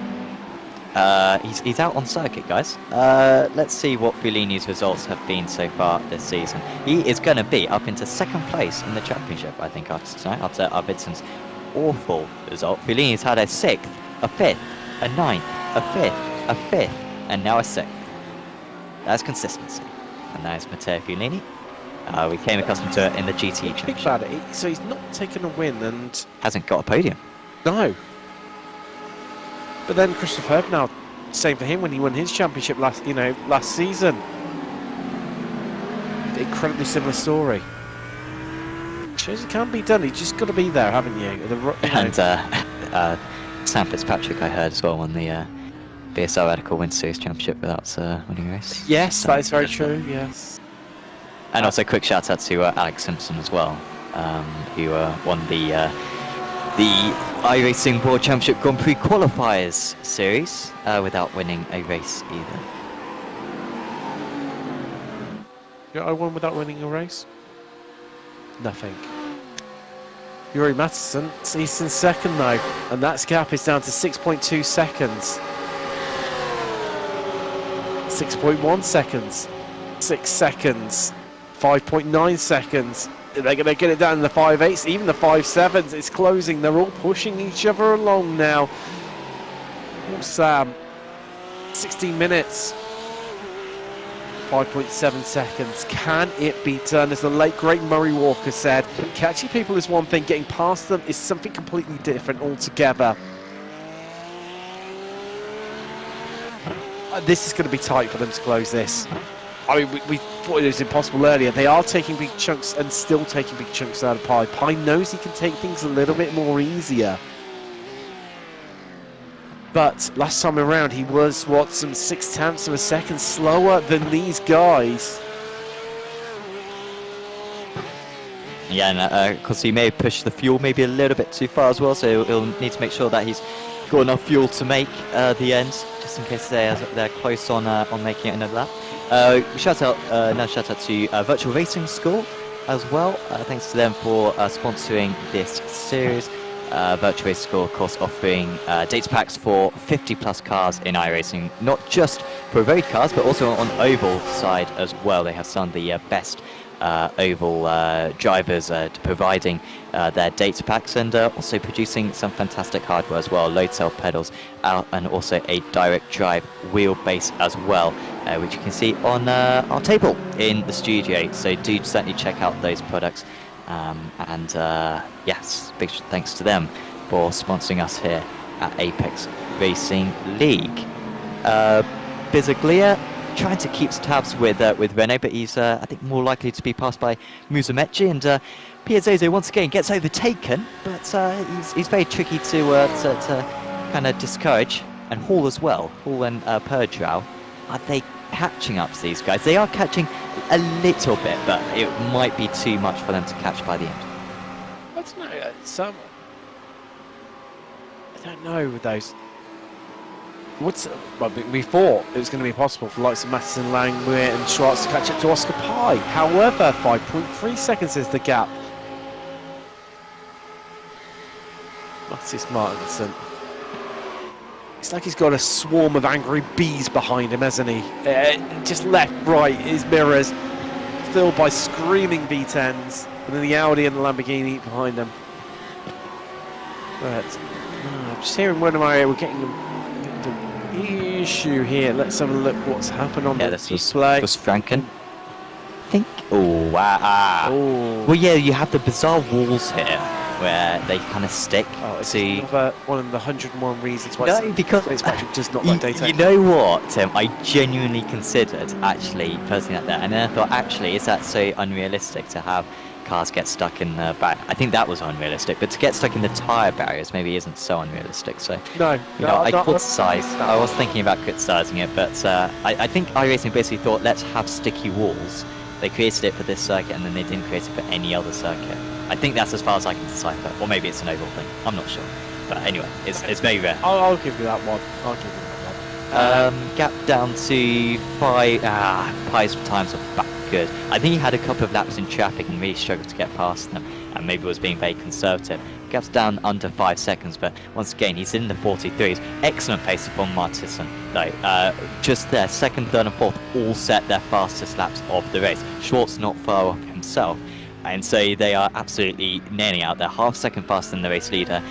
He's out on circuit, guys. Let's see what Fellini's results have been so far this season. He is going to be up into second place in the championship, I think, after tonight, after Arvidsson's awful result. Fellini's had a 6th, a 5th, a 9th, a 5th, a 5th, and now a 6th. That's consistency. And that is Matteo Fellini. We came accustomed to it in the GT championship. Think about it. So he's not taken a win and hasn't got a podium. No. But then Christopher Herb now, same for him when he won his championship last season. Incredibly similar story. Shows it can be done. You just got to be there, haven't you? And Sam Fitzpatrick, I heard as well, won the BSR Radical Wind Series Championship without winning a race. Yes, so that is very true. Yes. And also, quick shout out to Alex Simpson as well, who won the iRacing World Championship Grand Prix Qualifiers series without winning a race either. Yeah, I won without winning a race. Nothing. Yuri Mattisson, he's in second though, and that gap is down to 6.2 seconds. 6.1 seconds. 6 seconds. 5.9 seconds. They're going to get it down to the 5.8s, even the 5.7s. It's closing. They're all pushing each other along now. Oh, Sam. 16 minutes. 5.7 seconds. Can it be done? As the late great Murray Walker said, catching people is one thing, getting past them is something completely different altogether. This is going to be tight for them to close this. I mean, we thought it was impossible earlier. They are taking big chunks and still taking big chunks out of Pi. Pi knows he can take things a little bit more easier. But last time around, he was, what, some 0.6 of a second slower than these guys. Yeah, and because he may push the fuel maybe a little bit too far as well, so he'll need to make sure that he's got enough fuel to make the end, just in case they're close on making it another lap. Another shout out to Virtual Racing School as well. Thanks to them for sponsoring this series. Virtual Racing School, of course, offering data packs for 50+ cars in iRacing, not just for road cars, but also on oval side as well. They have some of the best oval drivers providing their data packs, and also producing some fantastic hardware as well, load cell pedals, and also a direct drive wheelbase as well, which you can see on our table in the studio. So do certainly check out those products. Yes, big thanks to them for sponsoring us here at Apex Racing League. Bizaglia trying to keep tabs with Renault, but he's I think more likely to be passed by Musumeci, and Piazzoso once again gets overtaken, but he's very tricky to kind of discourage, and Hall as well. Hall and Perdrau, are they catching up to these guys? They are catching a little bit, but it might be too much for them to catch by the end. I don't know. I don't know with those. Well, we thought it was going to be possible for the likes of Matterson, Langmuir and Schwartz to catch up to Oscar Pi. However, 5.3 seconds is the gap. Mattis Martinson. It's like he's got a swarm of angry bees behind him, hasn't he? Just left, right, his mirrors filled by screaming V10s, and then the Audi and the Lamborghini behind them. But I'm just hearing one of my we're getting the issue here. Let's have a look what's happened on the display. This was Franken. I think. Oh wow! Oh. Well, yeah, you have the bizarre walls here where they kind of stick. Oh, it's one of the 101 reasons why because Patrick does not like Daytona. You know what, Tim? I genuinely considered actually posting that there, and then I thought, actually, is that so unrealistic to have cars get stuck in the back? I think that was unrealistic, but to get stuck in the tyre barriers maybe isn't so unrealistic. So I criticise. I was thinking about criticising it, but I think iRacing basically thought, let's have sticky walls. They created it for this circuit, and then they didn't create it for any other circuit. I think that's as far as I can decipher, or maybe it's an oval thing. I'm not sure, but anyway, it's very rare. I'll give you that one. Gap down to 5. Pi's times are back good. I think he had a couple of laps in traffic and really struggled to get past them, and maybe was being very conservative. Gap's down under 5 seconds, but once again, he's in the 43s. Excellent pace from Martisson, though. Just there, second, third, and fourth all set their fastest laps of the race. Schwartz not far off himself. And so they are absolutely nailing out. They're half second faster than the race leader,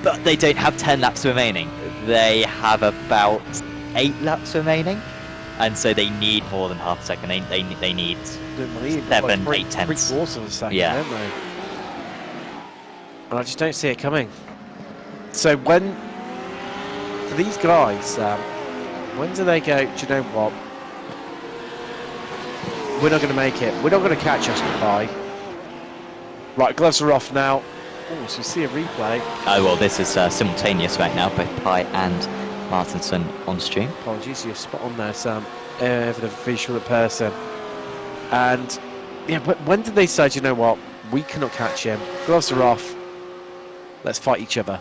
but they don't have 10 laps remaining. They have about 8 laps remaining, and so they need more than half a second. They need 7, 8 tenths. Yeah. Don't they? And I just don't see it coming. So for these guys, when do they go, do you know what? We're not going to make it. We're not going to catch Oscar Pi. Right, gloves are off now. Oh, so we see a replay. Oh, well, this is simultaneous right now, both Pi and Martinson on stream. Apologies, you're spot on there, Sam, for the visual person. And, yeah, when did they say, do you know what, we cannot catch him, gloves are off, let's fight each other.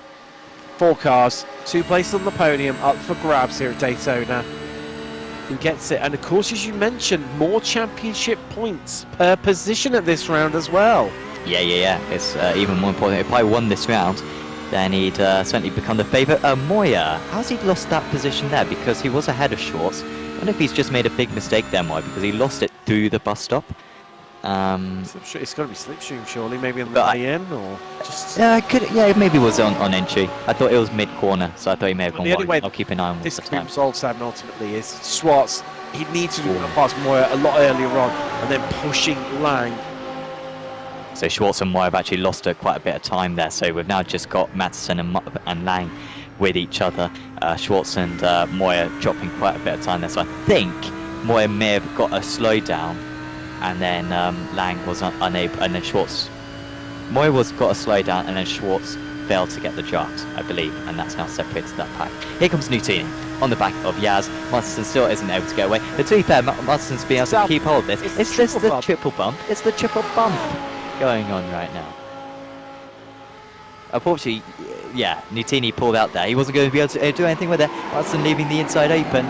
4 cars, 2 places on the podium, up for grabs here at Daytona. Who gets it? And, of course, as you mentioned, more championship points per position at this round as well. Yeah. It's even more important. If I won this round, then he'd certainly become the favourite. Moya, how's he lost that position there? Because he was ahead of Schwartz. I wonder if he's just made a big mistake there, Moya, because he lost it through the bus stop. It's got to be slipstream, surely. Maybe on the way in, or just. Yeah, maybe it was on entry. I thought it was mid corner, so I thought he may have gone wide. I'll keep an eye on this the time. resolves ultimately is Schwartz He needs to pass Moya a lot earlier on and then pushing Lang. So Schwartz and Moya have actually lost quite a bit of time there. So we've now just got Mattisson and Lang with each other. Schwartz and Moya dropping quite a bit of time there. So I think Moya may have got a slowdown, and then Lang was unable, and then Schwartz. Moya got a slowdown, and then Schwartz failed to get the draft, I believe, and that's now separated that pack. Here comes Nutini on the back of Yaz. Martinson still isn't able to get away. But to be fair, Martinson's been able to keep hold of this. It's just the triple bump. It's the triple bump going on right now. Unfortunately, yeah, Nutini pulled out there. He wasn't going to be able to do anything with it. Martinson leaving the inside open,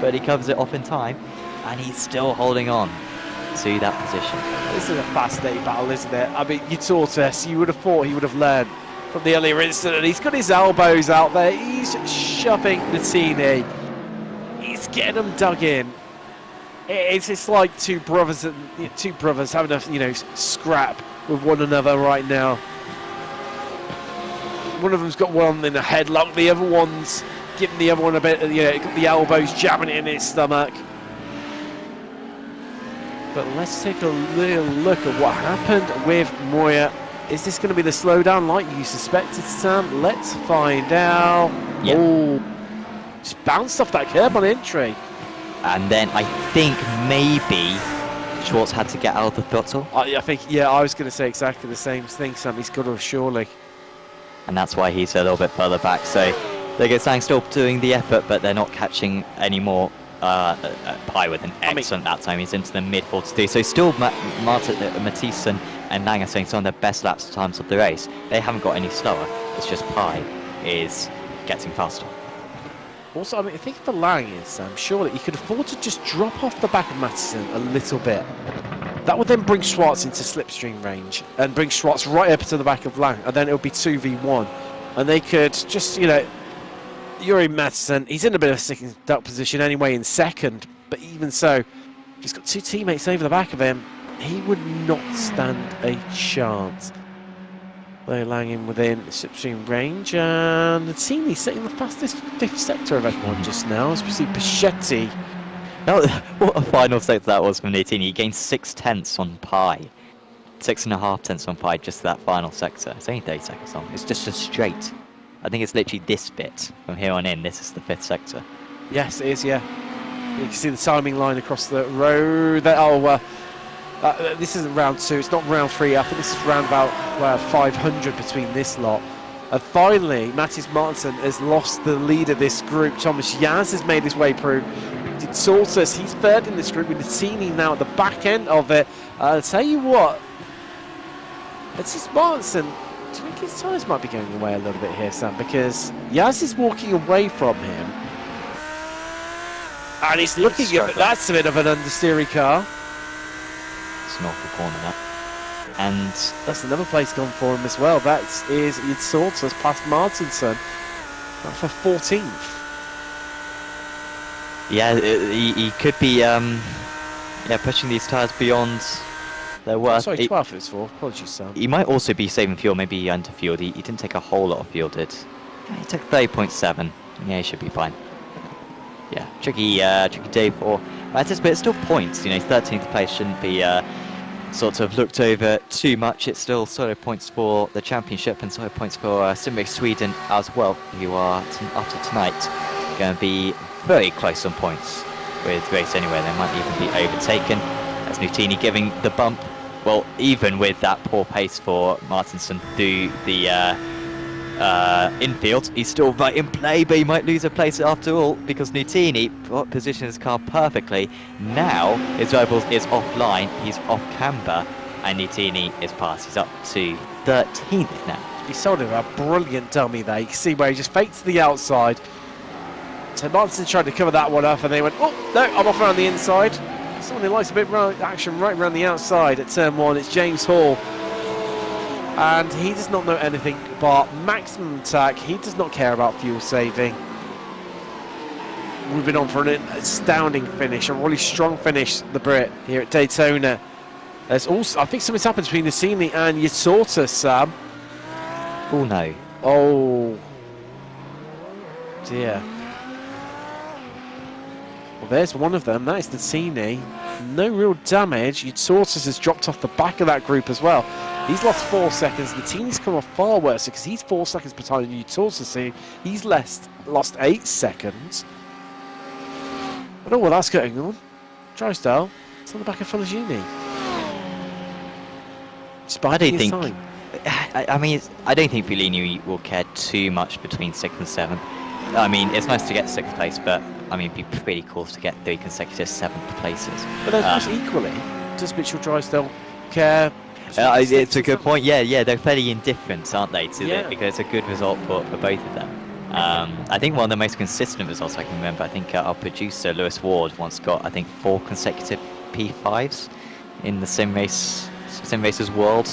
but he covers it off in time, and he's still holding on to that position. This is a fascinating battle, isn't it? I mean, you taught us, you would have thought he would have learned from the earlier incident. He's got his elbows out there. He's shoving Nutini. He's getting them dug in. It's like two brothers having a scrap with one another right now. One of them's got one in a headlock. The other one's giving the other one a bit. Got the elbows jamming it in his stomach. But let's take a little look at what happened with Moya. Is this going to be the slowdown like you suspected, Sam? Let's find out. Yep. Oh, just bounced off that curb on entry. And then I think maybe Schwartz had to get out of the throttle. I think, yeah, I was going to say exactly the same thing, Sam. He's got to have surely. And that's why he's a little bit further back. So they get Sang still doing the effort, but they're not catching any more. Pi with an excellent that time. He's into the mid-42. So still Mattisson and Lang are saying some of their best laps times of the race. They haven't got any slower. It's just Pi is getting faster. Also, I mean, I think for Lang is, surely he could afford to just drop off the back of Mattisson a little bit. That would then bring Schwartz into slipstream range and bring Schwartz right up to the back of Lang, and then it would be 2v1. And they could just, Yuri Mattisson, he's in a bit of a sticking duck position anyway in second, but even so, he's got two teammates over the back of him. He would not stand a chance. They're Lang within slipstream range, and the team is setting the fastest fifth sector of everyone just now, as we see Pachetti. Now, what a final sector that was from Nutini. He gained 6/10 on Pi. 6.5 tenths on Pi, just that final sector. It's only 30 seconds long. It's just a straight. I think it's literally this bit from here on in. This is the fifth sector. Yes, it is, yeah. You can see the timing line across the road. This isn't round 2, it's not round 3. I think this is round about 500 between this lot. And finally, Mattis Martinson has lost the lead of this group. Thomas Yaz has made his way through. Saltus, he's third in this group with Nutini now at the back end of it. I'll tell you what, Mattis Martinson, do you think his tyres might be going away a little bit here, Sam? Because Yaz is walking away from him. And he's looking at that's a bit of an understeery car. It's an awful corner, that. And that's another place gone for him as well. That is Saltus past Martinson for 14th. Yeah, he could be pushing these tyres beyond their worth. Sorry, 12th it was for. Apologies, Sam. He might also be saving fuel. Maybe he underfueled. He didn't take a whole lot of fuel, did he? He took 30.7. Yeah, he should be fine. Yeah, tricky day for Mattis, but it's still points. 13th place shouldn't be sort of looked over too much. It's still sort of points for the championship and sort of points for Simrix Sweden as well, who are after tonight going to be very close on points with race anyway. They might even be overtaken. As Nutini giving the bump. Well, even with that poor pace for Martinson through the infield, he's still right in play, but he might lose a place after all because Nutini positioned his car perfectly. Now his rival is offline, he's off camber, and Nutini is past. He's up to 13th now. He sold him a brilliant dummy there. You can see where he just faked to the outside. So Martinson tried to cover that one up, and they went, oh no, I'm off around the inside. Someone who likes a bit of action right around the outside at turn 1, it's James Hall. And he does not know anything but maximum attack. He does not care about fuel saving. We've been on for an astounding finish, a really strong finish, the Brit, here at Daytona. There's also, I think something's happened between Nutini and Yasorta, Sam. Oh no. Oh dear. Well, there's one of them. That is Natini. No real damage. Eutortus has dropped off the back of that group as well. He's lost 4 seconds. Natini's come off far worse because he's 4 seconds behind Eutortus. So he's lost 8 seconds. I don't know what that's going on. Drysdale, it's on the back of Felagini. I don't think. I mean, I don't think Fellini will care too much between 6th and 7th. I mean, it's nice to get 6th place, but I mean, it'd be pretty cool to get 3 consecutive 7th places. But there's equally, does Mitchell Drysdale care? It's a good point. Yeah, they're fairly indifferent, aren't they, to it? Because it's a good result for both of them. I think one of the most consistent results I can remember, I think our producer, Lewis Ward, once got, I think, 4 consecutive P5s in the Sim Racers World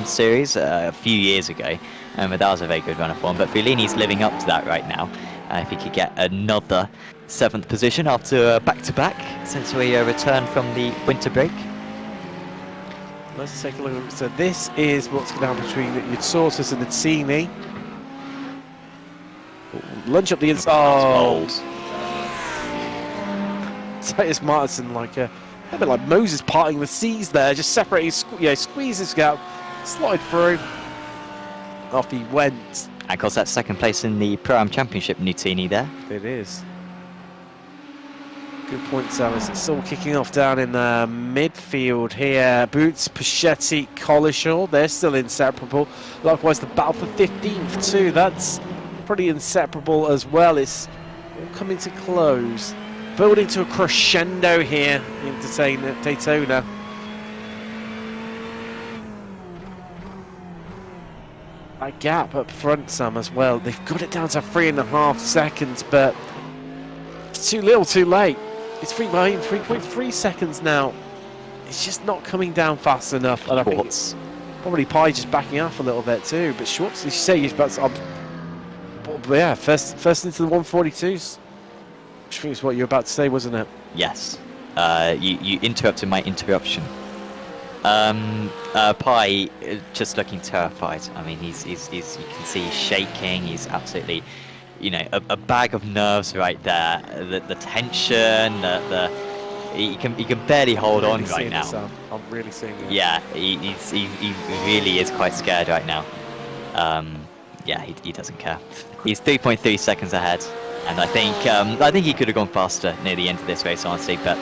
series a few years ago. But that was a very good runner for him. But Fellini's living up to that right now. If he could get another 7th position after back-to-back since we returned from the winter break. Let's take a look. So this is what's going to happen between Eutortus and Natini. Lunge up the inside. Oh! Titus Martinson like a bit like Moses parting the seas there, just separating, squeeze his gap, slide through. Off he went. And of course, that's 2nd place in the Pro-Am Championship, Nutini there. It is. Good point, Samus. It's all kicking off down in midfield here. Boots, Pachetti, Collishaw, they're still inseparable. Likewise, the battle for 15th too. That's pretty inseparable as well. It's all coming to close. Building to a crescendo here in Daytona. A gap up front, Sam, as well. They've got it down to 3.5 seconds, but it's too little, too late. It's 3.3 seconds now. It's just not coming down fast enough. And I think it's probably Pi just backing off a little bit too. But Schwartz, as you say, he's about to, first into the 142s. Which I think is what you were about to say, wasn't it? Yes. You interrupted my interruption. Pi just looking terrified. I mean, you can see he's shaking. He's absolutely, a bag of nerves right there. The tension, he can barely hold on right now. I'm really seeing it. Yeah, he really is quite scared right now. Yeah, he doesn't care. He's 3.3 seconds ahead, and I think he could have gone faster near the end of this race, honestly. But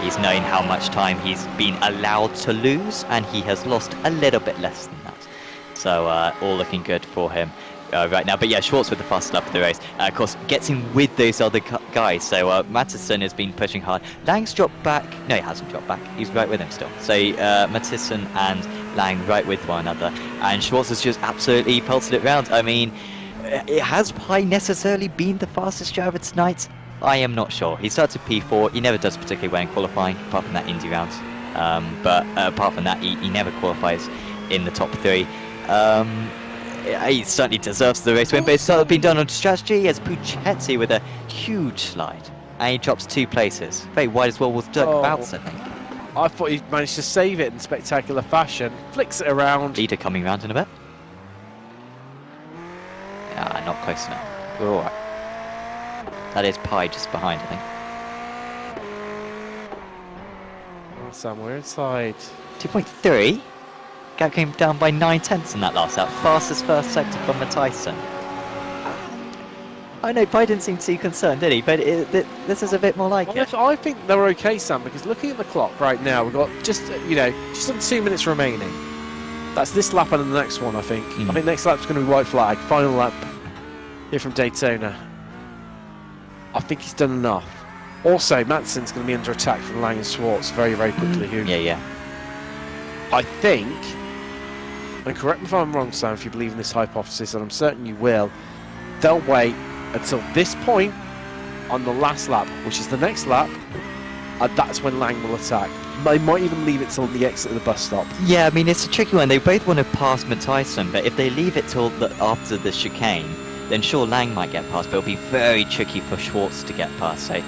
he's knowing how much time he's been allowed to lose, and he has lost a little bit less than that. So all looking good for him right now. But yeah, Schwartz with the fast lap of the race. Of course, gets in with those other guys. So Mattisson has been pushing hard. Lang's dropped back. No, he hasn't dropped back. He's right with him still. So Mattisson and Lang right with one another. And Schwartz has just absolutely pelted it round. I mean, has Pi necessarily been the fastest driver tonight? I am not sure. He started P4. He never does particularly well in qualifying, apart from that Indy round. But apart from that, he never qualifies in the top 3. He certainly deserves the race win, but it's been done on strategy. As Puccetti with a huge slide, and he drops 2 places. Very wide as well with Dirk Bouts, I think. I thought he managed to save it in spectacular fashion. Flicks it around. Leader coming round in a bit. Not close enough. We're all right. That is Pi just behind, I think. Oh, somewhere inside. 2.3. Gap came down by 9/10 in that last lap. Fastest first sector from Mattisson. I know Pi didn't seem too concerned, did he? But this is a bit more like it. I think they're okay, Sam, because looking at the clock right now, we've got just under 2 minutes remaining. That's this lap and the next one, I think. I think next lap's going to be white flag. Final lap here from Daytona. I think he's done enough. Also, Mattsson's going to be under attack from Lang and Schwartz very, very quickly. Yeah. I think, and correct me if I'm wrong, Sam, if you believe in this hypothesis, and I'm certain you will, they'll wait until this point on the last lap, which is the next lap, and that's when Lang will attack. They might even leave it till the exit of the bus stop. Yeah, I mean, it's a tricky one. They both want to pass Mattisson, but if they leave it till after the chicane, then sure, Lang might get past, but it'll be very tricky for Schwartz to get past. So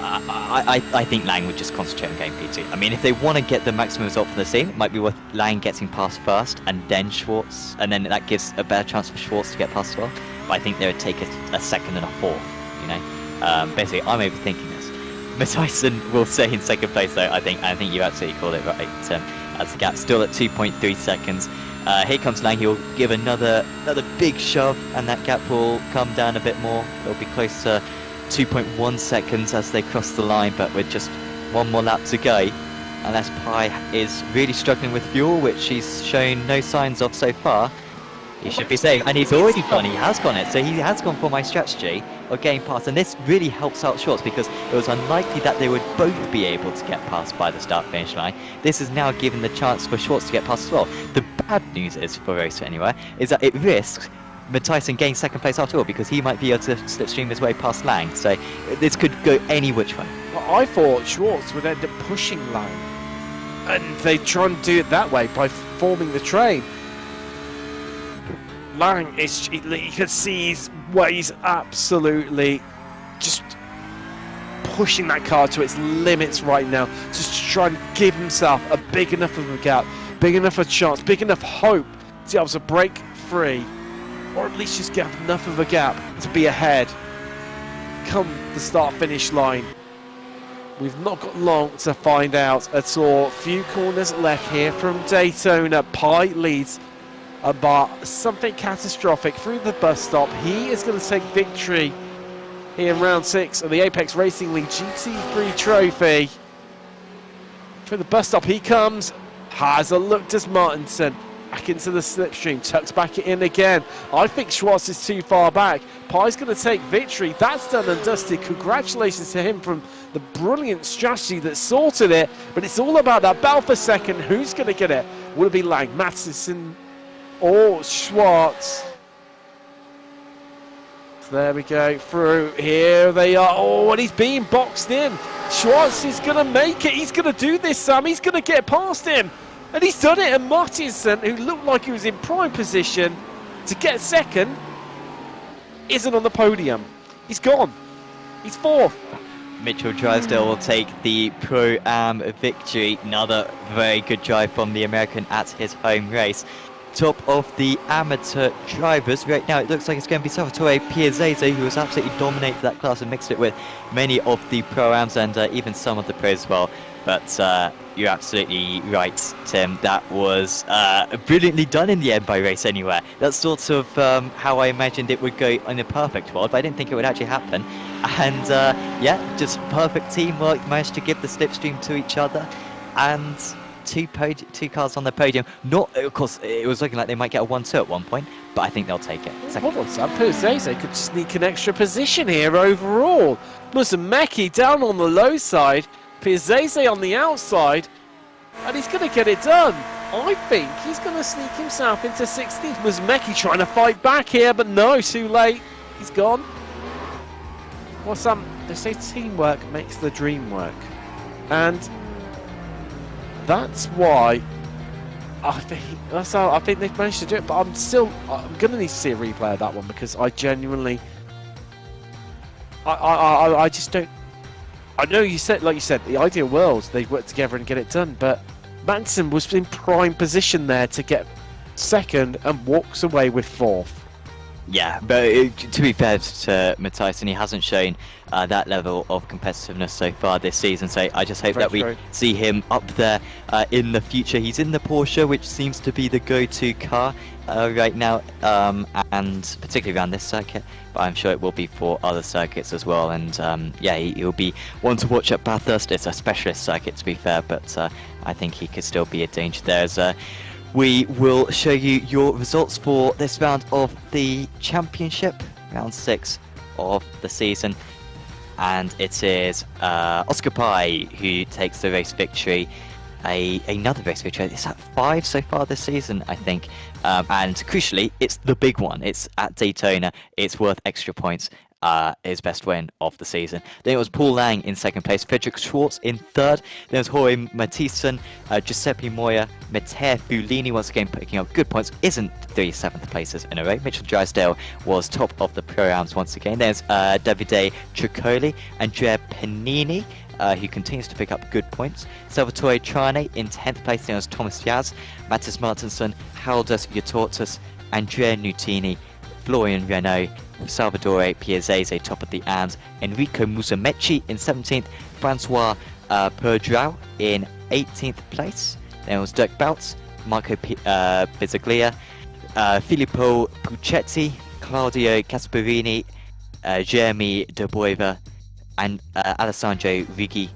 I think Lang would just concentrate on getting P2. I mean, if they want to get the maximum result for the team, it might be worth Lang getting past first and then Schwartz, and then that gives a better chance for Schwartz to get past as well. But I think they would take a second and a fourth, Basically, I'm overthinking this. Matthijssen will stay in second place though, I think you absolutely called it right, as the gap still at 2.3 seconds. Here comes Lang, he'll give another big shove, and that gap will come down a bit more. It'll be close to 2.1 seconds as they cross the line, but with just one more lap to go. Unless Pi is really struggling with fuel, which he's shown no signs of so far. He should be saying, and he's already gone, he has gone it, so he has gone for my strategy of getting past, and this really helps out Schwartz because it was unlikely that they would both be able to get past by the start-finish line. This is now given the chance for Schwartz to get past as well. The bad news is, for Racer Anywhere, is that it risks Matthijssen getting second place after all, because he might be able to slipstream his way past Lang, so this could go any which way. Well, I thought Schwartz would end up pushing Lang, and they try and do it that way by forming the train. Lang is, you can see he's absolutely just pushing that car to its limits right now, just to try and give himself a big enough of a gap, big enough a chance, big enough hope to be able to break free, or at least just get enough of a gap to be ahead come the start-finish line. We've not got long to find out at all. Few corners left here from Daytona. Pi leads but something catastrophic through the bus stop. He is going to take victory here in round 6 of the Apex Racing League GT3 trophy. Through the bus stop he comes, has a look, does Martinson. Back into the slipstream, tucks back in again. I think Schwartz is too far back. Pi's going to take victory. That's done and dusted. Congratulations to him from the brilliant strategy that sorted it. But it's all about that battle for second. Who's going to get it? Will it be Lang, Matthijssen, or Schwartz? So there we go, through. Here they are. Oh, and he's being boxed in. Schwartz is going to make it. He's going to do this, Sam. He's going to get past him. And he's done it. And Martinson, who looked like he was in prime position to get second, isn't on the podium. He's gone. He's fourth. Mitchell Drysdale will take the Pro-Am victory. Another very good drive from the American at his home race. Top of the amateur drivers right now, it looks like it's going to be Salvatore Piazzese, who has absolutely dominated that class and mixed it with many of the Pro-Ams and even some of the pros as well. But you're absolutely right, Tim. That was brilliantly done in the end by Race Anywhere. That's sort of how I imagined it would go in a perfect world, but I didn't think it would actually happen. And yeah, just perfect teamwork, managed to give the slipstream to each other, and two cars on the podium. Not, of course, it was looking like they might get a 1-2 at one point, but I think they'll take it. Hold on, Sam. Piazzese could sneak an extra position here overall. Musumeci down on the low side, Piazzese on the outside, and he's going to get it done. I think he's going to sneak himself into 16th. Musumeci trying to fight back here, but no, too late. He's gone. Well, Sam, they say teamwork makes the dream work, and that's why I think they've managed to do it. But I'm going to need to see a replay of that one, because I genuinely, I just don't. I know you said, like you said, the ideal world they'd work together and get it done, but Manson was in prime position there to get second and walks away with fourth. Yeah, but to be fair to Matthijssen, he hasn't shown that level of competitiveness so far this season, so I just hope that we see him up there in the future. He's in the Porsche, which seems to be the go-to car right now, and particularly around this circuit, but I'm sure it will be for other circuits as well. And yeah, he'll be one to watch at Bathurst. It's a specialist circuit, to be fair, but I think he could still be a danger there. As we will show you your results for this round of the championship, round 6 of the season, and it is Oscar Pi who takes the race victory. Another race victory. It's at 5 so far this season, I think, and crucially, it's the big one. It's at Daytona. It's worth extra points. His best win of the season. Then it was Paul Lang in second place, Frederick Schwartz in third. Then it was Jorge Matthijssen, Giuseppe Moya, Matteo Fulini once again picking up good points. Isn't 3 7th places in a row. Mitchell Drysdale was top of the Pro-Ams once again. There's Davide Triccoli, Andrea Panini, who continues to pick up good points. Salvatore Trane in 10th place. Then was Thomas Yaz, Matthias Martinson, Haldas Yatortas, Andrea Nutini, Florian Renault, Salvatore Piazzese top of the ARMS, Enrico Musumeci in 17th, Francois Perdrau in 18th place. There was Dirk Boutz, Marco Bizzaglia, Filippo Puccetti, Claudio Gasparini, Jeremy De Boiva, and Alessandro Righi,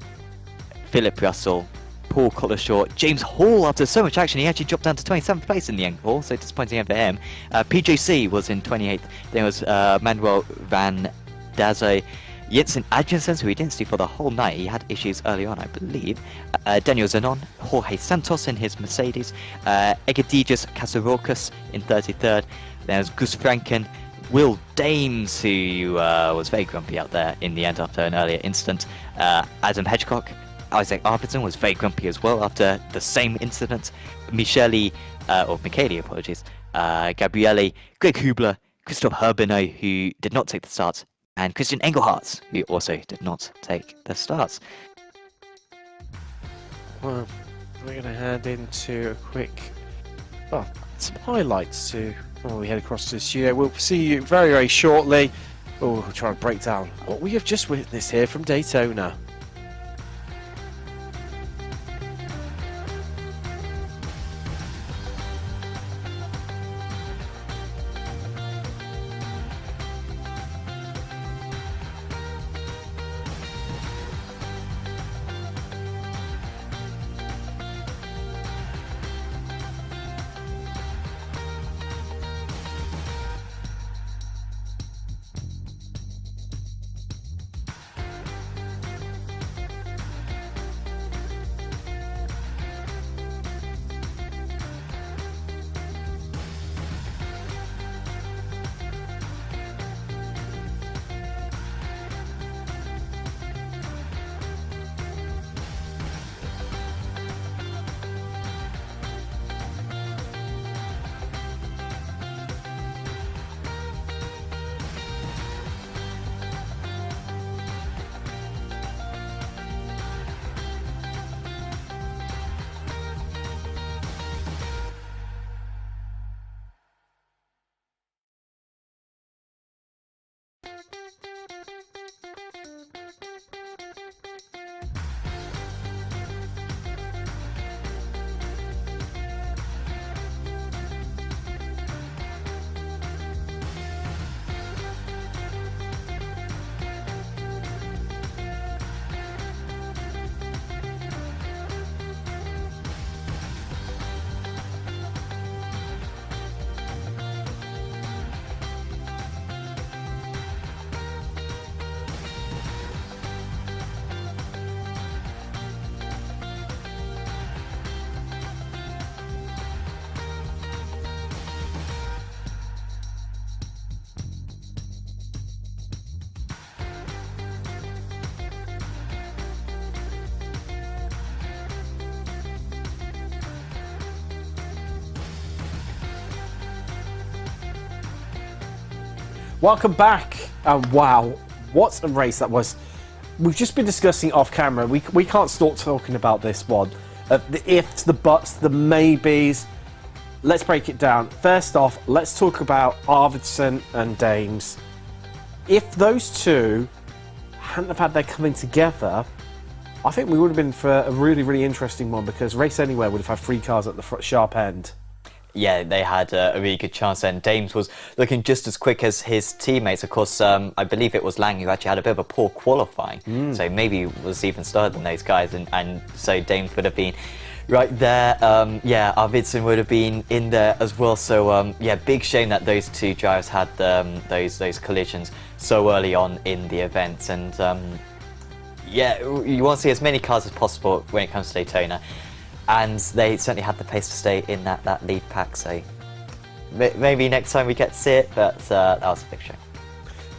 Philip Russell, Paul Collishaw, James Hall. After so much action, he actually dropped down to 27th place in the end, Paul, so disappointing for him. PJC was in 28th. There was Manuel Van Dazo, Jensen Adjunsen, who we didn't see for the whole night. He had issues early on, I believe. Daniel Zanon, Jorge Santos in his Mercedes, Egidijus Casarocas in 33rd. There's Gus Franken, Will Dames, who was very grumpy out there in the end after an earlier incident. Adam Hedgecock, Isaac Arvidsson was very grumpy as well after the same incident. Michele, apologies. Gabriele, Greg Hubler, Christoph Herbino, who did not take the start, and Christian Engelhardt, who also did not take the start. Well, we're going to head into a quick, some highlights to when we head across to the studio. We'll see you very, very shortly. We'll try and break down what we have just witnessed here from Daytona. Welcome back. Wow, what a race that was. We've just been discussing off camera. We can't stop talking about this one. The ifs, the buts, the maybes. Let's break it down. First off, let's talk about Arvidsson and Dames. If those two hadn't have had their coming together, I think we would have been for a really, really interesting one, because Race Anywhere would have had 3 cars at the sharp end. Yeah, they had a really good chance then. Dames was looking just as quick as his teammates. Of course, I believe it was Lang who actually had a bit of a poor qualifying. So maybe was even slower than those guys. And so Dames would have been right there. Yeah, Arvidsson would have been in there as well. So, yeah, big shame that those two drivers had those collisions so early on in the event. And, yeah, you want to see as many cars as possible when it comes to Daytona. And they certainly had the pace to stay in that lead pack, so maybe next time we get to see it, but that was a big shame.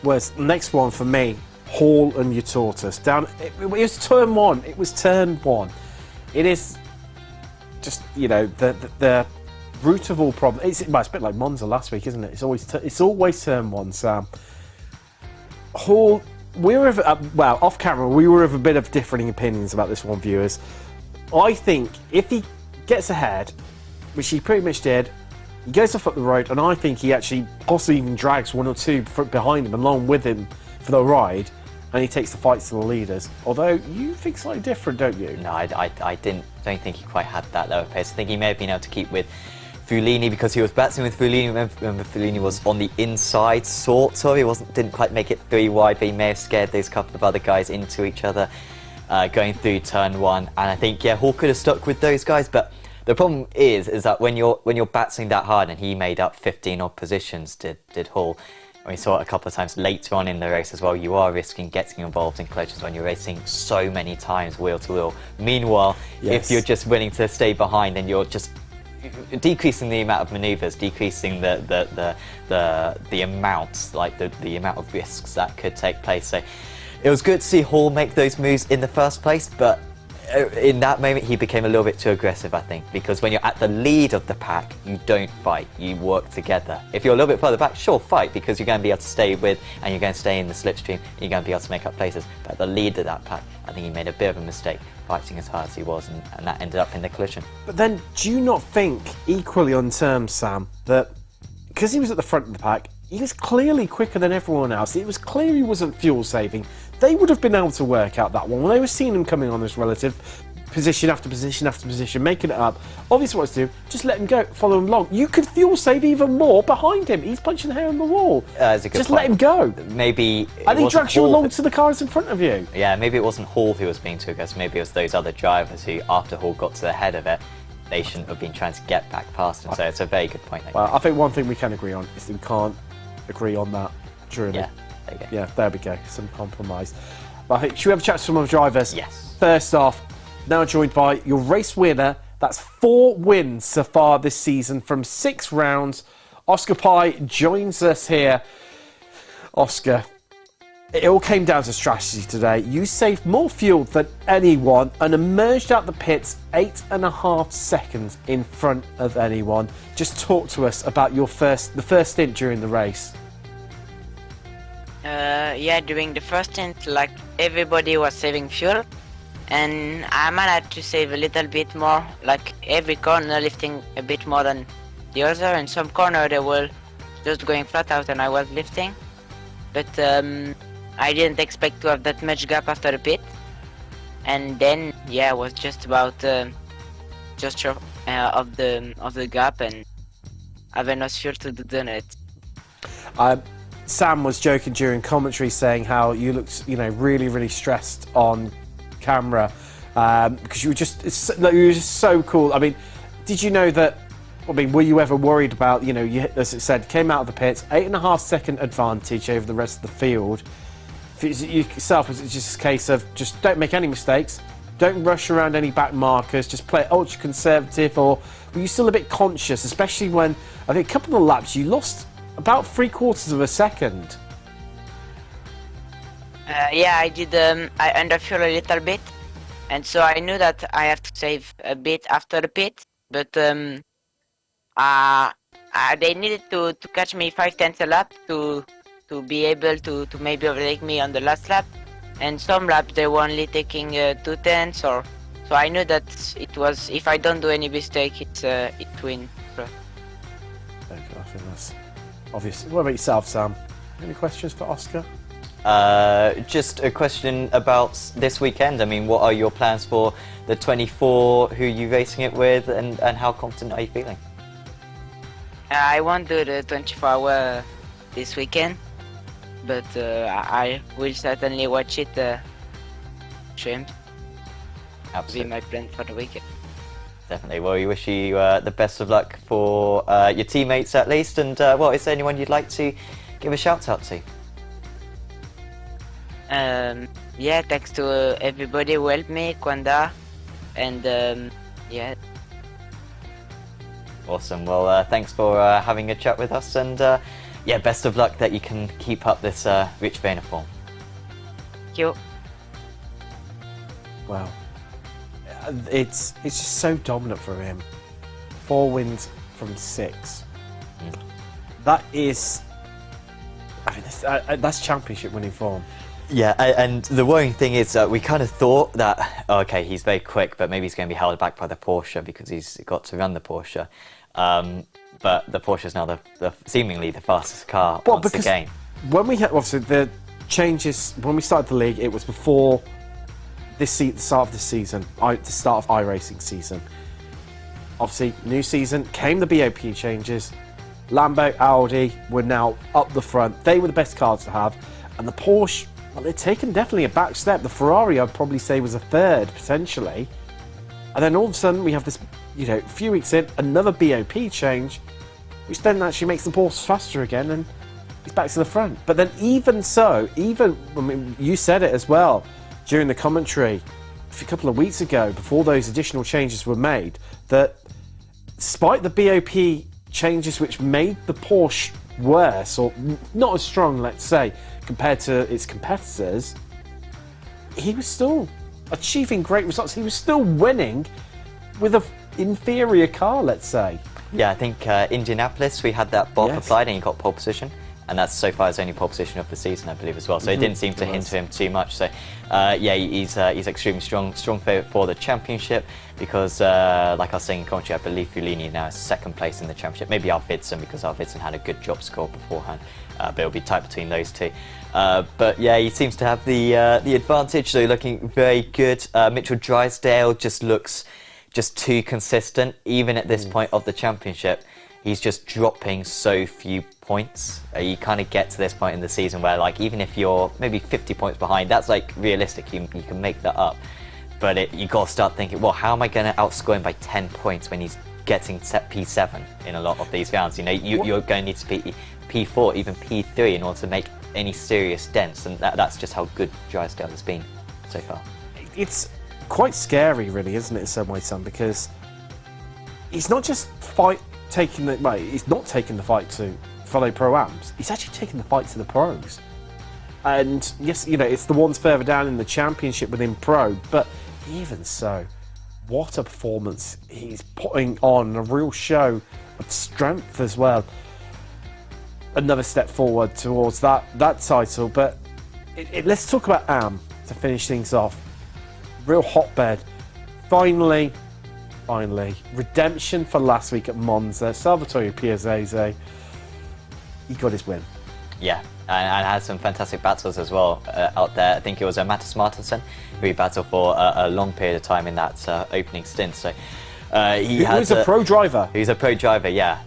Whereas next one for me, Hall and Utortus. It was turn 1. It was turn 1. It is just, you know, the root of all problems. It's a bit like Monza last week, isn't it? It's always turn 1, Sam. Hall, we were well, off camera, we were of a bit of differing opinions about this one, viewers. I think if he gets ahead, which he pretty much did, He goes off up the road, and I think he actually possibly even drags one or two behind him along with him for the ride, and he takes the fights to the leaders. Although you think slightly different, don't you? No, I don't think he quite had that lower pace. I think he may have been able to keep with Fulini because he was battling with Fulini. Remember Fulini was on the inside, sort of. He didn't quite make it 3 wide, but he may have scared those couple of other guys into each other going through turn 1. And I think, yeah, Hall could have stuck with those guys, but the problem is that when you're battling that hard, and he made up 15 odd positions, did Hall. We saw it a couple of times later on in the race as well. You are risking getting involved in collisions when you're racing so many times wheel to wheel. Meanwhile, if you're just willing to stay behind, and you're just decreasing the amount of manoeuvres, decreasing the amounts, like the amount of risks that could take place. So it was good to see Hall make those moves in the first place, but in that moment he became a little bit too aggressive, I think, because when you're at the lead of the pack, you don't fight, you work together. If you're a little bit further back, sure, fight, because you're going to be able to stay with, and you're going to stay in the slipstream, and you're going to be able to make up places. But at the lead of that pack, I think he made a bit of a mistake fighting as hard as he was, and that ended up in the collision. But then, do you not think, equally on terms, Sam, that because he was at the front of the pack, he was clearly quicker than everyone else. It was clear he wasn't fuel saving. They would have been able to work out that one when they were seeing him coming on this relative position after position after position, making it up. Obviously, what to do, just let him go, follow him along. You could fuel save even more behind him. He's punching the hair on the wall. That's a good just point. let him go. Maybe. And he drags you along to the cars in front of you. Yeah, maybe it wasn't Hall who was being too aggressive. Maybe it was those other drivers who, after Hall got to the head of it, they shouldn't have been trying to get back past him. So it's a very good point. Well, I think one thing we can agree on is that we can't agree on that. Truly. Yeah, there you go. Yeah, there we go. Some compromise. But I think, should we have a chat to some of the drivers? Yes. First off, now joined by your race winner. That's 4 wins so far this season from 6 rounds. Oscar Pye joins us here. Oscar, it all came down to strategy today. You saved more fuel than anyone and emerged out the pits 8.5 seconds in front of anyone. Just talk to us about the first stint during the race. Yeah, during the first stint, like, everybody was saving fuel, and I managed to save a little bit more, like every corner lifting a bit more than the other, and some corner they were just going flat out and I was lifting, but I didn't expect to have that much gap after the pit, and then yeah, I was just about just short of the gap and have enough fuel to do it. Sam was joking during commentary, saying how you looked, really, really stressed on camera because you were just so cool. I mean, did you know that? I mean, were you ever worried about? You, as it said, came out of the pits, 8.5 second advantage over the rest of the field. For yourself, was it just a case of just don't make any mistakes, don't rush around any back markers, just play ultra conservative, or were you still a bit conscious, especially when I think a couple of laps you lost about 3/4 of a second? Yeah, I did. I underfuel a little bit, and so I knew that I have to save a bit after the pit. But they needed to catch me 5/10 a lap to be able to maybe overtake me on the last lap. And some laps they were only taking 2/10, or so I knew that it was, if I don't do any mistake, it win. I think that's obvious. What about yourself, Sam? Any questions for Oscar? Just a question about this weekend. I mean, what are your plans for the 24? Who are you racing it with, and how confident are you feeling? I won't do the 24-hour this weekend, but I will certainly watch it streamed. Absolutely. Be my plan for the weekend. Definitely. Well, we wish you the best of luck for your teammates at least. And is there anyone you'd like to give a shout out to? Yeah, thanks to everybody who helped me, Kwanda, and yeah. Awesome. Well, thanks for having a chat with us, and yeah, best of luck that you can keep up this rich vein of form. Thank you. Wow. It's just so dominant for him. 4 wins from 6. That is, I mean, that's championship winning form. Yeah, and the worrying thing is we kind of thought that, okay, he's very quick, but maybe he's going to be held back by the Porsche because he's got to run the Porsche. but the Porsche is now the seemingly the fastest car once again. When we had, obviously, the changes, when we started the league, it was before the start of the season, the start of iRacing season. Obviously, new season, came the BOP changes. Lambo, Audi were now up the front. They were the best cars to have. And the Porsche, well, they'd taken definitely a back step. The Ferrari, I'd probably say, was a third, potentially. And then all of a sudden, we have this, you know, a few weeks in, another BOP change, which then actually makes the Porsche faster again, and it's back to the front. But then even so, I mean, you said it as well during the commentary a couple of weeks ago, before those additional changes were made, that despite the BOP changes which made the Porsche worse, or not as strong, let's say, compared to its competitors, he was still achieving great results. He was still winning with an inferior car, let's say. Yeah, I think Indianapolis, we had that bot applied and he got pole position. And that's so far his only pole position of the season, I believe, as well. So it didn't seem to hinder him too much. So, yeah, he's extremely strong favourite for the championship because, like I was saying in commentary, I believe Fulini now is second place in the championship. Maybe Arvidsson, because Arvidsson had a good job score beforehand. But it'll be tight between those two. But yeah, he seems to have the advantage. So looking very good. Mitchell Drysdale just looks just too consistent, even at this point of the championship. He's just dropping so few points. You kind of get to this point in the season where, like, even if you're maybe 50 points behind, that's like realistic. You can make that up. But you got to start thinking, well, how am I going to outscore him by 10 points when he's getting set P7 in a lot of these rounds? You know, you're going to need to be P4, even P3 in order to make any serious dents. And that's just how good Drysdale has been so far. It's quite scary, really, isn't it, in some ways, Sam? Because he's not just he's not taking the fight to fellow pro-ams. He's actually taking the fight to the pros. And yes, you know, it's the ones further down in the championship within pro, but even so, what a performance he's putting on, a real show of strength as well. Another step forward towards that title, but let's talk about AM to finish things off. Real hotbed. Finally, redemption for last week at Monza. Salvatore Piazzese, he got his win. Yeah, and had some fantastic battles as well out there. I think it was Mattis Martinsson who he battled for a long period of time in that opening stint. So he was a pro driver. He's a pro driver, yeah,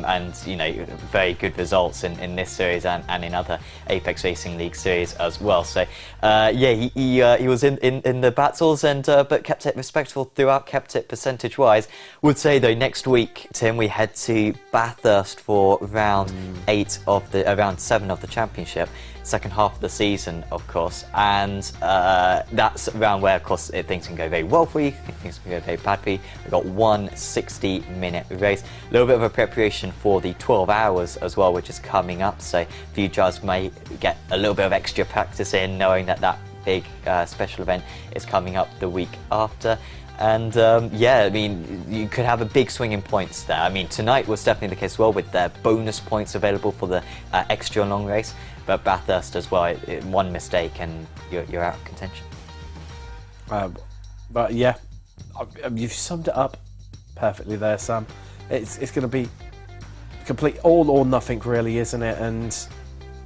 and you know, very good results in this series and in other Apex Racing League series as well. So yeah, he was in the battles and but kept it respectful throughout, kept it percentage wise. Would say though, next week, Tim, we head to Bathurst for round 7 of the championship. Second half of the season, of course, and that's around where, of course, things can go very well for you, things can go very bad for you. We've got one 60-minute race, a little bit of a preparation for the 12 hours as well, which is coming up, so a few drivers may get a little bit of extra practice in, knowing that big special event is coming up the week after. And yeah, I mean, you could have a big swing in points there. I mean, tonight was definitely the case as well, with the bonus points available for the extra long race. But Bathurst as well, one mistake and you're out of contention. But yeah, you've summed it up perfectly there, Sam. It's going to be complete all or nothing, really, isn't it? And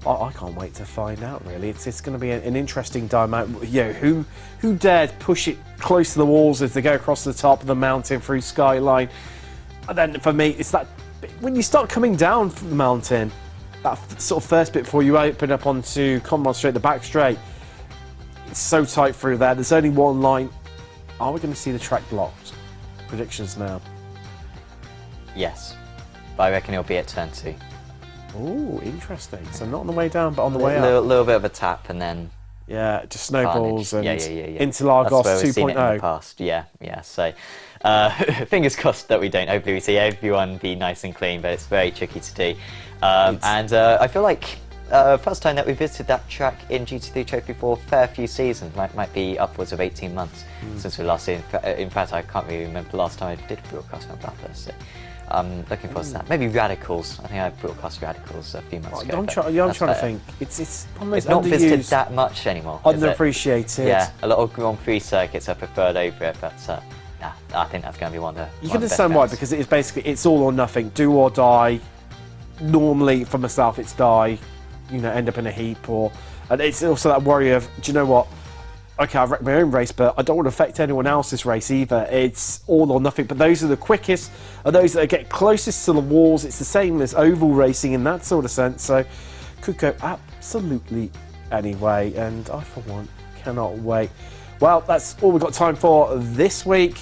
I can't wait to find out, really. It's going to be an interesting dynamic. You know, who dared push it close to the walls as they go across the top of the mountain through Skyline? And then for me, it's that when you start coming down from the mountain, that sort of first bit before you open up onto Commonwealth Straight, the back straight, it's so tight through there. There's only one line. Are we going to see the track blocked? Predictions now. Yes, but I reckon it'll be at turn 2. Oh, interesting. So not on the way down, but on the way up. A little bit of a tap and then... Yeah, just snowballs carnage. And Interlagos 2.0. That's where we've seen it in the past. Yeah. So fingers crossed that we don't. Hopefully we see everyone be nice and clean, but it's very tricky to do. And I feel like first time that we visited that track in GT3 Trophy for a fair few seasons, might be upwards of 18 months since we last seen. In fact, I can't really remember the last time I did a broadcast on Bathurst. So I'm looking forward to that. Maybe Radicals. I think I broadcast Radicals a few months ago. I'm trying to think. It's not visited that much anymore. Underappreciated. Yeah, a lot of Grand Prix circuits are preferred over it, but I think that's going to be one of the. You can understand why, because it is basically it's all or nothing, do or die. Normally, for myself, it's die. You know, end up in a heap, and it's also that worry of, do you know what? Okay, I've wrecked my own race, but I don't want to affect anyone else's race either. It's all or nothing. But those are the quickest, are those that get closest to the walls. It's the same as oval racing in that sort of sense. So, could go absolutely anyway. And I, for one, cannot wait. Well, that's all we've got time for this week.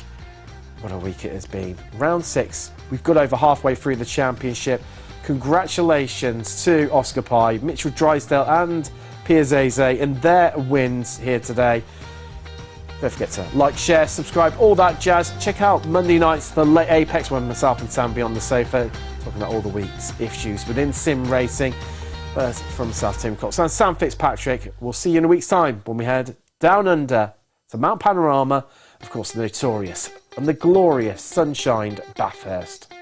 What a week it has been. Round 6. We've got over halfway through the championship. Congratulations to Oscar Pye, Mitchell Drysdale and Piazzese and their wins here today. Don't forget to like, share, subscribe, all that jazz. Check out Monday nights, the late Apex, when myself and Sam be on the sofa talking about all the week's issues within sim racing. From South Tim Cox and Sam Fitzpatrick, we'll see you in a week's time when we head down under to Mount Panorama, of course the notorious and the glorious sunshined Bathurst.